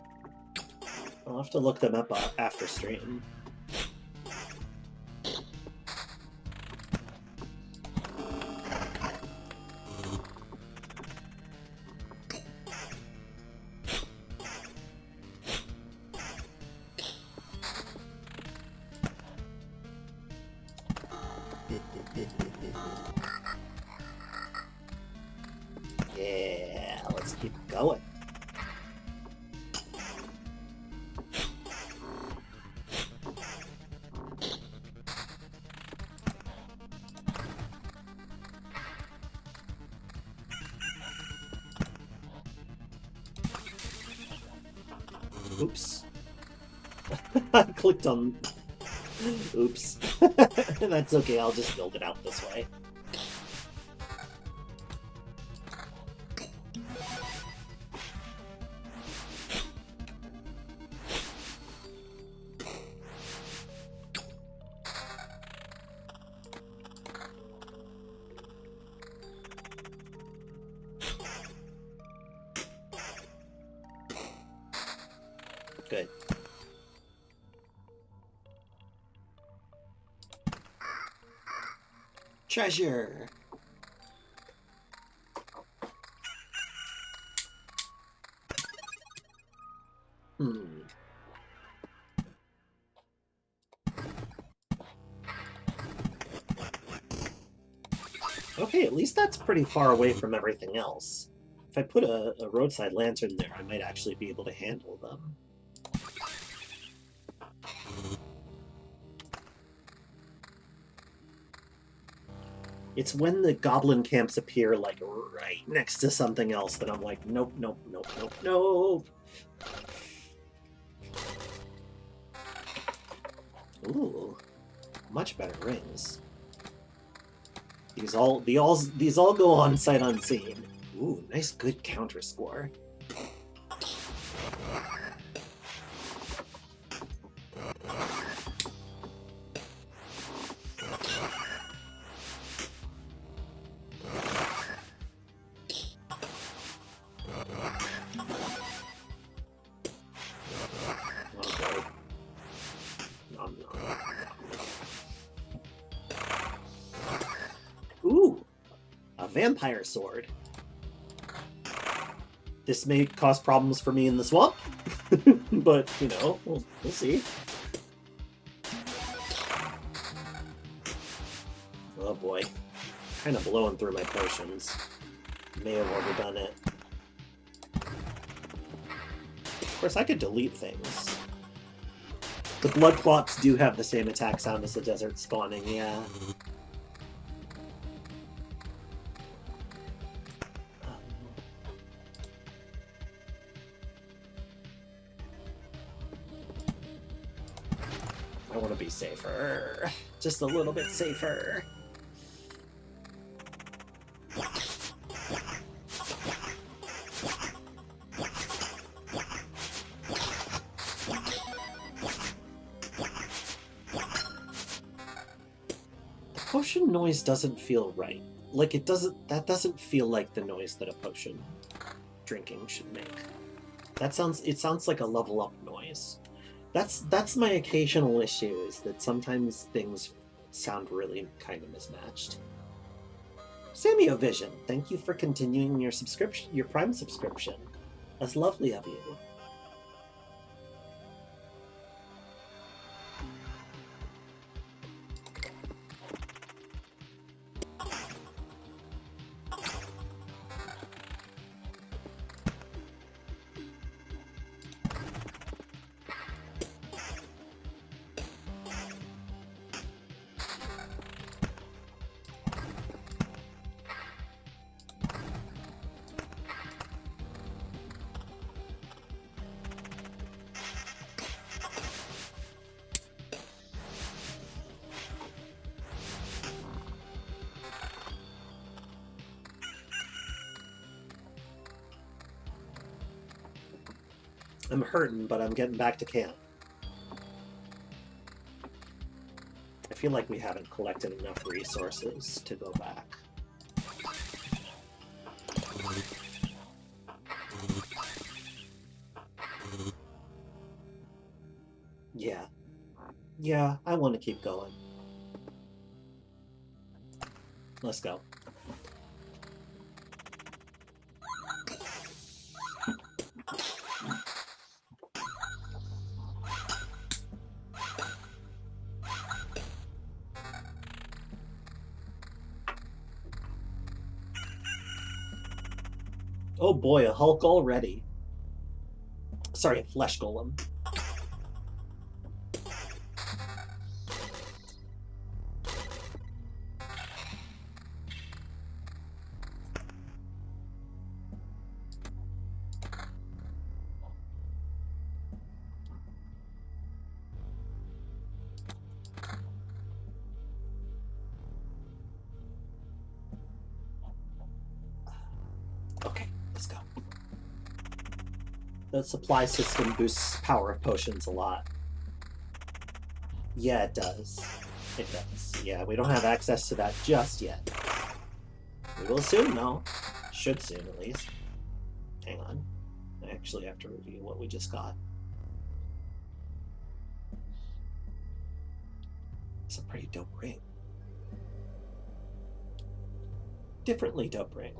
I'll have to look them up after stream. Yeah, let's keep going. Oops. I clicked on... Oops. That's okay, I'll just build it out this way. Good. Treasure! Okay, at least that's pretty far away from everything else. If I put a roadside lantern there, I might actually be able to handle them. It's when the goblin camps appear, like, right next to something else that I'm like, nope, nope, nope, nope, nope. Ooh, much better rings. These all go on sight unseen. Ooh, nice good counter score. Ooh, a vampire sword. This may cause problems for me in the swamp, but, you know, we'll see. Oh boy. Kind of blowing through my potions. May have overdone it. Of course, I could delete things. The blood clots do have the same attack sound as the desert spawning, yeah. want to be safer. Just a little bit safer. The potion noise doesn't feel right. Like that doesn't feel like the noise that a potion drinking should make. It sounds like a level up noise. That's my occasional issue, is that sometimes things sound really kind of mismatched. Samio Vision, thank you for continuing your Prime subscription. That's lovely of you. I'm hurting, but I'm getting back to camp. I feel like we haven't collected enough resources to go back. Yeah. Yeah, I want to keep going. Let's go. Oh boy, a Hulk already. Sorry, a Flesh Golem. Okay, let's go. The supply system boosts power of potions a lot. Yeah, it does. It does. Yeah, we don't have access to that just yet. We will soon, though. Should soon, at least. Hang on. I actually have to review what we just got. It's a pretty dope ring. Differently dope ring.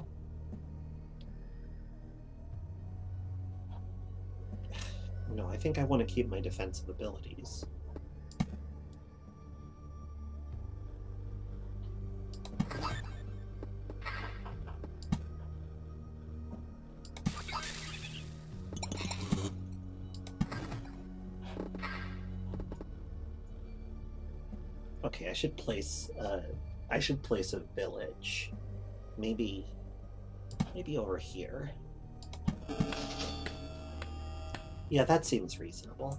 No, I think I want to keep my defensive abilities. Okay, I should place a village. Maybe over here. Yeah, that seems reasonable.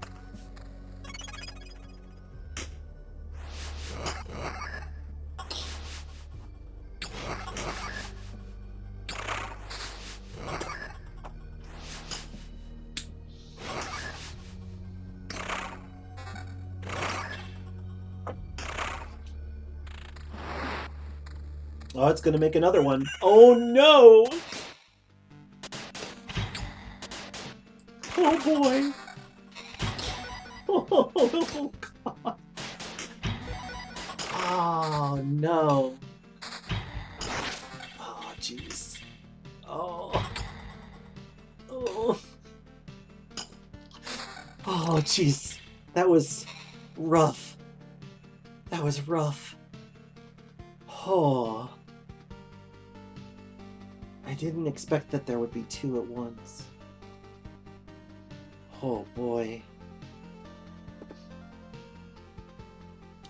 Oh, it's gonna make another one. Oh no! Oh boy! Oh god! Oh no! Oh jeez! Oh! Oh! Oh jeez! That was rough. That was rough. Oh! I didn't expect that there would be two at once. Oh boy.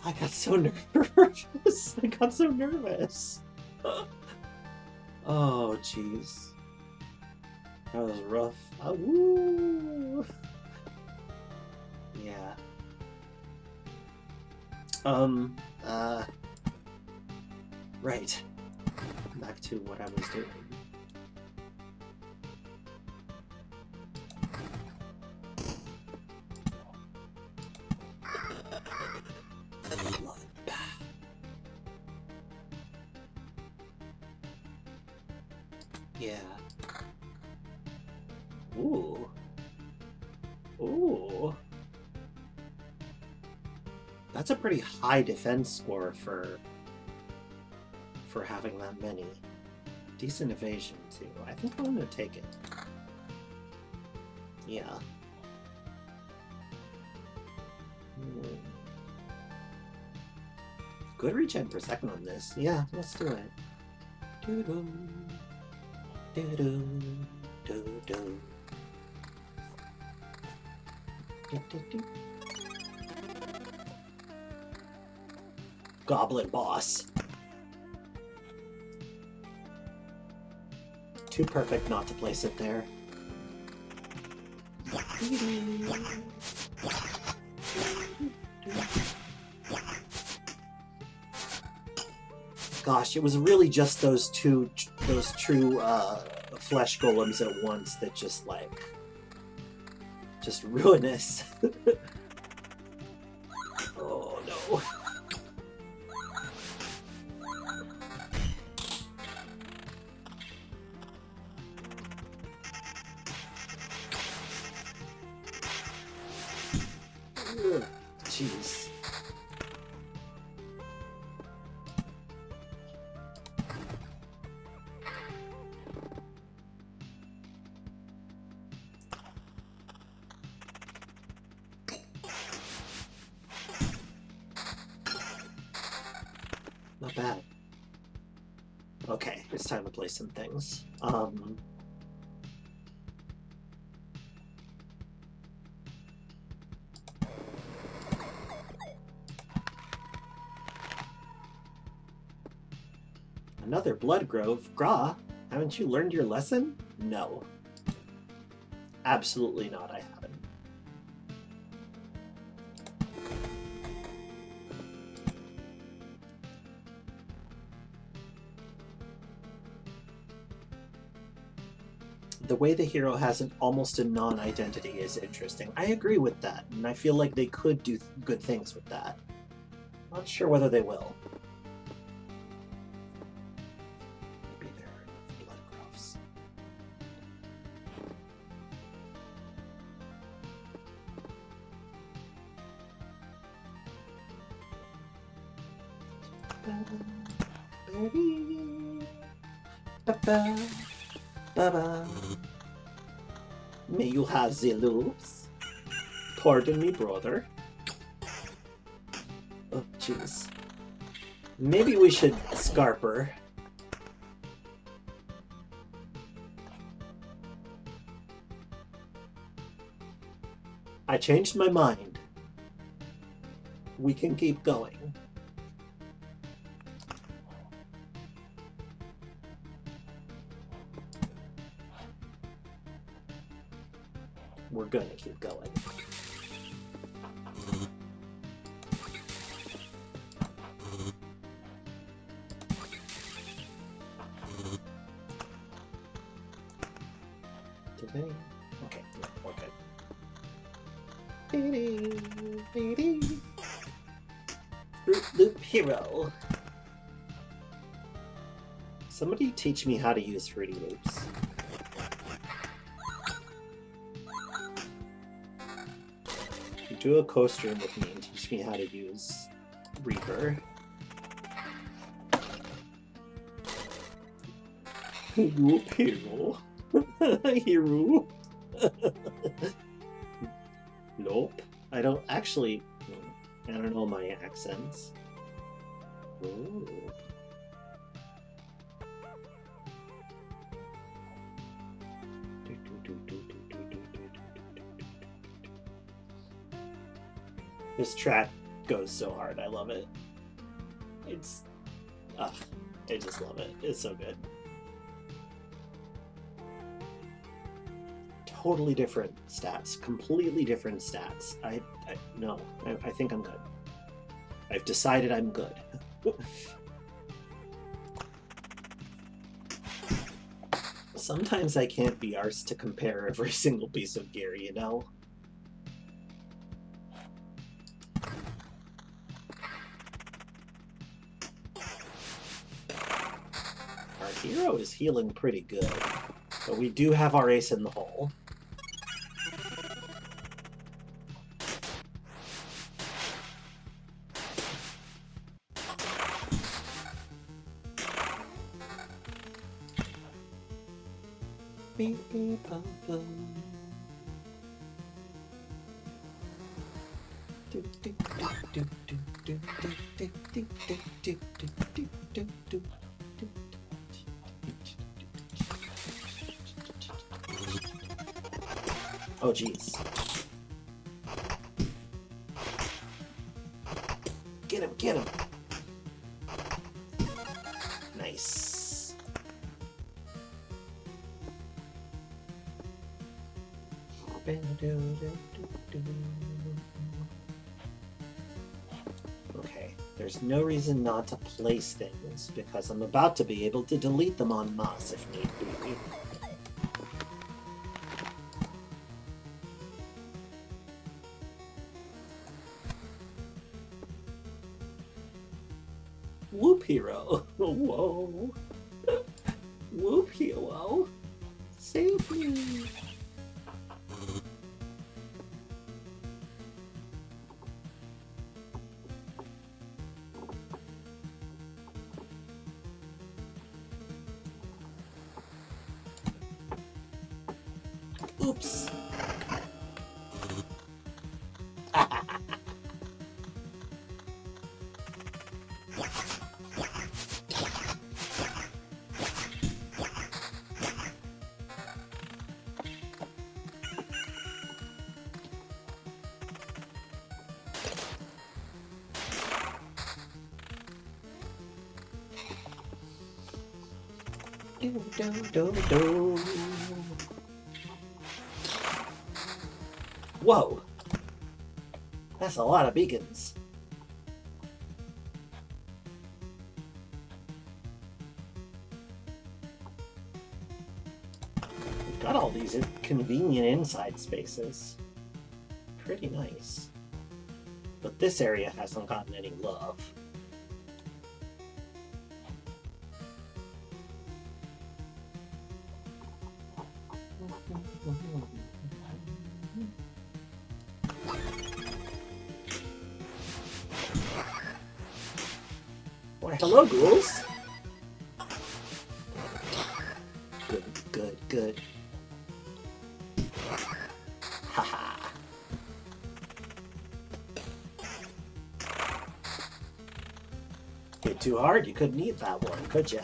I got so nervous. I got so nervous. Oh jeez. That was rough. Woo. Yeah. Right. Back to what I was doing. Yeah. Ooh. Ooh. That's a pretty high defense score for having that many. Decent evasion too. I think I'm gonna take it. Yeah. Good regen per second on this. Yeah, let's do it. Doo-doo. Doo-doo. Doo-doo. Doo-doo-doo. Goblin boss. Too perfect not to place it there. Gosh, it was really just those true flesh golems at once that just ruinous. Oh no. Jeez. Not bad. Okay, it's time to play some things. Another blood grove. Gra, haven't you learned your lesson? No. Absolutely not, I haven't. The way the hero has almost a non-identity is interesting. I agree with that, and I feel like they could do good things with that. Not sure whether they will. Maybe there are enough blood groves. Baba. May you have the loops. Pardon me, brother. Oh, jeez. Maybe we should Scarper. I changed my mind. We can keep going. We're gonna keep going. Did they? Okay, yeah, we're good. Fruit Loop Hero. Somebody teach me how to use Fruity Loops. Do a co-stream with me and teach me how to use Reaper. Loop Hero. Hero. Nope. I don't actually. I don't know my accents. Ooh. This track goes so hard. I love it. It's... I just love it. It's so good. Totally different stats. Completely different stats. No. I think I'm good. I've decided I'm good. Sometimes I can't be arsed to compare every single piece of gear, you know? Our hero is healing pretty good, but we do have our ace in the hole. Oh, jeez. Get him, get him! Nice. Okay, there's no reason not to place things, because I'm about to be able to delete them en masse if need be. Whoop hero! Whoa! Whoop hero! Save me! Oops! Whoa! That's a lot of beacons. We've got all these convenient inside spaces. Pretty nice. But this area hasn't gotten any love. Why, hello, ghouls! Good, good, good. Haha. Hit too hard, you couldn't eat that one, could ya?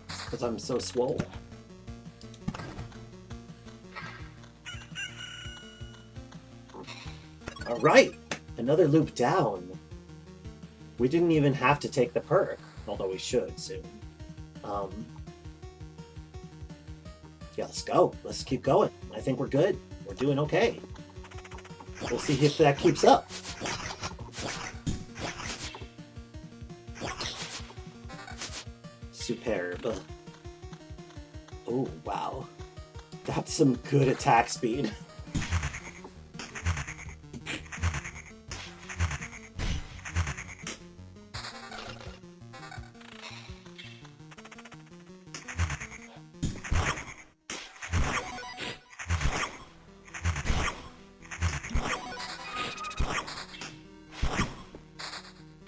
Because I'm so swole. Alright! Another loop down. We didn't even have to take the perk, although we should soon. Yeah, let's go. Let's keep going. I think we're good. We're doing okay. We'll see if that keeps up. Superb. Oh, wow. That's some good attack speed.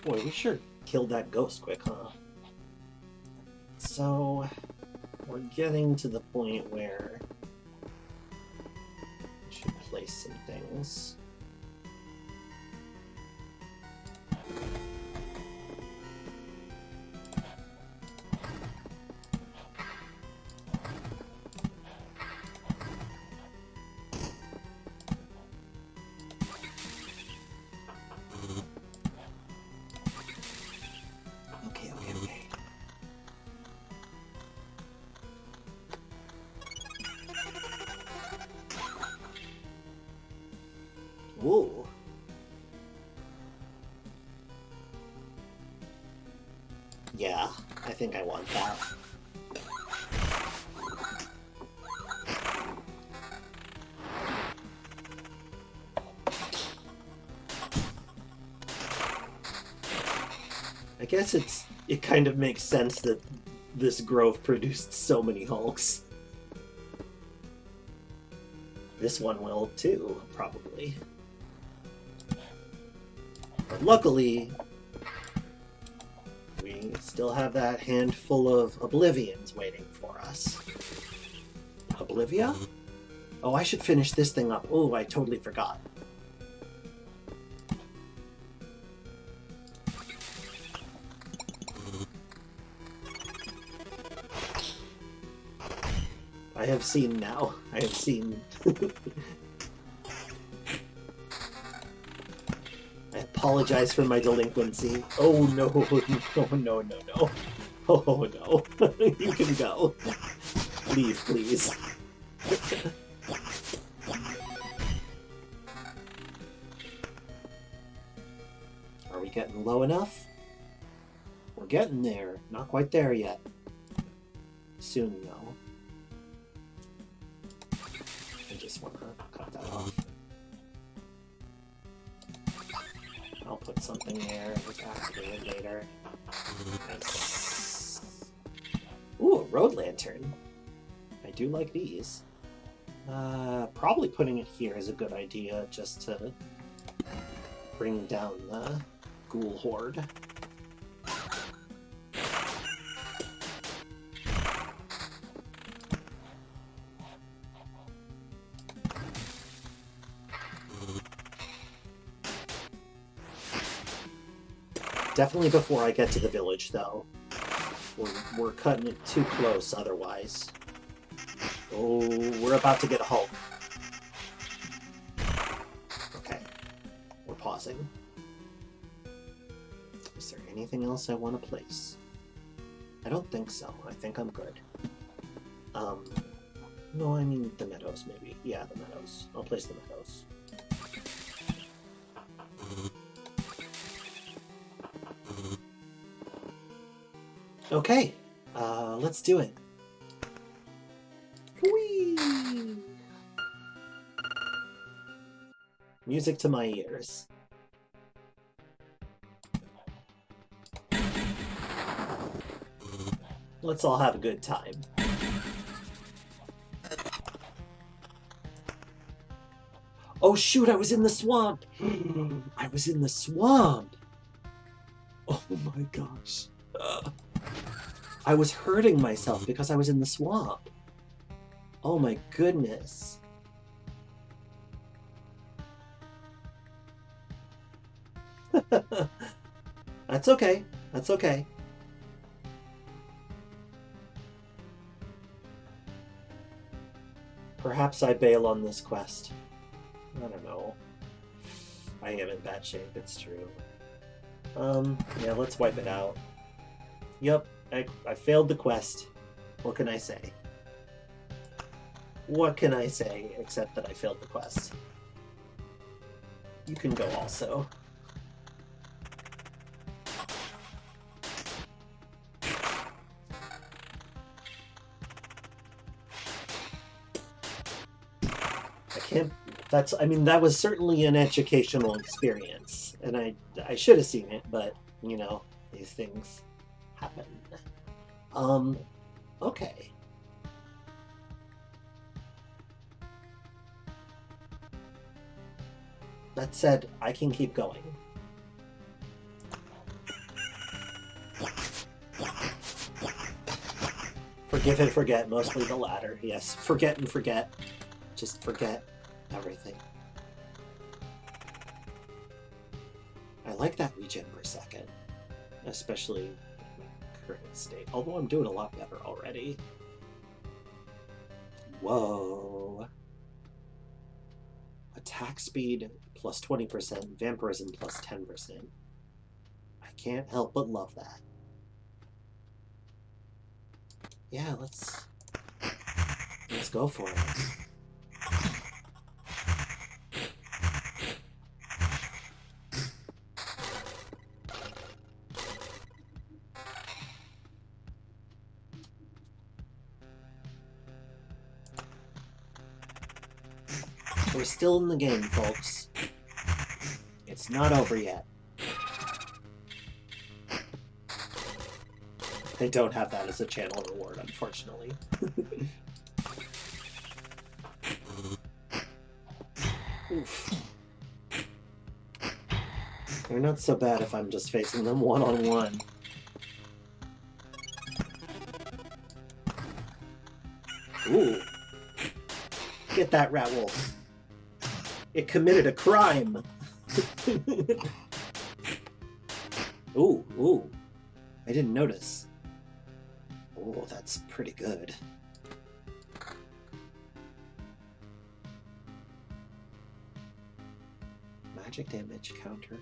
Boy, we sure killed that ghost quick, huh? So, we're getting to the point where we should place some things. Okay. think I want that. I guess it kind of makes sense that this grove produced so many Hulks. This one will too, probably. But luckily, we still have that handful of Oblivions waiting for us. Oblivia? Oh, I should finish this thing up. Oh, I totally forgot. I have seen now. I have seen. I apologize for my delinquency. Oh no, no. Oh no. You can go. Leave, please. Are we getting low enough? We're getting there. Not quite there yet. Soon, though. I just want to cut that off. I'll put something there and activate it later. Nice. Ooh, a road lantern. I do like these. Probably putting it here is a good idea, just to bring down the ghoul horde. Definitely before I get to the village, though. We're cutting it too close otherwise. Oh, we're about to get a Hulk. Okay. We're pausing. Is there anything else I want to place? I don't think so. I think I'm good. No, I mean the meadows, maybe. Yeah, the meadows. I'll place the meadows. Okay, let's do it. Whee! Music to my ears. Let's all have a good time. Oh shoot, I was in the swamp! I was in the swamp! Oh my gosh. I was hurting myself because I was in the swamp. Oh my goodness. That's okay. That's okay. Perhaps I bail on this quest. I don't know. I am in bad shape, it's true. Yeah, let's wipe it out. Yep, I failed the quest. What can I say? What can I say except that I failed the quest? You can go also. I can't... I mean, that was certainly an educational experience. And I should have seen it, but, you know, these things happen. Okay. That said, I can keep going. Forgive and forget, mostly the latter. Yes, forget and forget. Just forget everything. I like that regen per second, especially in my current state. Although I'm doing a lot better already. Whoa. Attack speed plus 20%, vampirism plus 10%. I can't help but love that. Yeah, let's go for it. We're still in the game, folks. It's not over yet. They don't have that as a channel reward, unfortunately. Oof. They're not so bad if I'm just facing them one-on-one. Ooh. Get that, rat wolf. It committed a crime. Ooh, ooh. I didn't notice. Oh, that's pretty good. Magic damage, counter,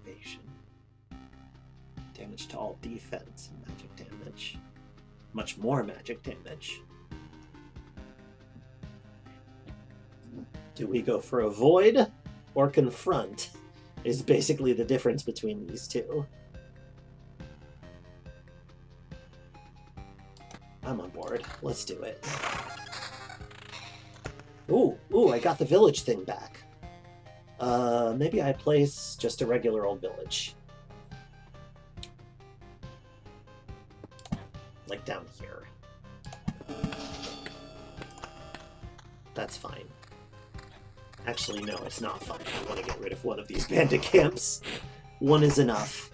evasion. Damage to all defense and magic damage. Much more magic damage. Do we go for avoid or confront? Is basically the difference between these two. I'm on board. Let's do it. Ooh, ooh, I got the village thing back. Maybe I place just a regular old village. Like down here. That's fine. Actually, no, it's not fine. I want to get rid of one of these bandit camps. One is enough.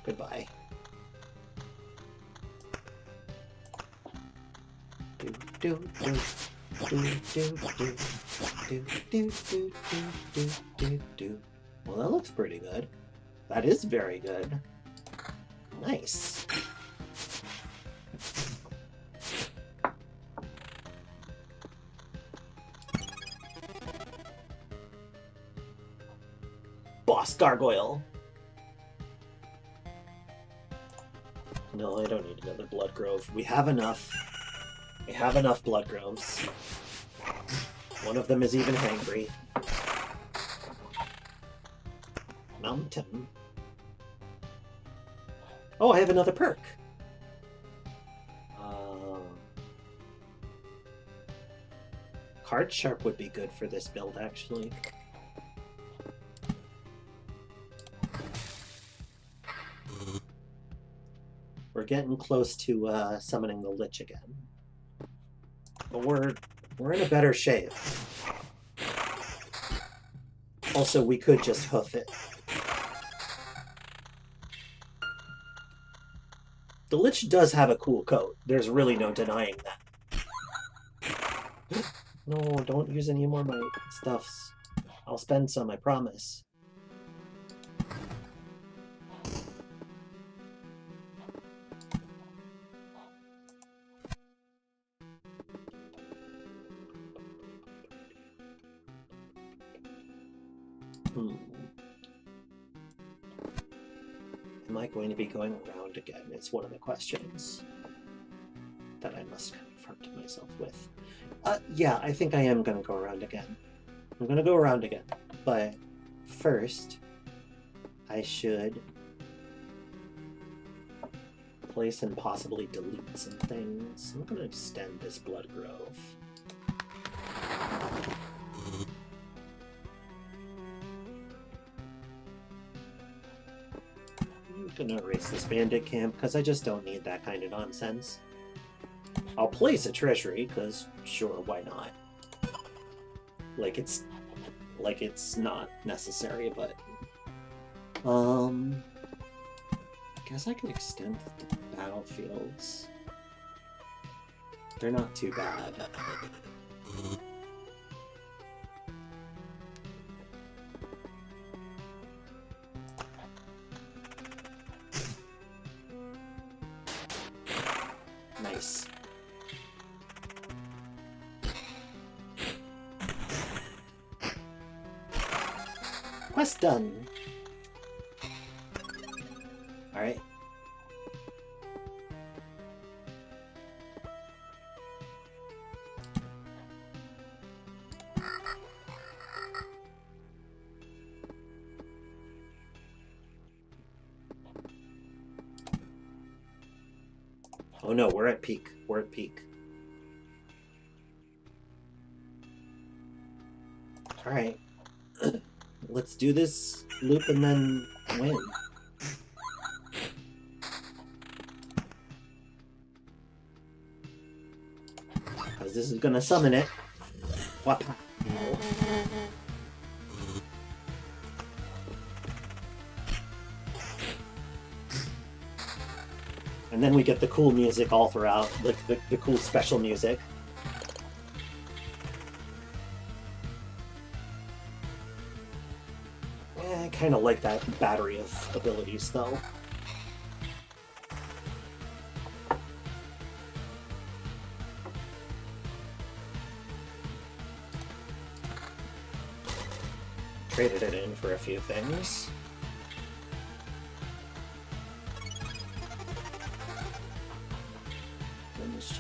Goodbye. Well, that looks pretty good. That is very good. Nice. Boss Gargoyle. No, I don't need another Blood Grove. We have enough. We have enough Blood Groves. One of them is even hangry. Mountain. Oh, I have another perk. Card Sharp would be good for this build, actually. We're getting close to summoning the Lich again. But we're in a better shape. Also, we could just hoof it. The Lich does have a cool coat. There's really no denying that. No, don't use any more of my stuffs. I'll spend some, I promise. Am I going to be going around again? It's one of the questions that I must confront myself with. Yeah, I think I am going to go around again. I'm going to go around again. But first, I should place and possibly delete some things. I'm going to extend this Blood Grove. I'm gonna erase this bandit camp because I just don't need that kind of nonsense. I'll place a treasury because sure, why not? Like it's not necessary, but I guess I could extend the battlefields. They're not too bad. Nice. Quest done. All right. Oh no, we're at peak. We're at peak. Alright. Let's do this loop and then win. Because this is gonna summon it. What? And then we get the cool music all throughout, like the cool special music. I kind of like that battery of abilities, though. Traded it in for a few things.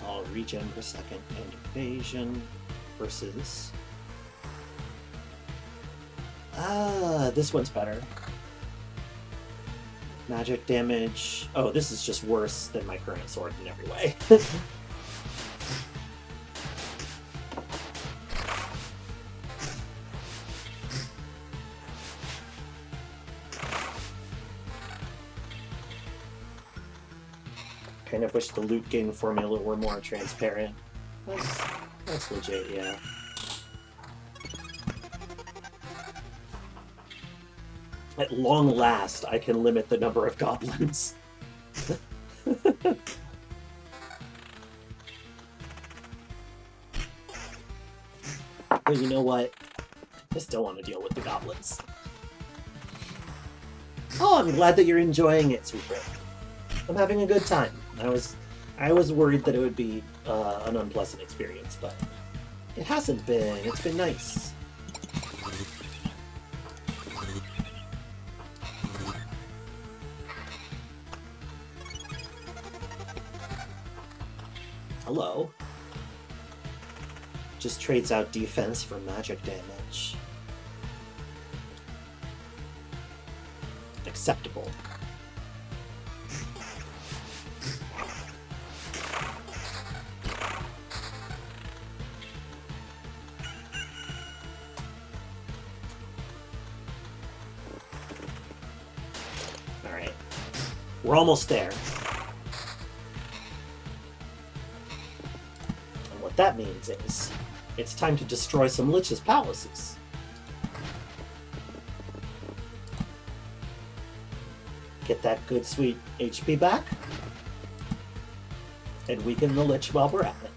I'll regen per second and evasion versus... this one's better. Magic damage... Oh, this is just worse than my current sword in every way. Kind of wish the loot gain formula were more transparent. That's legit, yeah. At long last, I can limit the number of goblins. But you know what? I still want to deal with the goblins. Oh, I'm glad that you're enjoying it, Sweet Rick. I'm having a good time. I was worried that it would be an unpleasant experience, but it hasn't been. It's been nice. Hello. Just trades out defense for magic damage. Acceptable. Alright. We're almost there. And what that means is, it's time to destroy some Lich's palaces. Get that good sweet HP back, and weaken the Lich while we're at it.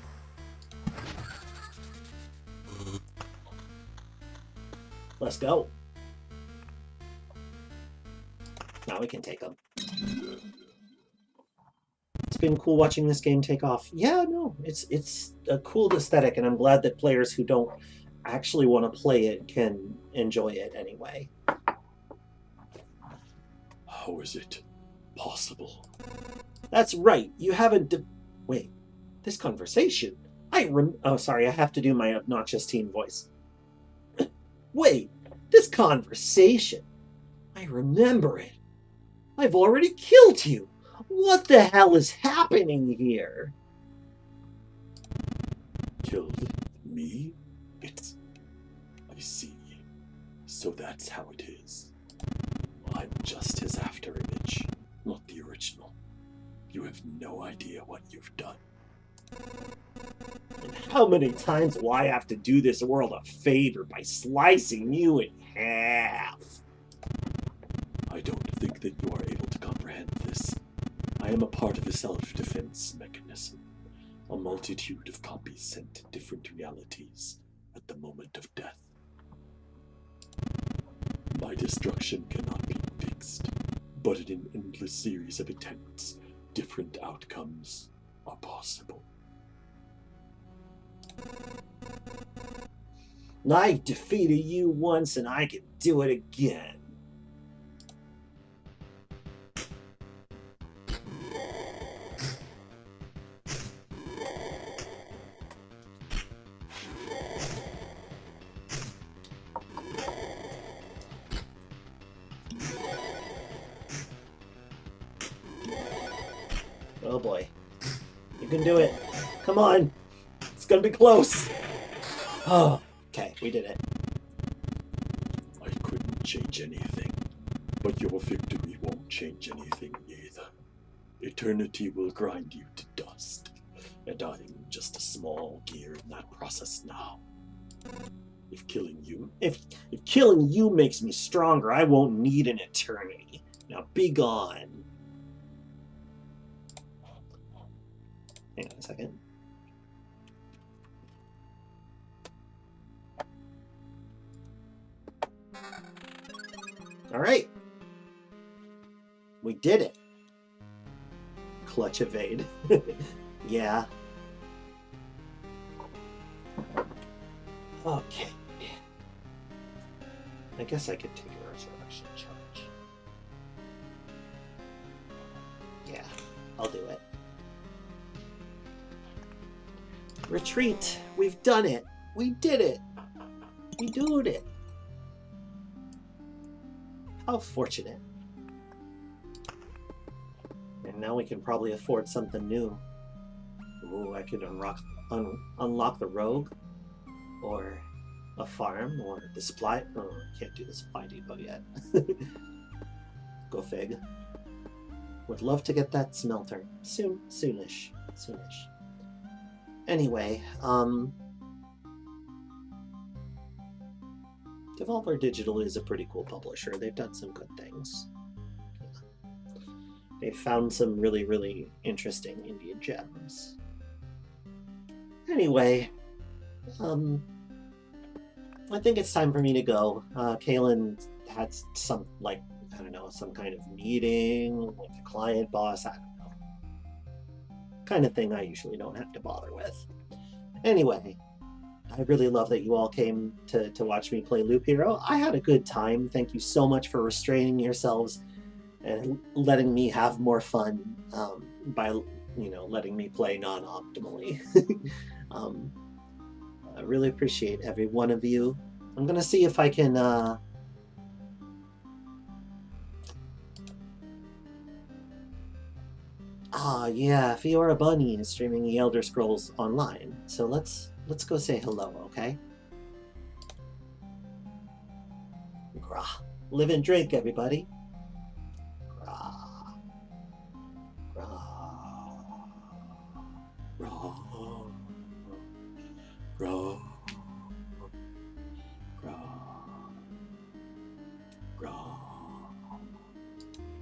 Let's go. Now we can take them. It's been cool watching this game take off. Yeah, no, it's a cool aesthetic, and I'm glad that players who don't actually want to play it can enjoy it anyway. How is it possible? That's right. You haven't. Wait, this conversation. Oh, sorry. I have to do my obnoxious teen voice. Wait, this conversation. I remember it. I've already killed you. What the hell is happening here? Killed me? I see. So that's how it is. I'm just his afterimage, not the original. You have no idea what you've done. And how many times will I have to do this world a favor by slicing you in half? I don't think that you are able to comprehend this. I am a part of a self-defense mechanism, a multitude of copies sent to different realities at the moment of death. My destruction cannot be fixed, but in an endless series of attempts, different outcomes are possible. I defeated you once and I can do it again. Oh boy. You can do it. Come on. It's gonna be close. Oh, okay, we did it. I couldn't change anything, but your victory won't change anything either. Eternity will grind you to dust, and I'm just a small gear in that process now. If killing you makes me stronger, I won't need an eternity. Now be gone. Hang on a second. All right. We did it. Clutch evade. Yeah. Okay. I guess I could take a resurrection charge. Yeah, I'll do it. Retreat. We've done it. We did it. We doed it. How fortunate. And now we can probably afford something new. Ooh, I could unlock the rogue, or a farm, or the supply. Oh, I can't do the supply depot yet. Go fig. Would love to get that smelter soonish. Anyway, Devolver Digital is a pretty cool publisher. They've done some good things. They've found some really, really interesting indie gems. Anyway, I think it's time for me to go. Kaylin had some, I don't know, some kind of meeting with the client boss. I don't know. Kind of thing I usually don't have to bother with. Anyway, I really love that you all came to watch me play Loop Hero. I had a good time. Thank you so much for restraining yourselves and letting me have more fun by, letting me play non-optimally. I really appreciate every one of you. I'm gonna see if I can yeah, Fiora Bunny is streaming the Elder Scrolls Online. So let's go say hello, okay? Grah. Live and drink, everybody. Grah. Grah. Grah. Grah.